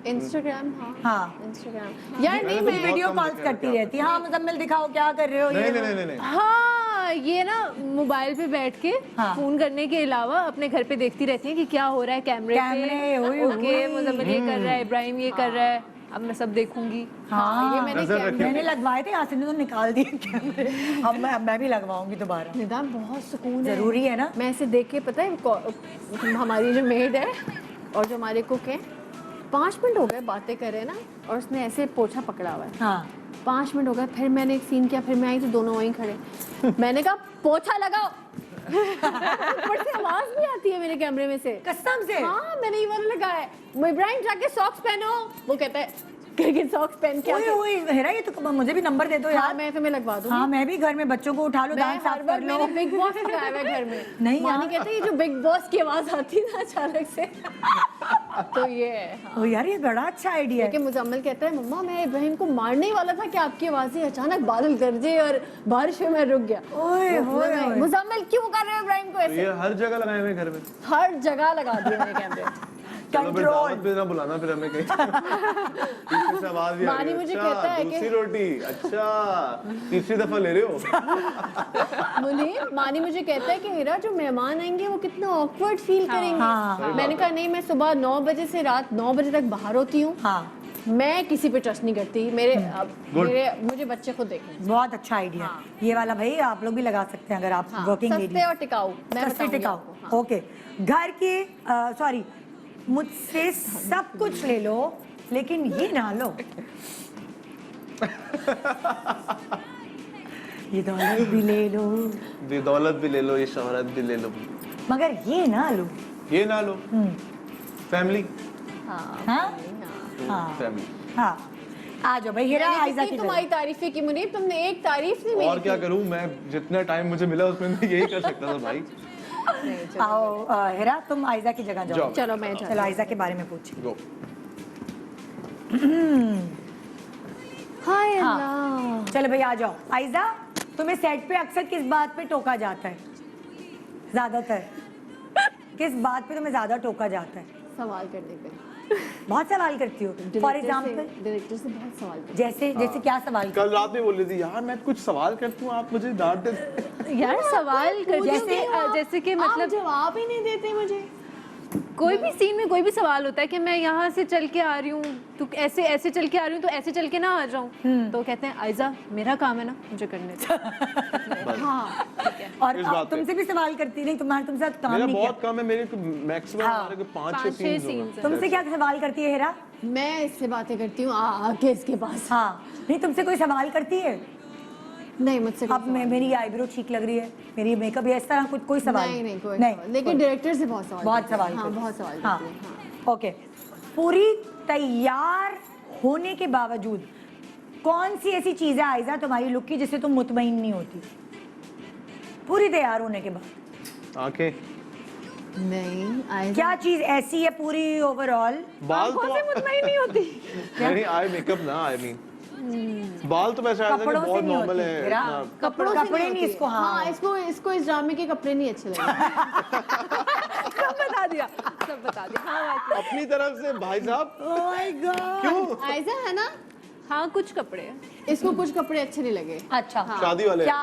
इंस्टाग्राम हाँ हाँ। इंस्टाग्राम यार नहीं मैंने ये बहुत वीडियो कम कॉल्स देखा है करती क्या? रहती है। हाँ मुजम्मिल दिखाओ क्या कर रहे हो, ये नहीं वो। नहीं नहीं नहीं हाँ ये ना मोबाइल पे बैठ के हाँ। फोन करने के अलावा अपने घर पे देखती रहती है कि क्या हो रहा है कैमरे कैमरे, ओए, ओके ओए। मुजम्मिल ये कर रहा है, इब्राहिम ये कर रहा है, अब मैं सब देखूंगी। हाँ ये मैंने नजर रखिए। मैंने लगवाए थे, यासिन ने तो निकाल दिए कैमरे। अब मैं भी लगवाऊंगी दोबारा। निदान बहुत सुकून है। जरूरी है ना। मैं ऐसे देख के पता है हमारी जो मेड है और जो हमारे कुक हैं 5 मिनट हो गए बातें कर रहे हैं ना, और उसने ऐसे पोछा पकड़ा हुआ है। हाँ 5 मिनट हो गए, फिर मैंने एक सीन किया, फिर मैं आई तो दोनों वहीं खड़े। मैंने कहा पोछा लगाओ। ऊपर से आवाज भी आती है मेरे कैमरे में से। कसम से। हाँ मैंने ये वाला लगाया है। इब्राहिम जाके सॉक्स पहनो, वो कहता है क्रिकेट सॉक्स पहन के ओए ओए हेरा, ये तो मुझे भी नंबर दे दो हाँ यार। मैं तुम्हें लगवा दूँ। हाँ मैं भी घर में बच्चों को उठा लो, दांत साफ कर लो। मैंने बिग बॉस लगाया हुआ है घर में। नहीं मानी यार। कहते हैं ये जो बिग बॉस की आवाज आती है ना अचानक से तो ये है। हाँ। ओ यार ये बड़ा अच्छा आइडिया है। लेकिन मुजम्मिल कहता है मम्मा मैं इब्राहिम को मारने ही वाला था कि आपकी आवाज ही अचानक बादल गरजे और बारिश में मैं रुक गया। ओए होए होए। मुजम्मिल क्यों कर रहे हो इब्राहिम को तो ऐसे? ये हर जगह लगाए हुए हैं घर में। हर जगह लगा दिए मैंने कैमरे। चलो फिर कंट्रोल। दावत पे ना बुलाना फिर हमें कहीं। पीछे से आवाज भी आ मानी रही है। मुझे अच्छा, कहता है कि- दूसरी रोटी, अच्छा तीसरी दफा ले रहे हो। मुनीर मानी मुझे कहता है कि मेरा जो मेहमान आएंगे वो कितना ऑकवर्ड फील करेंगे। हाँ, मैंने कहा नहीं, मैं सुबह 9 बजे से रात 9 बजे तक बाहर होती हूँ। हाँ मैं किसी पे ट्रस्ट नहीं करती। मुझे बच्चे खुद देखने। बहुत अच्छा आइडिया। ये वाला भाई आप लोग भी लगा सकते हैं अगर आप हाँ, वर्किंग सस्ते लेडी। और टिकाऊ। मैं सस्ते बताऊंगी टिकाऊ। आपको, हाँ। ओके घर के सॉरी मुझसे सब कुछ ले लो लेकिन ये ना लो। ये दौलत भी ले लो ये दौलत भी ले लो, ये शोहरत भी ले लो, मगर ये ना लो। ये ना लो। फैमिली हाँ हाँ फैमिली। हाँ आ जाओ भाई हीरा मैंने आयजा कितनी की तुम्हारी तारीफें की मुनीर, तुमने एक तारीफ नहीं मेरी और क्या की। करूं मैं, जितना टाइम मुझे मिला उसमें मैं यही कर सकता था भाई। आओ हीरा तुम आयजा की जगह जाओ। जाओ। चलो मैं जाती चलो आयजा के बारे में पूछिए। गो। हाय हाँ। अल्लाह। चलो भाई आ जाओ। आयजा तुम्हें सेट पे अक्सर किस बात पे टोका जाता है? ज्यादातर किस बात पे तुम्हें ज्यादा टोका जाता है? सवाल करने पे। बहुत सवाल करती हो। फॉर एग्जाम्पल डायरेक्टर से बहुत सवाल करते जैसे क्या सवाल कल रात में बोल रही थी यार मैं कुछ सवाल करती हूँ आप मुझे डांट देते। यार सवाल कर जैसे कि मतलब मतलब जवाब ही नहीं देते मुझे। कोई भी सीन में कोई भी सवाल होता है कि मैं यहाँ से चल के आ रही हूँ, तू ऐसे ऐसे चल के आ रही हूँ तो ऐसे चल के ना आ जाऊँ, तो कहते हैं आयजा मेरा काम है ना, मुझे करने दो। हाँ ठीक है। और इस बात पे। तुमसे भी सवाल करती नहीं, तुमसे साथ काम मेरा नहीं बहुत किया। कम है, मेरे मैक्सिमम हाँ। हमारे को 5-6 5-6 सीन्स scenes होगा। तुमसे क्या सवाल करती है हीरा? मैं इससे बातें करती हूँ आके इसके पास। हाँ नहीं तुमसे कोई सवाल करती है? नहीं मुझसे कोई अब सवाल मेरी आईब्रो ठीक लग रही है, मेरी मेकअप इस तरह कुछ कोई सवाल नहीं कोई सवाल। लेकिन डायरेक्टर से बहुत सवाल बहुत करती हूँ। सवाल हाँ करती है। बहुत सवाल हाँ करती हूँ, हाँ। ओके पूरी तैयार होने के बावजूद कौन सी ऐसी चीज है आयजा तुम्हारी लुक की जिससे तुम मुतमईन नहीं होती? पूरी तैयार होने के बाद आंखें, नहीं आए क्या चीज ऐसी है पूरी ओवरऑल? बाल तो मुतमईन नहीं होती। नहीं आई मेकअप ना आई मीन बाल तो वैसे ऐसा कि कपड़ों से बहुत नहीं नॉर्मल होती, है हीरा। इतना। कपड़ों से कपड़े नहीं होती। इसको, हाँ। इसको इस ड्रामे के कपड़े नहीं अच्छे लगे। सब बता दिया, सब बता दिया। हाँ वाकई। अपनी तरफ से भाई साहब ओह माय गॉड। क्यों आयजा है ना, हाँ कुछ कपड़े हैं। इसको कुछ कपड़े अच्छे नहीं लगे। अच्छा शादी वाले क्या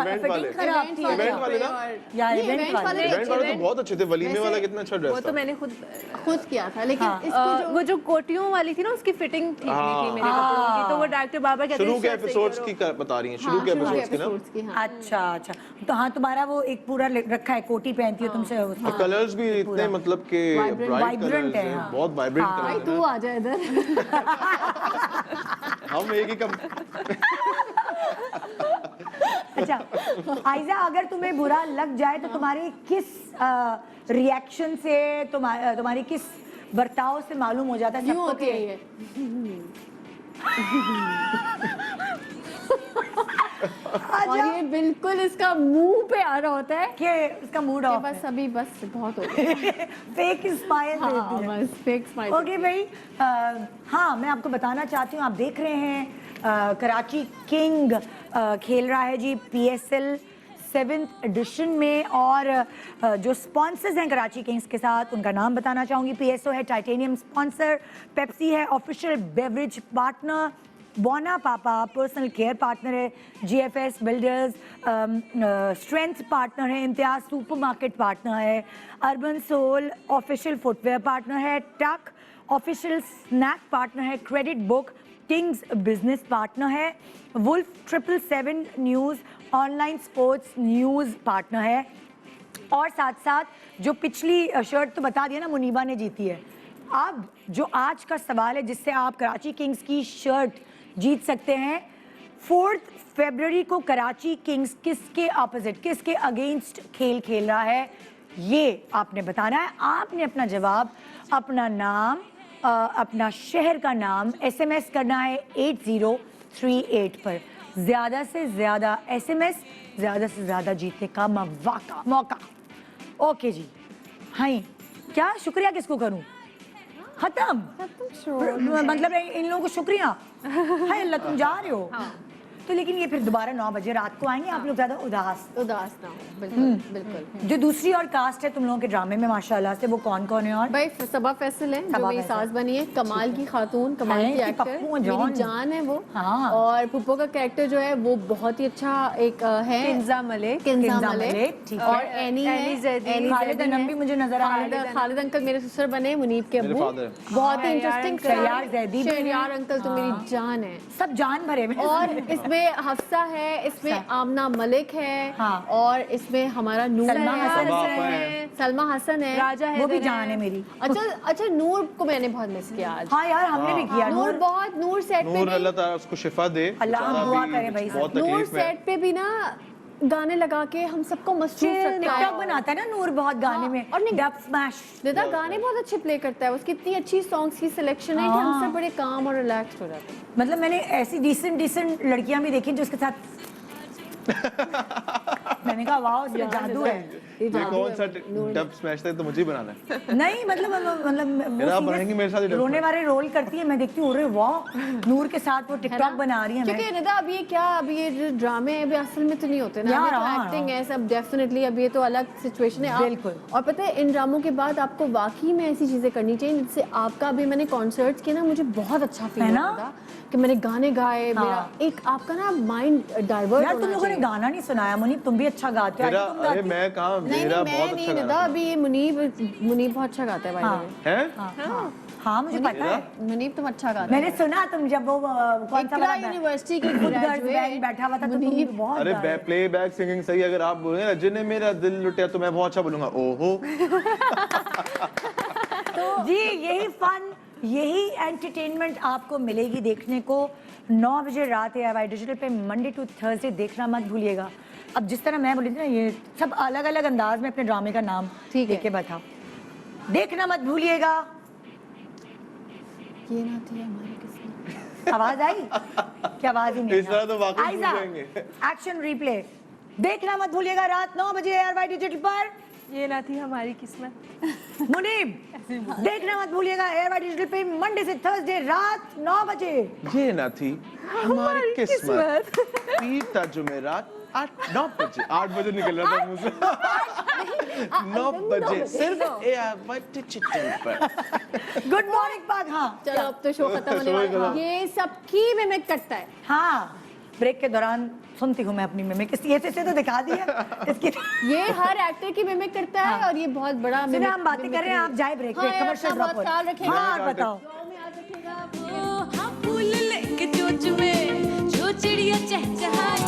इवेंट वाले फिटिंग खराब थी? इवेंट वाले ना? या ये इवेंट इवेंट वाले? वाले इवेंट वाले तो बहुत अच्छे थे, वलीमे वैसे- वाला कितना अच्छा वो ड्रेस तो था। मैंने खुद किया था, लेकिन हाँ। इसको वो जो कोटियों वाली थी ना उसकी फिटिंग ठीक नहीं थी मेरे कपड़ों की, तो वो डायरेक्टर बाबा कहते शुरू के "शर्ट सही एपिसोड्स करो।" की बता रही हैं, शुरू हाँ, के शुरू के एपिसोड्स की ना। episodes की, हाँ। अच्छा तो हाँ तुम्हारा वो एक पूरा रखा है, कोटी पहनती हो तुमसे उसमें। और कलर्स भी इतने मतलब के Vibrant- ब्राइट vibrant कलर्स है, हैं, हाँ। बहुत वाइब्रेंट हाँ। भाई कलर्स तू हैं। आ जा इधर। हम एक ही कम अच्छा आयजा अगर तुम्हें बुरा लग जाए तो तुम्हारे किस रिएक्शन से तुम्हारी किस बर्ताव से मालूम हो जाता है यूं सबको होती है कि ये। और ये बिल्कुल इसका मुंह पे आ रहा होता है कि इसका मूड कि ऑफ बस अभी बस बहुत हो गया। फेक स्माइल हाँ, देती है। बस फेक स्माइल। ओके भाई, हाँ मैं आपको बताना चाहती हूँ, आप देख रहे हैं कराची किंग खेल रहा है जी PSL 7th एडिशन में, और जो स्पॉन्सर्स हैं कराची किंग्स के साथ उनका नाम बताना चाहूँगी। PSO है टाइटेनियम स्पॉन्सर, पेप्सी है ऑफिशियल बेवरेज पार्टनर, बोना पापा पर्सनल केयर पार्टनर है, GFS बिल्डर्स स्ट्रेंथ पार्टनर है, इम्तियाज सुपरमार्केट पार्टनर है, urban soul official footwear partner है, टक ऑफिशियल स्नैक पार्टनर है, credit book kings business partner है, wolf 777 news online sports news partner है, और साथ साथ जो पिछली शर्ट तो बता दिया ना मुनीबा ने जीती है। अब जो आज का सवाल है जिससे आप कराची किंग्स की शर्ट जीत सकते हैं, 4 फरवरी को कराची किंग्स किसके ऑपोजिट, किसके अगेंस्ट खेल रहा है, ये आपने बताना है। आपने अपना जवाब, अपना नाम, अपना शहर का नाम SMS करना है 8038 पर। ज़्यादा से ज़्यादा SMS, ज़्यादा से ज़्यादा जीतने का मौका। ओके जी, हाँ क्या शुक्रिया किसको करूं? खत्म मतलब इन लोगों को शुक्रिया है अल्लाह, तुम जा रहे हो तो, लेकिन ये फिर दोबारा 9 बजे रात को आएंगे। आप लोग ज्यादा उदास ना हो। बिल्कुल बिल्कुल। जो दूसरी और कास्ट है तुम लोगों के ड्रामे में माशाल्लाह से, वो कौन कौन है? और भाई सबा फैसल है जो मेरी सास बनी है, कमाल की खातून, कमाल की एक्टर, मेरी जान है वो। हाँ। और पुप्पो का कैरेक्टर जो है वो बहुत ही अच्छा एक है, किंजा मलिक, ठीक है। और एनी है, खालिद अनम भी मुझे नजर आ रहा है। खालिद अंकल मेरे ससुर बने, मुनीब के अब्बू, father। बहुत ही इंटरेस्टिंग। शहरियार जैदी भी शहरियार अंकल तो मेरी जान है, सब जान भरे में। और इसमें हफ्सा है, इसमें आमना मलिक है, हाँ। और इसमें हमारा नूर सलमा है, सलमा हसन है, राजा वो भी हैदर जान है मेरी। अच्छा नूर को मैंने बहुत मिस किया आज। हाँ यार हमने भी किया। नूर सेट पे नूर भी, अल्लाह ताला उसको शिफा दे। अल्लाह बेचारा दुआ भी करे भाई। बहुत नूर तकलीफ में है। सेट पे भी ना गाने लगा के हम सबको मसरूफ रखता है। टिकटॉक बनाता है ना नूर बहुत गाने हाँ, में, और नहीं- डब स्मैश। निदा गाने बहुत अच्छे प्ले करता है, उसकी इतनी अच्छी सॉन्ग्स की सिलेक्शन है कि हम सब बड़े काम और रिलैक्स्ड हो जाते हैं। मतलब मैंने ऐसी डिसेंट लड़कियां भी देखी जो उसके साथ मैंने कहा वाह उसमें जादू है। ये कौन सा डब स्मैश था, तो मुझे ही बनाना है। नहीं मतलब यार, आप वो बनाएंगी मेरे साथ ही serious डब रोने वाले रोल करती है, मैं देखती हूँ अरे वाह नूर के साथ वो टिकटॉक बना रही है। क्योंकि निदा अब ये क्या, अब ये जो ड्रामे हैं अभी असल में तो नहीं होते ना, यार, अभी तो हाँ, एक्टिंग है सब, डेफिनेटली अब ये तो अलग सिचुएशन है। बिल्कुल। और पता है इन ड्रामों के बाद आपको वाकई में ऐसी चीजें करनी चाहिए जिससे आपका, अभी मैंने कॉन्सर्ट्स किए ना, मुझे बहुत अच्छा फील है ना? होता कि मैंने गाने गाए, मेरा एक आपका ना माइंड डाइवर्ट यार तुम लोगों ने गाना नहीं सुनाया मुनीब, तुम भी अच्छा गाते हो। मेरा तुम अरे गाती- मैं कहाँ, नहीं मेरा मैं बहुत नहीं अच्छा निदा, गाना अभी ये मुनीब बहुत अच्छा गाता है भाई। है। हाँ मुझे पता है, मुनीब तुम अच्छा गाते मैंने सुना तुम जब वो कौन सा वाला यूनिवर्सिटी के ग्रेजुएट बैठा हुआ था तो तुम बहुत अरे गाए। प्लेबैक सिंगिंग सही, अगर आप बोलेंगे ना जिन्हें मेरा दिल लुटिया, तो मैं बहुत अच्छा बोलूंगा ओहो। जी यही फन, यही एंटरटेनमेंट आपको मिलेगी देखने को 9 बजे रात AIY डिजिटल पे मंडे टू थर्सडे, देखना मत भूलिएगा। अब जिस तरह मैं बोली थी ना, ये सब अलग अलग अंदाज में अपने ड्रामे का नाम ठीक है। लेके बताओ, देखना मत भूलिएगा। ये ना थी हमारी किस्मत। आवाज आई क्या? आवाज ही नहीं इस तरह तो वाकई भूल आइजा, जाएंगे। एक्शन रिप्ले देखना मत भूलिएगा रात 9 बजे AIY डिजिटल पर। ये ना थी हमारी किस्मत। मुनीब देखना मत भूलिएगा AIY डिजिटल पे मंडे से थर्सडे रात 9 बजे। ये ना थी हमारी किस्मत। पीता जुमेरात 8-9 बजे, 8 बजे निकल रहा था मुंह से। 9 बजे सिर्फ AIY डिजिटल पर। गुड मॉर्निंग पाग। हाँ चलो अब तो शो खत्म होने शो ही वाला है। खत्म। ये सबकी मिमिक करता है। हाँ ब्रेक के दौरान सुनती हूँ मैं अपनी मिमिक, ये से तो दिखा दिया इसकी। ये हर एक्टर की मिमिक करता है, और ये बहुत बड़ा सुनिए हम बातें कर रहे हैं, आप जाए ब्रेक पे, कमर्शियल ड्रॉप हो रहा है। हाँ और बताओ। हाँ फूल लेके चोंच में जो चिड़िया चहचहाए,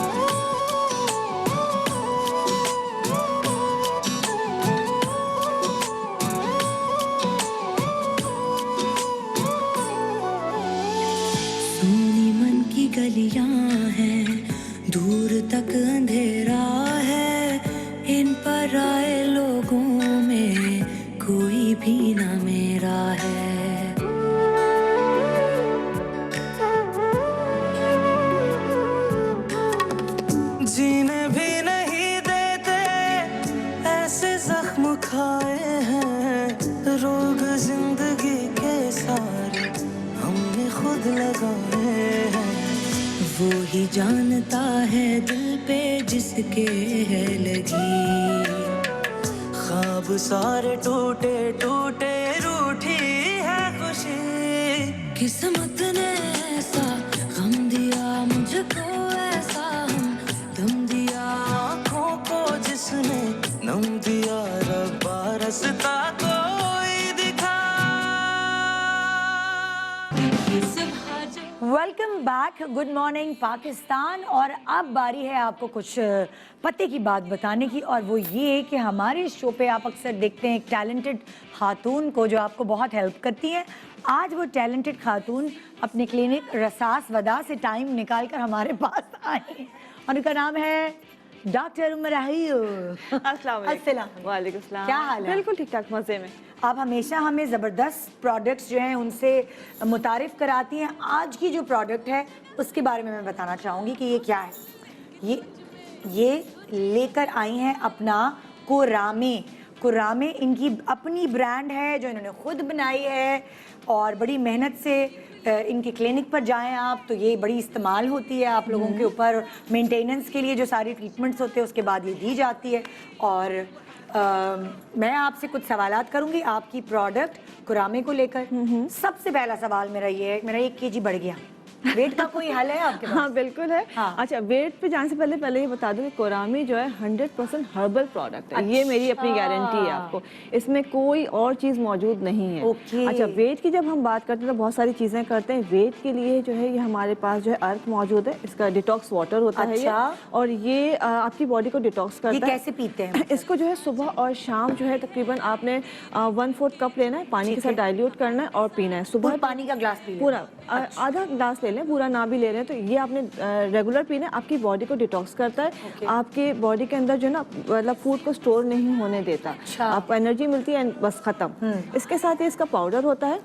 सोनी मन की गलियां हैं, दूर तक अंधेरा है, इन पर आए लोगों में कोई भी ना मेरा है। रोग जिंदगी के सारे हमने खुद लगाए हैं। वो ही जानता है दिल पे जिसके है लगी। ख्वाब सारे टूटे टूटे रूठी है खुशी। किस्मत ने ऐसा गम दिया मुझको, ऐसा हम दम दिया आँखों को जिसने नम दिया। रब्बा रास्ता कोई दिखा। Welcome back, good morning Pakistan. और अब बारी है आपको कुछ पते की बात बताने की, और वो ये कि हमारे शो पे आप अक्सर देखते हैं एक टैलेंटेड खातून को जो आपको बहुत हेल्प करती हैं। आज वो टैलेंटेड खातून अपने क्लिनिक रसास वदा से टाइम निकाल कर हमारे पास आई हैं, और उनका नाम है डॉक्टर उमर रहील। अस्सलाम वालेकुम सलाम। क्या हाल है? बिल्कुल ठीक ठाक, मजे में। आप हमेशा हमें ज़बरदस्त प्रोडक्ट्स जो हैं उनसे मुतारिफ़ कराती हैं। आज की जो प्रोडक्ट है उसके बारे में मैं बताना चाहूँगी कि ये क्या है। ये लेकर आई हैं अपना कुरामे। कुरामे इनकी अपनी ब्रांड है जो इन्होंने खुद बनाई है, और बड़ी मेहनत से इनके क्लिनिक पर जाएं आप तो ये बड़ी इस्तेमाल होती है आप लोगों के ऊपर। मेंटेनेंस के लिए जो सारी ट्रीटमेंट्स होते हैं उसके बाद ये दी जाती है। और मैं आपसे कुछ सवालात करूंगी आपकी प्रोडक्ट कुरामे को लेकर। सबसे पहला सवाल मेरा ये है, मेरा 1 kg बढ़ गया, वेट का कोई हल है आपके पास? हाँ बिल्कुल है। हाँ। अच्छा, वेट पे जाने से पहले ये बता दूं कि कोरामी जो है 100% हर्बल प्रोडक्ट है। ये मेरी अपनी गारंटी है आपको, इसमें कोई और चीज़ मौजूद नहीं है। अच्छा, वेट की जब हम बात करते हैं तो बहुत सारी चीज़ें करते हैं। वेट के लिए जो है ये हमारे पास जो है अर्क मौजूद है, इसका डिटॉक्स वाटर होता है ये, और ये आपकी बॉडी को डिटॉक्स करता है। ये कैसे पीते हैं? इसको जो है सुबह और शाम जो है तकरीबन आपने 1/4 कप लेना है, पानी के साथ डाइल्यूट करना है और पीना है। सुबह पानी का ग्लास पी पूरा आधा ग्लास ले लें, पूरा ना भी ले रहे हैं तो ये आपने रेगुलर पीना है। आपकी बॉडी को डिटॉक्स करता है, आपके बॉडी के अंदर जो है ना मतलब फूड को स्टोर नहीं होने देता, आपको एनर्जी मिलती है, बस खत्म। इसके साथ ही इसका पाउडर होता है,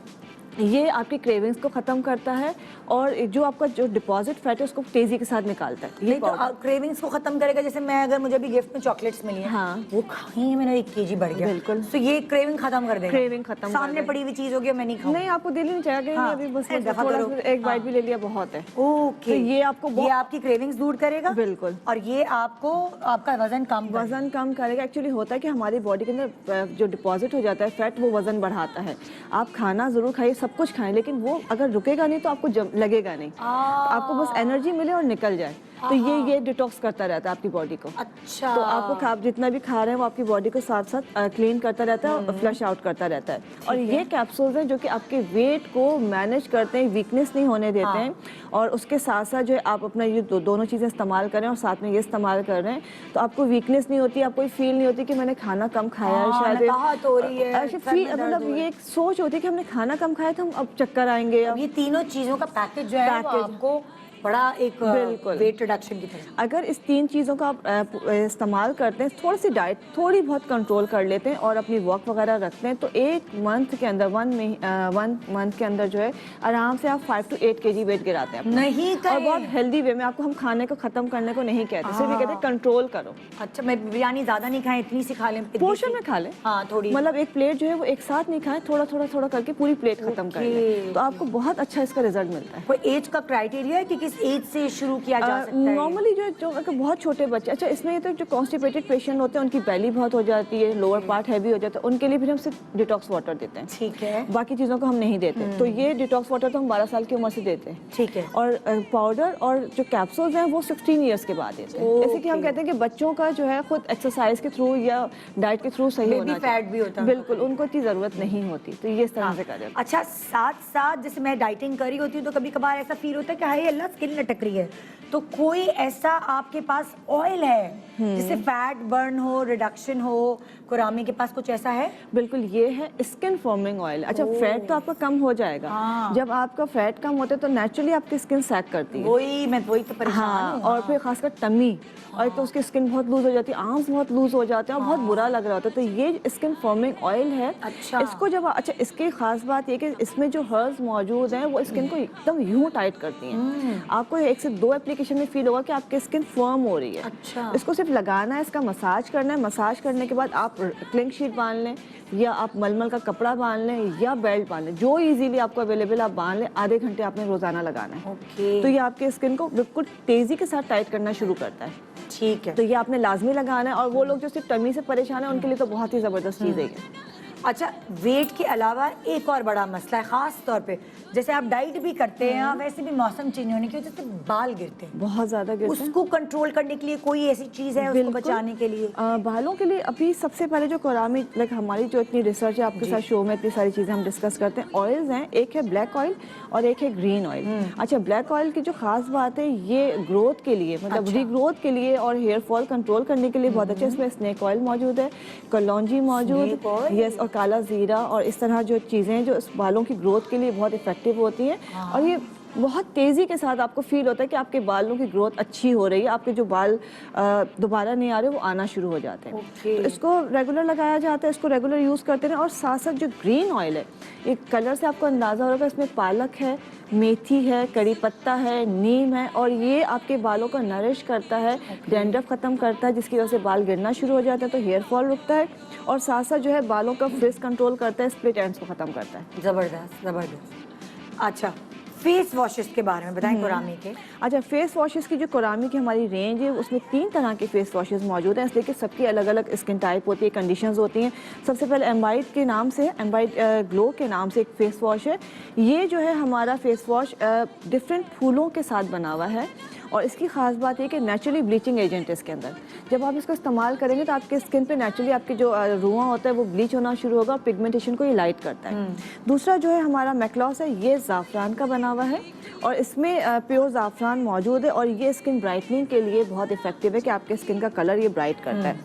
ये आपकी क्रेविंग्स को ख़त्म करता है और जो आपका जो डिपॉजिट फैट है उसको तेज़ी के साथ निकालता है। ये तो क्रेविंग्स को ख़त्म करेगा। जैसे मैं अगर मुझे भी गिफ्ट में चॉकलेट्स मिली हैं, हाँ, वो खाई मेरा 1 kg बढ़ गया, बिल्कुल, तो ये क्रेविंग ख़त्म कर देगा। क्रेविंग खत्म, सामने पड़ी हुई चीज़ होगी मैं नहीं खाऊंगी। नहीं, आपको दिल ही नहीं चाहेगा, अभी बस एक बाइट भी ले लिया बहुत है। ओके, ये आपको ये आपकी क्रेविंग्स दूर करेगा, बिल्कुल, और ये आपको आपका वजन कम करेगा। एक्चुअली होता है कि हमारी बॉडी के अंदर जो डिपॉजिट हो जाता है फैट, वो वजन बढ़ाता है। आप खाना जरूर खाइए, सब कुछ खाएं, लेकिन वो अगर रुकेगा नहीं तो आपको लगेगा नहीं, आपको बस एनर्जी मिले और निकल जाए। तो ये डिटॉक्स करता रहता है आपकी बॉडी को। अच्छा, तो आपको आप जितना भी खा रहे हैं वो आपकी बॉडी को साथ साथ क्लीन करता रहता है और फ्लश आउट करता रहता है। और ये कैप्सूल्स हैं जो कि आपके वेट को मैनेज करते हैं, वीकनेस नहीं होने देते हैं, और उसके साथ साथ जो है आप अपना ये दोनों चीज़ें इस्तेमाल करें और साथ में ये इस्तेमाल कर रहे हैं तो आपको वीकनेस नहीं होती, आपको फील नहीं होती कि मैंने खाना कम खाया है, शायद हो रही है, मतलब ये एक सोच होती है कि हमने खाना कम खाया तो हम अब चक्कर आएंगे। ये तीनों चीज़ों का पैकेज जो है आपको बड़ा एक वेट रिडक्शन की तरह। अगर इस 3 चीज़ों का आप इस्तेमाल करते हैं, थोड़ी सी डाइट थोड़ी बहुत कंट्रोल कर लेते हैं और अपनी वॉक वगैरह रखते हैं तो 1 मंथ के अंदर 1 मंथ के अंदर जो है आराम से आप 5 to 8 kg वेट गिराते हैं। नहीं और बहुत हेल्दी वे में। आपको हम खाने को खत्म करने को नहीं कहते, सिर्फ ये कहते हैं कंट्रोल करो। अच्छा, मैं बिरयानी ज़्यादा नहीं खाएं, इतनी सी खा लें, पोर्शन में खा लें, हाँ थोड़ी, मतलब एक प्लेट जो है वो एक साथ नहीं खाएं, थोड़ा थोड़ा थोड़ा करके पूरी प्लेट खत्म कर लें, तो आपको बहुत अच्छा इसका रिजल्ट मिलता है। कोई एज का क्राइटेरिया है कि किस एज से शुरू किया जा सकता है? नॉर्मली जो अगर बहुत छोटे बच्चे, अच्छा इसमें ये तो जो कॉन्स्टिपेटेड पेशेंट होते हैं उनकी बेली बहुत हो जाती है, लोअर पार्ट हैवी हो जाता है, उनके लिए फिर हम सिर्फ डिटॉक्स वाटर देते हैं। ठीक है, बाकी चीज़ों को हम नहीं देते। तो ये डिटॉक्स वाटर तो हम 12 साल की उम्र से देते हैं। ठीक है, और पाउडर और जो कैप्सूल्स हैं वो 16 ईयर्स के बाद देते हैं। जैसे कि हम कहते हैं कि बच्चों का जो है खुद एक्सरसाइज के थ्रू या डाइट के थ्रू सही होना चाहिए, फैट भी होता है, बिल्कुल, उनको इतनी ज़रूरत नहीं होती, तो ये इस तरह से करें। अच्छा, साथ साथ जैसे मैं डाइटिंग कर रही होती हूँ तो कभी कभार ऐसा फील होता है कि हाय अल्लाह स्किन लटक रही है, तो कोई ऐसा आपके पास ऑयल है जिससे फैट बर्न हो, रिडक्शन हो? कुरामी के पास कुछ ऐसा है? बिल्कुल, ये है स्किन फॉर्मिंग ऑयल। अच्छा, फैट तो आपका कम हो जाएगा। जब आपका फैट कम होता है तो नेचुरली आपकी स्किन सैग करती है। वही तो परेशान हूं। और फिर खासकर टमी, और तो उसकी स्किन बहुत लूज हो जाती है, आर्म्स बहुत लूज हो जाते हैं और बहुत बुरा लग रहा होता है। तो ये स्किन फॉर्मिंग ऑयल है। अच्छा, इसको जब इसकी खास बात ये कि इसमें जो हर्ब्स मौजूद हैं वो स्किन को एकदम यूं टाइट करती हैं। आपको 1 से 2 एप्लीकेशन में फील होगा कि आपकी स्किन फर्म हो रही है। अच्छा। इसको सिर्फ लगाना है, इसका मसाज करना है। मसाज करने के बाद आप क्लिंग शीट बांध लें या आप मलमल का कपड़ा बांध लें या बेल्ट बांध लें, जो इजीली आपको अवेलेबल आप बांध लें। आधे घंटे आपने रोजाना लगाना है। ओके। तो ये आपके स्किन को बिल्कुल तेजी के साथ टाइट करना शुरू करता है। ठीक है। तो ये आपने लाजमी लगाना है। और वो लोग जो सिर्फ टमी से परेशान है उनके लिए तो बहुत ही ज़बरदस्त चीज़ है ये। अच्छा, वेट के अलावा एक और बड़ा मसला है, खास तौर पे जैसे आप डाइट भी करते हैं या वैसे भी मौसम चेंज होने की वजह से बाल गिरते हैं, बहुत ज़्यादा गिरते हैं। उसको कंट्रोल करने के लिए कोई ऐसी चीज़ है उसको बचाने के लिए? बालों के लिए अभी सबसे पहले जो कोरामी, लाइक हमारी जो इतनी रिसर्च है आपके साथ शो में, इतनी सारी चीज़ें हम डिस्कस करते हैं। ऑयल्स हैं, एक है ब्लैक ऑयल और एक है ग्रीन ऑयल। अच्छा, ब्लैक ऑयल की जो खास बात है ये ग्रोथ के लिए, मतलब रीग्रोथ के लिए और हेयर फॉल कंट्रोल करने के लिए बहुत अच्छा। इसमें स्नेक ऑयल मौजूद है, कलौंजी मौजूद, यस, और काला जीरा और इस तरह जो चीज़ें जो बालों की ग्रोथ के लिए बहुत इफेक्टिव होती हैं। और ये बहुत तेज़ी के साथ आपको फील होता है कि आपके बालों की ग्रोथ अच्छी हो रही है, आपके जो बाल दोबारा नहीं आ रहे वो आना शुरू हो जाते हैं। तो इसको रेगुलर लगाया जाता है, इसको रेगुलर यूज़ करते हैं। और साथ साथ जो ग्रीन ऑयल है, ये कलर से आपको अंदाज़ा होगा, इसमें पालक है, मेथी है, कड़ी पत्ता है, नीम है, और ये आपके बालों को नरिश करता है, डैंड्रफ ख़त्म करता है, जिसकी वजह से बाल गिरना शुरू हो जाता है, तो हेयर फॉल रुकता है। और साथ साथ जो है बालों का फ्रिज कंट्रोल करता है, स्प्लिट एंड्स को ख़त्म करता है। ज़बरदस्त ज़बरदस्त। अच्छा, फेस वॉशेस के बारे में बताएं कोरामी के। अच्छा, फेस वॉशेस की जो कोरामी की हमारी रेंज है उसमें 3 तरह के फेस वॉशेस मौजूद हैं, इसलिए कि सबकी अलग अलग स्किन टाइप होती है, कंडीशंस होती हैं। सबसे पहले एम्बाइट के नाम से, एम्बाइट ग्लो के नाम से एक फेस वॉश है। ये जो है हमारा फेस वॉश डिफरेंट फूलों के साथ बना हुआ है और इसकी ख़ास बात ये कि नेचुरली ब्लीचिंग एजेंट है इसके अंदर। जब आप इसको इस्तेमाल करेंगे तो आपके स्किन पे नेचुरली आपकी जो रुआं होता है वो ब्लीच होना शुरू होगा और पिगमेंटेशन को ये लाइट करता है। दूसरा जो है हमारा मैक्लॉस है, ये ज़ाफ़रान का बना हुआ है और इसमें प्योर ज़ाफ़रान मौजूद है और ये स्किन ब्राइटनिंग के लिए बहुत इफेक्टिव है कि आपके स्किन का कलर ये ब्राइट करता है।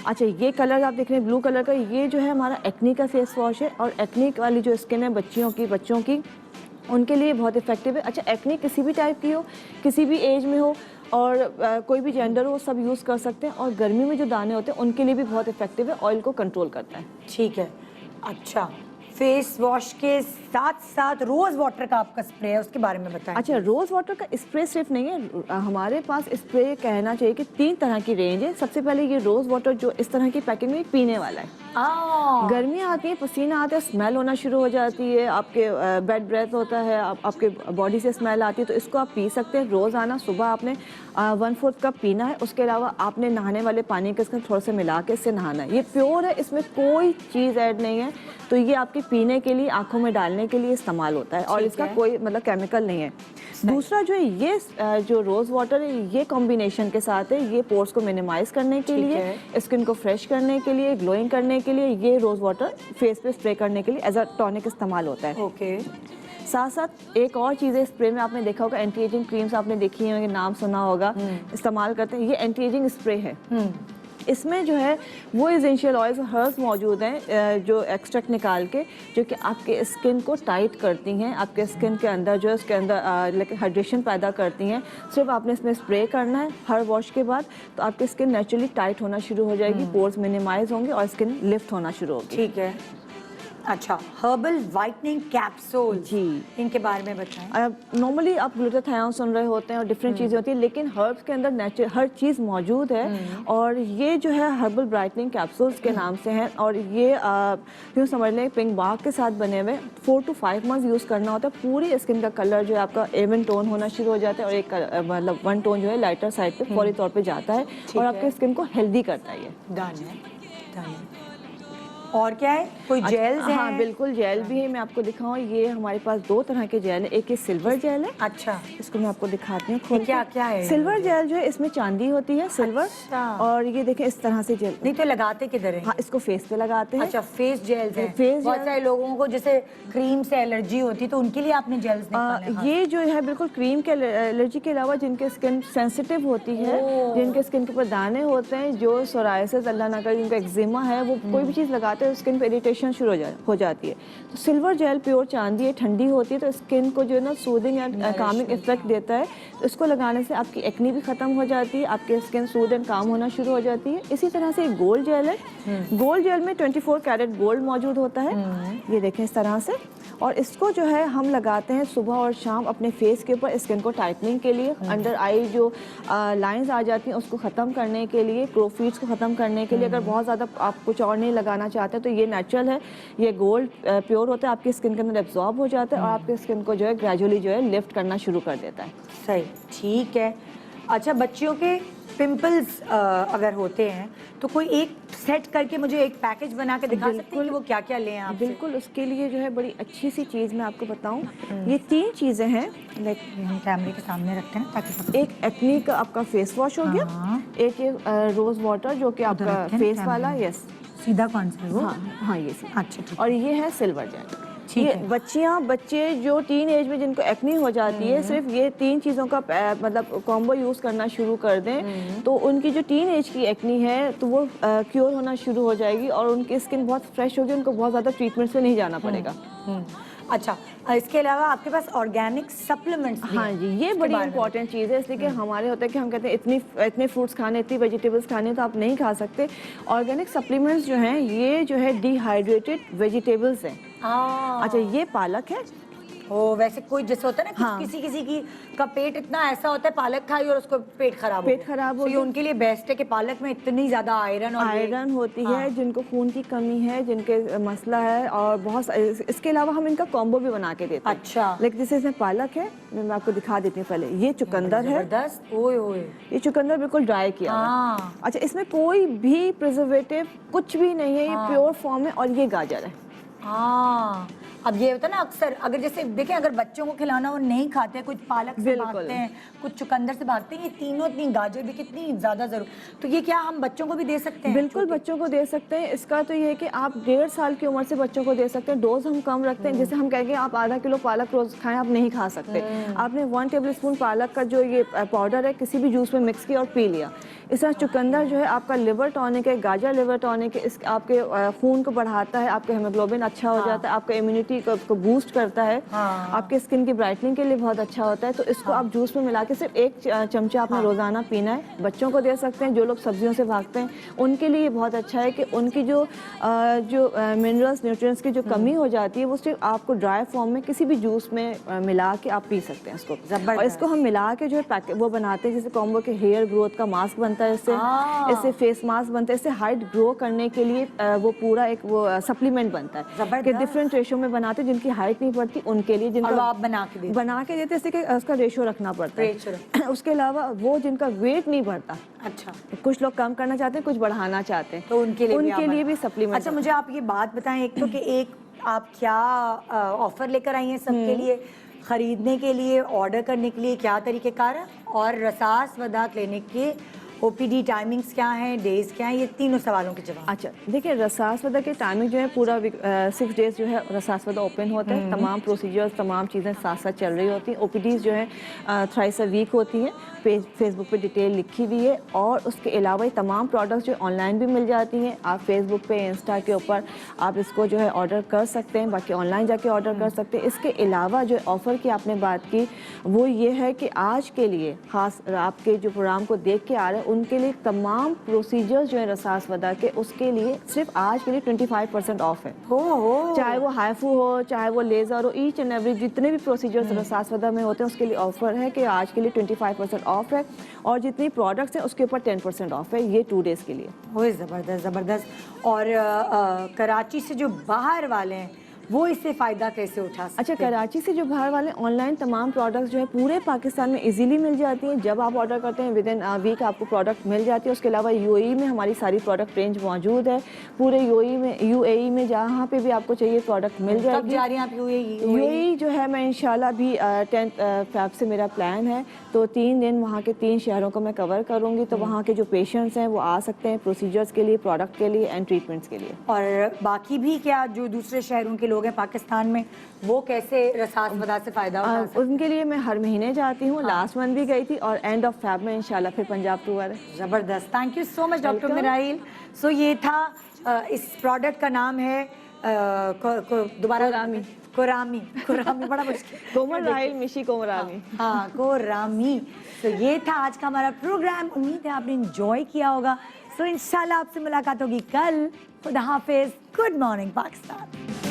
अच्छा, ये कलर आप देख रहे हैं ब्लू कलर का, ये जो है हमारा एक्नी का फेस वॉश है और एक्नी वाली जो स्किन है बच्चियों की, बच्चों की, उनके लिए बहुत इफेक्टिव है। अच्छा, एक्ने किसी भी टाइप की हो, किसी भी एज में हो और कोई भी जेंडर हो, सब यूज़ कर सकते हैं। और गर्मी में जो दाने होते हैं उनके लिए भी बहुत इफेक्टिव है, ऑयल को कंट्रोल करता है। ठीक है। अच्छा, फेस वॉश के साथ साथ रोज़ वाटर का आपका स्प्रे है, उसके बारे में बताएं। अच्छा, रोज़ वाटर का स्प्रे सिर्फ नहीं है, हमारे पास स्प्रे कहना चाहिए कि 3 तरह की रेंज है। सबसे पहले ये रोज़ वाटर जो इस तरह की पैकिंग में पीने वाला है। गर्मियाँ आती है, पसीना आता है, स्मेल होना शुरू हो जाती है, आपके बैड ब्रेथ होता है, आपके बॉडी से स्मेल आती है, तो इसको आप पी सकते हैं रोज़ाना। सुबह आपने 1/4 कप पीना है, उसके अलावा आपने नहाने वाले पानी के साथ थोड़ा सा मिला के इससे नहाना है। ये प्योर है, इसमें कोई चीज़ ऐड नहीं है, तो ये आपके पीने के लिए, आँखों में डालने के लिए इस्तेमाल होता है और इसका कोई मतलब केमिकल नहीं है। दूसरा जो है ये जो रोज़ वाटर है, ये कॉम्बिनेशन के साथ है, ये पोर्स को मिनिमाइज करने के लिए, स्किन को फ्रेश करने के लिए, ग्लोइंग करने के लिए, ये रोज़ वाटर फेस पे स्प्रे करने के लिए एज अ टॉनिक इस्तेमाल होता है। ओके। साथ साथ एक और चीज़ है स्प्रे में, आपने देखा होगा एंटी एजिंग क्रीम्स आपने देखी होंगी, नाम सुना होगा, इस्तेमाल करते हैं। ये एंटी एजिंग स्प्रे है। इसमें जो है वो एसेंशियल ऑयल्स, हर्ब्स मौजूद हैं जो एक्सट्रैक्ट निकाल के, जो कि आपके स्किन को टाइट करती हैं, आपके स्किन के अंदर जो है उसके अंदर हाइड्रेशन पैदा करती हैं। सिर्फ आपने इसमें स्प्रे करना है हर वॉश के बाद, तो आपकी स्किन नेचुरली टाइट होना शुरू हो जाएगी, पोर्स मिनिमाइज होंगे और स्किन लिफ्ट होना शुरू होगी। ठीक है। अच्छा, हर्बल वाइटनिंग कैप्सूल, जी, इनके बारे में बताएं। नॉर्मली आप ग्लूटाथायोन सुन रहे होते हैं और डिफरेंट चीज़ें होती हैं, लेकिन हर्ब्स के अंदर नेचुरल हर चीज़ मौजूद है और ये जो है हर्बल ब्राइटनिंग कैप्सूल्स के नाम से हैं और ये यूँ समझ लें पिंक बाग के साथ बने हुए। 4 to 5 मंथ्स यूज़ करना होता है, पूरी स्किन का कलर जो है आपका एवन टोन होना शुरू हो जाता है और एक मतलब 1 टोन जो है लाइटर साइड पे फौरी तौर पे जाता है और आपके स्किन को हेल्दी करता है। ये डन है। और क्या है, कोई जेल्स हैं? हाँ बिल्कुल, जेल भी है, मैं आपको दिखाऊँ। ये हमारे पास 2 तरह के जेल है, एक ये सिल्वर जेल है। अच्छा, इसको मैं आपको दिखाती हूँ। क्या क्या है? सिल्वर जेल जो है इसमें चांदी होती है, सिल्वर। अच्छा। और ये देखें इस तरह से जेल। नहीं तो लगाते किधर है? हाँ, इसको फेस पे लगाते हैं। अच्छा, फेस जेल्स हैं। फेस बहुत सारे लोगों को जैसे क्रीम से एलर्जी होती है, तो उनके लिए आपने जेल्स निकाले हैं? ये जो है बिल्कुल क्रीम के एलर्जी के अलावा जिनके स्किन सेंसिटिव होती है, जिनके स्किन के ऊपर दाने होते हैं, जो सोराइसिस अल्लाह ना करे, जिनको एक्जिमा है, वो कोई भी चीज़ लगाते हैं स्किन पे इरिटेशन शुरू हो जाती है। तो सिल्वर जेल प्योर चांदी है, ठंडी होती है, तो स्किन को जो है ना सूदिंग एंड कामिंग इफेक्ट देता है। तो इसको लगाने से आपकी एक्नी भी खत्म हो जाती है, आपकी स्किन सूद एंड काम होना शुरू हो जाती है। इसी तरह से एक गोल्ड जेल है। गोल्ड जेल में 24 कैरेट गोल्ड मौजूद होता है, ये देखें इस तरह से, और इसको जो है हम लगाते हैं सुबह और शाम अपने फेस के ऊपर स्किन को टाइटनिंग के लिए, अंडर आई जो लाइंस आ जाती हैं उसको ख़त्म करने के लिए, क्रोफीड्स को ख़त्म करने के लिए। अगर बहुत ज़्यादा आप कुछ और नहीं लगाना चाहते तो ये नेचुरल है, ये गोल्ड प्योर होता है, आपकी स्किन के अंदर एब्जॉर्ब हो जाता है और आपकी स्किन को जो है ग्रेजुअली जो है लिफ्ट करना शुरू कर देता है। सही, ठीक है। अच्छा, बच्चियों के पिंपल्स अगर होते हैं तो कोई एक सेट करके मुझे एक पैकेज बना के दिखा सकते हैं कि वो क्या क्या लें आप? बिल्कुल, उसके लिए जो है बड़ी अच्छी सी चीज़ मैं आपको बताऊं, ये 3 चीज़ें हैं। लाइक हम कैमरे के सामने रखते हैं ना ताकि एक एक्नी का आपका फेस वॉश हो गया, एक ये रोज वाटर जो कि आपका फेस वाला, यस सीधा कौन सा है वो? हाँ ये सीधा। अच्छा, ठीक। और ये है सिल्वर जेल। ठीक ये है। बच्चे जो टीन एज में जिनको एक्नी हो जाती है, सिर्फ ये 3 चीज़ों का मतलब कॉम्बो यूज़ करना शुरू कर दें तो उनकी जो टीन एज की एक्नी है तो वो क्योर होना शुरू हो जाएगी और उनकी स्किन बहुत फ्रेश होगी, उनको बहुत ज़्यादा ट्रीटमेंट से नहीं जाना पड़ेगा। अच्छा, इसके अलावा आपके पास ऑर्गेनिक सप्लीमेंट्स? हाँ जी, ये बड़ी इंपॉर्टेंट चीज़ है, इसलिए कि हमारे होता है कि हम कहते हैं इतने फ्रूट्स खाने, इतनी वेजिटेबल्स खाने तो आप नहीं खा सकते। ऑर्गेनिक सप्लीमेंट्स जो हैं ये जो है डिहाइड्रेटेड वेजिटेबल्स हैं। अच्छा, ये पालक है। ओ, वैसे कोई जैसे होता है ना हाँ। किसी का पेट इतना ऐसा होता है पालक खाई और उसको पेट खराब हो गया। ये उनके लिए बेस्ट है कि पालक में इतनी ज्यादा आयरन होती है, जिनको खून की कमी है, जिनके मसला है, और बहुत इसके अलावा हम इनका कॉम्बो भी बना के देते हैं। अच्छा, लेकिन जैसे इसमें पालक है, मैं आपको दिखा देती हूँ। पहले ये चुकंदर है, जबरदस्त। ओए ये चुकंदर बिल्कुल ड्राई किया हुआ है। अच्छा, इसमें कोई भी प्रिजर्वेटिव कुछ भी नहीं है, ये प्योर फॉर्म है। और ये गाजर है। हाँ, अब ये होता है ना अक्सर, अगर जैसे देखें अगर बच्चों को खिलाना वो नहीं खाते, कुछ पालक से भागते हैं, कुछ चुकंदर से भागते हैं, ये तीनों, इतनी गाजर भी कितनी ज़्यादा ज़रूर, तो ये क्या हम बच्चों को भी दे सकते हैं? बिल्कुल बच्चों को दे सकते हैं। इसका तो ये है कि आप 1.5 साल की उम्र से बच्चों को दे सकते हैं। डोज हम कम रखते हैं, जैसे हम कहेंगे आप आधा किलो पालक रोज खाएं, आप नहीं खा सकते। आपने 1 टेबलस्पून पालक का जो ये पाउडर है किसी भी जूस में मिक्स किया और पी लिया। इस तरह चुकंदर जो है आपका लिवर टॉनिक है, गाजर लिवर टॉनिक है, इस आपके खून को बढ़ाता है, आपका हीमोग्लोबिन अच्छा हो जाता है, आपका इम्यूनिटी को बूस्ट करता है, आपके स्किन की ब्राइटनिंग के लिए बहुत अच्छा होता है। तो इसको आप जूस में मिला के सिर्फ 1 चमचा आपने रोजाना पीना है। बच्चों को दे सकते हैं, जो लोग सब्जियों से भागते हैं उनके लिए बहुत अच्छा है कि उनकी जो मिनरल्स न्यूट्रिएंट्स की जो कमी हो जाती है वो सिर्फ आपको ड्राई फॉर्म में किसी भी जूस में मिला के आप पी सकते हैं इसको। और इसको हम मिला के जो है वो बनाते हैं, जैसे कॉम्बो के हेयर ग्रोथ का मास्क बनता है, इससे फेस मास्क बनता है, इससे हाइट ग्रो करने के लिए वो पूरा एक वो सप्लीमेंट बनता है कि डिफरेंट रेशो में बनाते हैं। जिनकी हाइट नहीं पड़ती उनके लिए, जिनको आप बना के देते इससे कि उसका रेशो रखना पड़ता है। उसके अलावा वो जिनका वेट नहीं बढ़ता, अच्छा, कुछ लोग कम करना चाहते हैं, कुछ बढ़ाना चाहते हैं, तो उनके लिए भी सप्लीमेंट। अच्छा, मुझे आप ये बात बताएं, एक तो कि एक आप क्या ऑफर लेकर आई हैं सबके लिए, खरीदने के लिए, ऑर्डर करने के लिए क्या तरीक़ेकार है, और रसास वदात लेने के ओपीडी टाइमिंग्स क्या हैं, डेज क्या हैं, ये तीनों सवालों के जवाब। अच्छा, देखिए रसासवदा के टाइमिंग जो है पूरा 6 डेज जो है रसासवदा ओपन होता है। तमाम प्रोसीजर्स, तमाम चीज़ें साथ साथ चल रही होती हैं। ओपीडीज़ जो है थ्राइस अ वीक होती हैं। फेसबुक पे डिटेल लिखी हुई है, और उसके अलावा ये तमाम प्रोडक्ट्स जो ऑनलाइन भी मिल जाती हैं। आप फेसबुक पे, इंस्टा के ऊपर आप इसको जो है ऑर्डर कर सकते हैं, बाकी ऑनलाइन जाके ऑर्डर कर सकते हैं। इसके अलावा जो ऑफ़र की आपने बात की वो ये है कि आज के लिए ख़ास आपके जो प्रोग्राम को देख के आ रहे हैं उनके लिए तमाम प्रोसीजर्स जो है रसासवदा के, उसके लिए सिर्फ आज के लिए 25% ऑफ है। चाहे वो हाइफू हो, चाहे वो लेज़र हो, ईच एंड एवरी जितने भी प्रोसीजर्स रसासवदा में होते हैं उसके लिए ऑफर है कि आज के लिए 25% ऑफ है, और जितनी प्रोडक्ट्स हैं उसके ऊपर 10% ऑफ है, ये 2 डेज़ के लिए। ओए ज़बरदस्त ज़बरदस्त। और कराची से जो बाहर वाले हैं वो इससे फ़ायदा कैसे उठा सकते? अच्छा, कराची से जो बाहर वाले ऑनलाइन तमाम प्रोडक्ट्स जो है पूरे पाकिस्तान में इजीली मिल जाती हैं। जब आप ऑर्डर करते हैं विद इन वीक आपको प्रोडक्ट मिल जाती है। उसके अलावा यूएई में हमारी सारी प्रोडक्ट रेंज मौजूद है। पूरे यूएई में जहाँ पे भी आपको चाहिए प्रोडक्ट मिल जाएगी। कब जा रही हैं आप यूएई? यूएई जो है मैं इंशाल्लाह भी 10 फ़रवरी से मेरा प्लान है, तो 3 दिन वहाँ के 3 शहरों को मैं कवर करूँगी। तो वहाँ के जो पेशेंट्स हैं वो आ सकते हैं प्रोसीजर्स के लिए, प्रोडक्ट के लिए एंड ट्रीटमेंट्स के लिए। और बाकी भी क्या जो दूसरे शहरों के लोग हैं पाकिस्तान में, वो कैसे रसासवदा से फ़ायदा उठा सकते हैं? उनके लिए मैं हर महीने जाती हूँ। लास्ट मंथ भी गई थी, और एंड ऑफ फ़रवरी में इंशाल्लाह फिर पंजाब टूर है। ज़बरदस्त, thank you so much doctor मिराइल। सो ये था, इस प्रोडक्ट का नाम है दोबारा कोरामी बड़ा मुश्किल, कोमराइल मिशी कोमरामी। हाँ, कोरामी। तो ये था आज का हमारा प्रोग्राम। उम्मीद है आपने एंजॉय किया होगा। सो इंशाल्लाह आपसे मुलाकात होगी कल। खुदा हाफिज़। Good morning Pakistan.